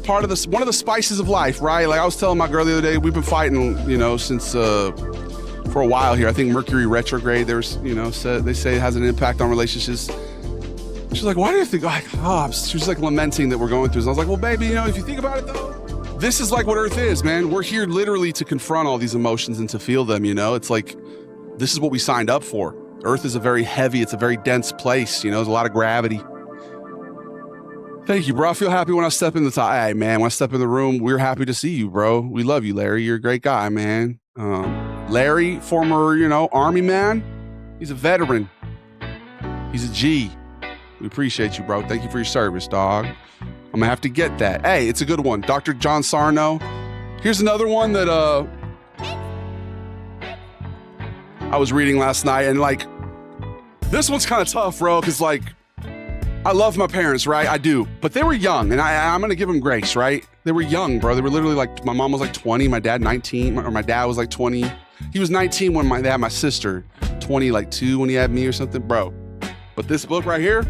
part of one of the spices of life, right? Like I was telling my girl the other day, we've been fighting, since for a while here. I think Mercury retrograde, they say it has an impact on relationships. She's like, why do you think, she was like lamenting that we're going through this. I was like, well, baby, if you think about it though, this is like what Earth is, man. We're here literally to confront all these emotions and to feel them, It's like, this is what we signed up for. Earth is a very dense place, there's a lot of gravity. Thank you, bro. I feel happy when I step in hey, man, when I step in the room, we're happy to see you, bro. We love you, Larry. You're a great guy, man. Larry, former, Army man. He's a veteran. He's a G. We appreciate you, bro. Thank you for your service, dog. I'm gonna have to get that. Hey, it's a good one. Dr. John Sarno. Here's another one that I was reading last night, and like, this one's kind of tough, bro, because like, I love my parents, right? I do, but they were young, and I'm gonna give them grace, right? They were young, bro. They were literally like, my mom was like 20, my dad 19, or my dad was like 20. He was 19 when they had my sister, 20, like 2 when he had me or something, bro. But this book right here,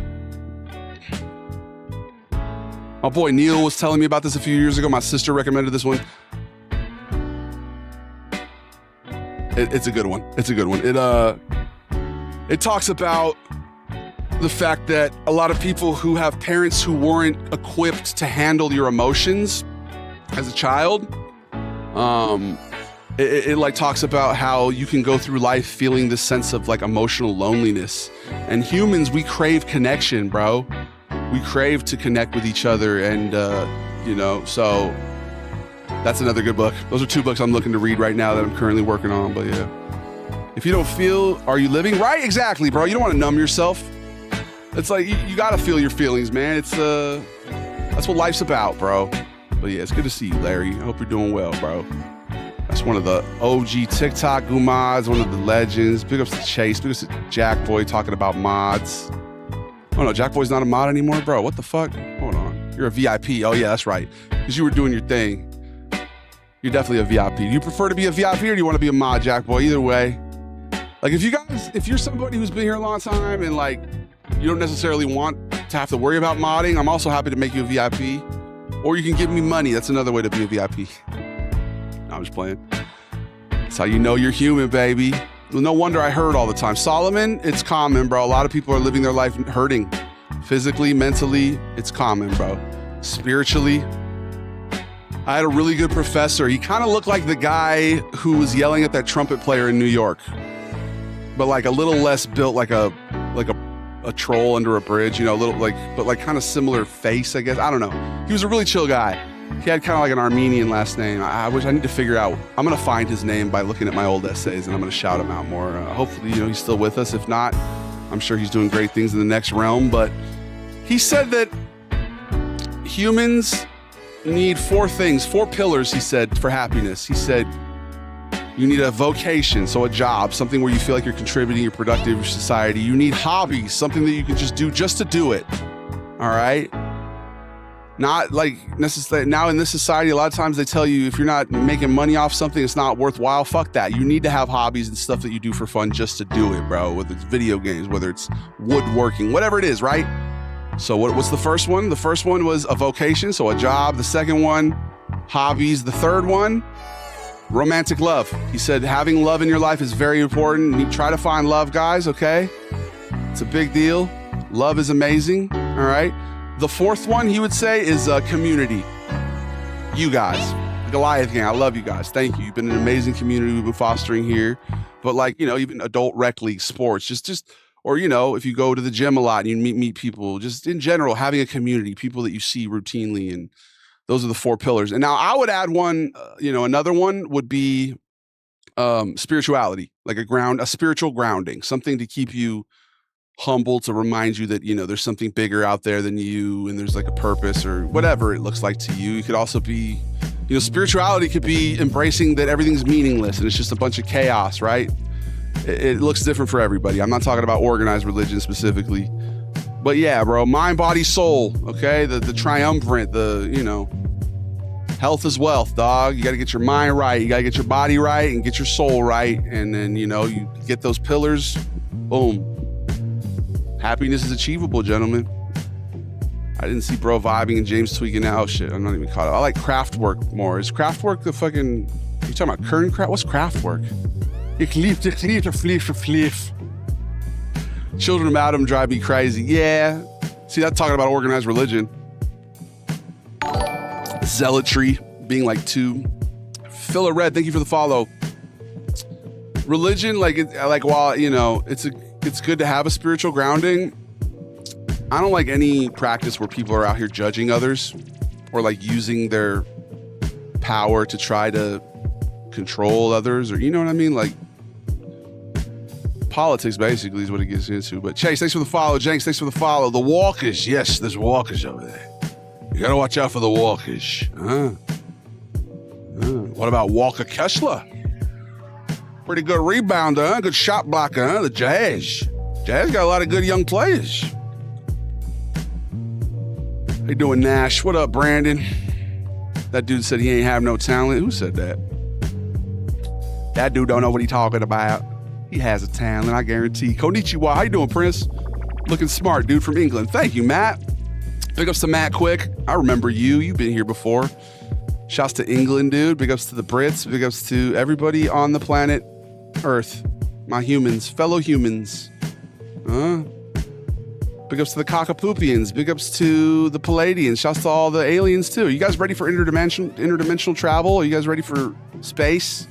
my boy Neil was telling me about this a few years ago. My sister recommended this one. It's a good one. It's a good one. It talks about the fact that a lot of people who have parents who weren't equipped to handle your emotions as a child, it like talks about how you can go through life feeling this sense of like emotional loneliness. And humans, we crave connection, bro. We crave to connect with each other, and so that's another good book. Those are 2 books I'm looking to read right now that I'm currently working on. But yeah, if you don't feel, are you living? Right, exactly, bro. You don't want to numb yourself. It's like you got to feel your feelings, man. It's that's what life's about, bro. But yeah, it's good to see you, Larry. I hope you're doing well, bro. That's one of the OG TikTok gumads, one of the legends. Big ups to Chase. Big ups to Jack Boy talking about mods. Oh no, Jack Boy's not a mod anymore, bro. What the fuck? Hold on. You're a VIP. Oh yeah, that's right. Because you were doing your thing. You're definitely a VIP. Do you prefer to be a VIP or do you want to be a mod, Jack Boy? Either way. Like if you're somebody who's been here a long time and like you don't necessarily want to have to worry about modding, I'm also happy to make you a VIP. Or you can give me money. That's another way to be a VIP. No, I'm just playing. That's how you know you're human, baby. No wonder I hurt all the time. Solomon, it's common, bro. A lot of people are living their life hurting. Physically, mentally, it's common, bro. Spiritually, I had a really good professor. He kind of looked like the guy who was yelling at that trumpet player in New York, but like a little less built, like a troll under a bridge, a little but like kind of similar face, I guess. I don't know. He was a really chill guy. He had kind of like an Armenian last name. I need to figure out. I'm going to find his name by looking at my old essays, and I'm going to shout him out more. Hopefully, he's still with us. If not, I'm sure he's doing great things in the next realm. But he said that humans need 4 things, 4 pillars, he said, for happiness. He said, you need a vocation, so a job, something where you feel like you're contributing, you're productive to society. You need hobbies, something that you can just do just to do it. All right? Not like necessarily now in this society, a lot of times they tell you if you're not making money off something, it's not worthwhile. Fuck that. You need to have hobbies and stuff that you do for fun just to do it, bro. Whether it's video games, whether it's woodworking, whatever it is, right? So what's the first one? The first one was a vocation, so a job. The second one, hobbies. The third one, romantic love. He said having love in your life is very important. You try to find love, guys, okay? It's a big deal. Love is amazing, all right? The fourth one, he would say, is community. You guys, Goliath Gang, I love you guys. Thank you. You've been an amazing community we've been fostering here. But like, even adult rec league sports, just Or, you know, if you go to the gym a lot and you meet people, just in general, having a community, people that you see routinely. And those are the 4 pillars. And now I would add one, another one would be spirituality, like a spiritual grounding, something to keep you humble, to remind you that, you know, there's something bigger out there than you, and there's like a purpose or whatever it looks like to you. It could also be, you know, spirituality could be embracing that everything's meaningless and it's just a bunch of chaos, right? It looks different for everybody. I'm not talking about organized religion specifically, but yeah, bro, mind, body, soul. Okay. The triumvirate, health is wealth, dog. You got to get your mind right. You got to get your body right and get your soul right. And then, you know, you get those pillars, boom. Happiness is achievable, gentlemen. I didn't see bro vibing and James tweaking out. Shit, I'm not even caught up. I like Kraftwerk more. Is Kraftwerk the fucking... You talking about Kern Kraft? What's Kraftwerk? Children of Adam drive me crazy. Yeah. See, that's talking about organized religion. Zealotry, being like 2. Filler Red, thank you for the follow. Religion, while, you know, it's good to have a spiritual grounding. I don't like any practice where people are out here judging others or like using their power to try to control others, or, you know what I mean? Like, politics basically is what it gets into. But Chase, thanks for the follow. Jenks, thanks for the follow. The walkers. Yes, there's walkers over there. You got to watch out for the walkers. What about Walker Kessler? Pretty good rebounder, huh? Good shot blocker, huh? The Jazz. Jazz got a lot of good young players. How you doing, Nash? What up, Brandon? That dude said he ain't have no talent. Who said that? That dude don't know what he talking about. He has a talent, I guarantee. Konnichiwa. How you doing, Prince? Looking smart, dude from England. Thank you, Matt. Big ups to Matt Quick. I remember you. You've been here before. Shouts to England, dude. Big ups to the Brits. Big ups to everybody on the planet Earth. My humans, fellow humans. Big ups to the Cockapoopians. Big ups to the Palladians. Shouts to all the aliens, too. Are you guys ready for interdimensional travel? Are you guys ready for space?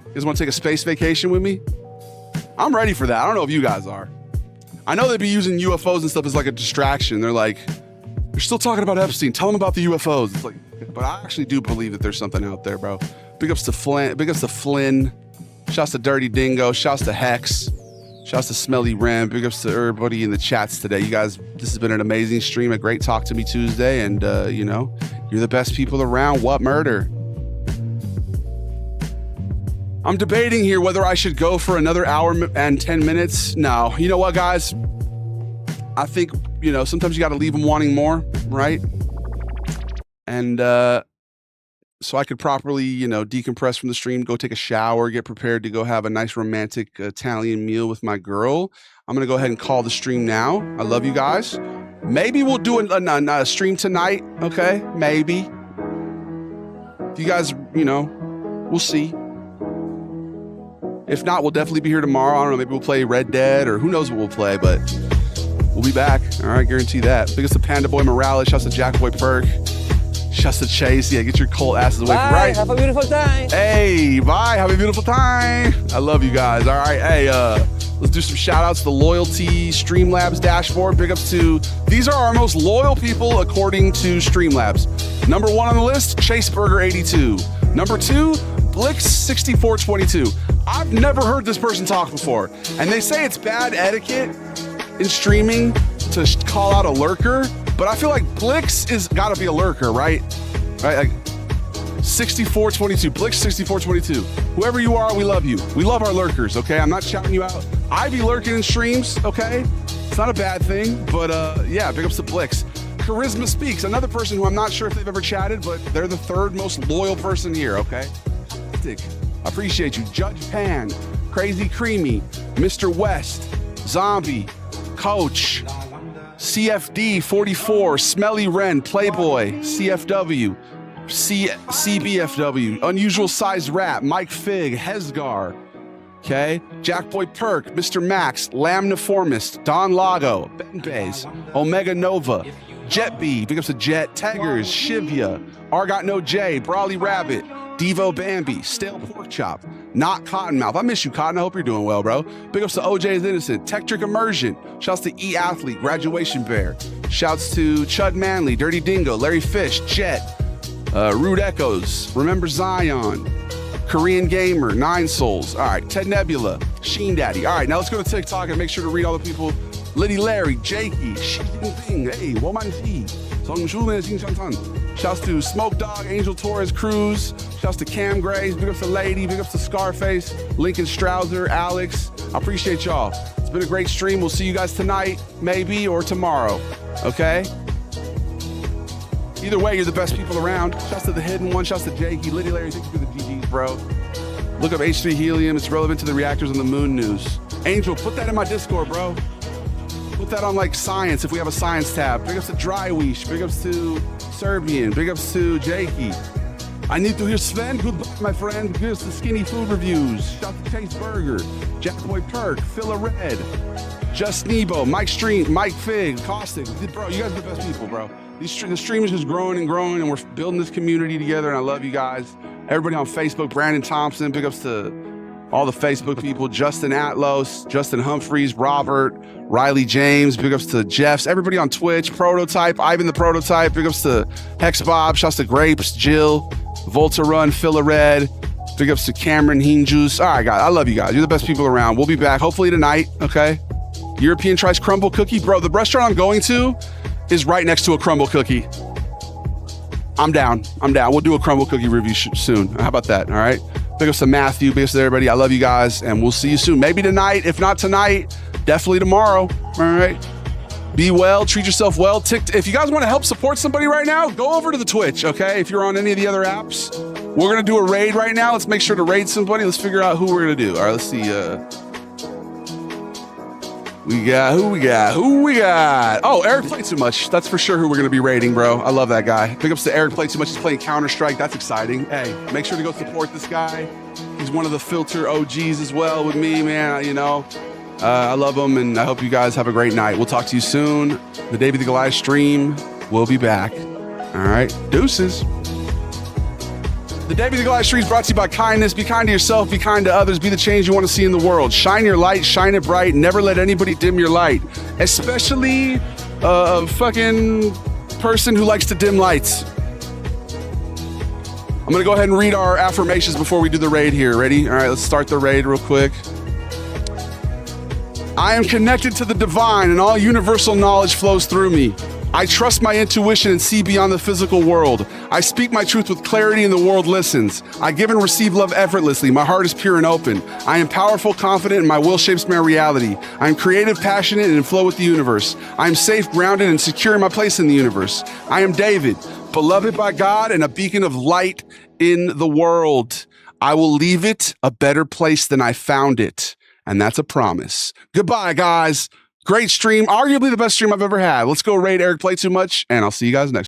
You guys want to take a space vacation with me? I'm ready for that. I don't know if you guys are. I know they'd be using UFOs and stuff as like a distraction. They're like, you're still talking about Epstein. Tell them about the UFOs. It's like, but I actually do believe that there's something out there, bro. Big ups to Flynn. Big ups to Flynn. Shouts to Dirty Dingo. Shouts to Hex. Shouts to Smelly Ram. Big ups to everybody in the chats today. You guys, this has been an amazing stream. A great Talk to Me Tuesday. And, you know, you're the best people around. What murder? I'm debating here whether I should go for another hour and 10 minutes. No. You know what, guys? I think, you know, sometimes you got to leave them wanting more, right? And so I could properly, you know, decompress from the stream, go take a shower, get prepared to go have a nice romantic Italian meal with my girl. I'm going to go ahead and call the stream now. I love you guys. Maybe we'll do a stream tonight, okay? Maybe. If you guys, you know, we'll see. If not, we'll definitely be here tomorrow. I don't know, maybe we'll play Red Dead or who knows what we'll play, but we'll be back. All right, guarantee that. Biggest to Panda Boy Morales. Shouts to Jack Boy Perk. Shouts to Chase. Yeah, get your cult asses away. Bye, right. Have a beautiful time. Hey, bye. Have a beautiful time. I love you guys. All right. Hey, let's do some shout outs to the Loyalty Streamlabs dashboard. Big ups to, these are our most loyal people according to Streamlabs. Number 1 on the list, Chaseburger82. Number 2, Blix6422. I've never heard this person talk before. And they say it's bad etiquette in streaming to call out a lurker, but I feel like Blix is gotta be a lurker, right? Right, like 6422, Blix6422. Whoever you are, we love you. We love our lurkers, okay? I'm not shouting you out. I be lurking in streams, okay? It's not a bad thing, but yeah, big ups to Blix. Charisma Speaks, another person who I'm not sure if they've ever chatted, but they're the 3rd most loyal person here, okay? I appreciate you. Judge Pan, Crazy Creamy, Mr. West, Zombie, Coach, CFD 44, Smelly Wren, Playboy, CFW, CBFW, Unusual Sized Rat, Mike Fig, Hesgar, okay, Jackboy Perk, Mr. Max, Lamniformist, Don Lago, Ben Bays, Omega Nova, Jet B, big ups to Jet, Taggers, Shivya, Argot No J, Brawly Rabbit, Devo Bambi, Stale Pork Chop, Not Cottonmouth. I miss you, Cotton. I hope you're doing well, bro. Big ups to OJ is Innocent. Tech-Trick Immersion. Shouts to E-Athlete, Graduation Bear. Shouts to Chud Manley, Dirty Dingo, Larry Fish, Jet, Rude Echoes, Remember Zion, Korean Gamer, Nine Souls. All right, Ted Nebula, Sheen Daddy. All right, now let's go to TikTok and make sure to read all the people. Liddy Larry, Jakey, Shi Jinping, hey, Woman T, Song Shulen, Xing Shantan. Shouts to Smoke Dog, Angel Torres Cruz. Shouts to Cam Grace. Big ups to Lady. Big ups to Scarface, Lincoln Strouser, Alex. I appreciate y'all. It's been a great stream. We'll see you guys tonight, maybe, or tomorrow. Okay? Either way, you're the best people around. Shouts to the Hidden One. Shouts to Jakey, Liddy Larry. Thank you for the GGs, bro. Look up H3 Helium. It's relevant to the reactors on the moon news. Angel, put that in my Discord, bro. Put that on like science if we have a science tab. Big ups to Dryweesh. Big ups to Serbian. Big ups to Jakey. I need to hear Sven. Goodbye, my friend. Here's the Skinny Food Reviews. Shout to Chase Burger. Jackboy Perk. Phila Red. Just Nebo. Mike Stream. Mike Fig. Caustic. Bro, you guys are the best people, bro. The stream is just growing and growing, and we're building this community together, and I love you guys. Everybody on Facebook. Brandon Thompson. Big ups to all the Facebook people, Justin Atlos, Justin Humphreys, Robert, Riley James, big ups to Jeffs, everybody on Twitch, Prototype, Ivan the Prototype, big ups to Hex Bob, shouts to Grapes, Jill, Volta Run, Phila Red, big ups to Cameron Heen Juice. All right, guys, I love you guys. You're the best people around. We'll be back hopefully tonight, okay? European tries crumble cookie. Bro, the restaurant I'm going to is right next to a crumble cookie. I'm down. We'll do a crumble cookie review soon. How about that, all right? Big ups to Matthew, big ups to everybody. I love you guys, and we'll see you soon. Maybe tonight. If not tonight, definitely tomorrow. All right. Be well. Treat yourself well. If you guys want to help support somebody right now, go over to the Twitch, okay? If you're on any of the other apps. We're going to do a raid right now. Let's make sure to raid somebody. Let's figure out who we're going to do. All right, let's see. Who we got? Oh, Eric Play Too Much. That's for sure who we're going to be raiding, bro. I love that guy. Big ups to Eric Play Too Much. He's playing Counter-Strike. That's exciting. Hey, make sure to go support this guy. He's one of the Filter OGs as well with me, man. You know, I love him, and I hope you guys have a great night. We'll talk to you soon. The David the Goliath stream will be back. All right. Deuces. The David the Goliath stream is brought to you by kindness. Be kind to yourself. Be kind to others. Be the change you want to see in the world. Shine your light. Shine it bright. Never let anybody dim your light. Especially a fucking person who likes to dim lights. I'm going to go ahead and read our affirmations before we do the raid here. Ready? All right, let's start the raid real quick. I am connected to the divine, and all universal knowledge flows through me. I trust my intuition and see beyond the physical world. I speak my truth with clarity and the world listens. I give and receive love effortlessly. My heart is pure and open. I am powerful, confident, and my will shapes my reality. I am creative, passionate, and in flow with the universe. I am safe, grounded, and secure in my place in the universe. I am David, beloved by God and a beacon of light in the world. I will leave it a better place than I found it. And that's a promise. Goodbye, guys. Great stream. Arguably the best stream I've ever had. Let's go raid Eric Play Too Much, and I'll see you guys next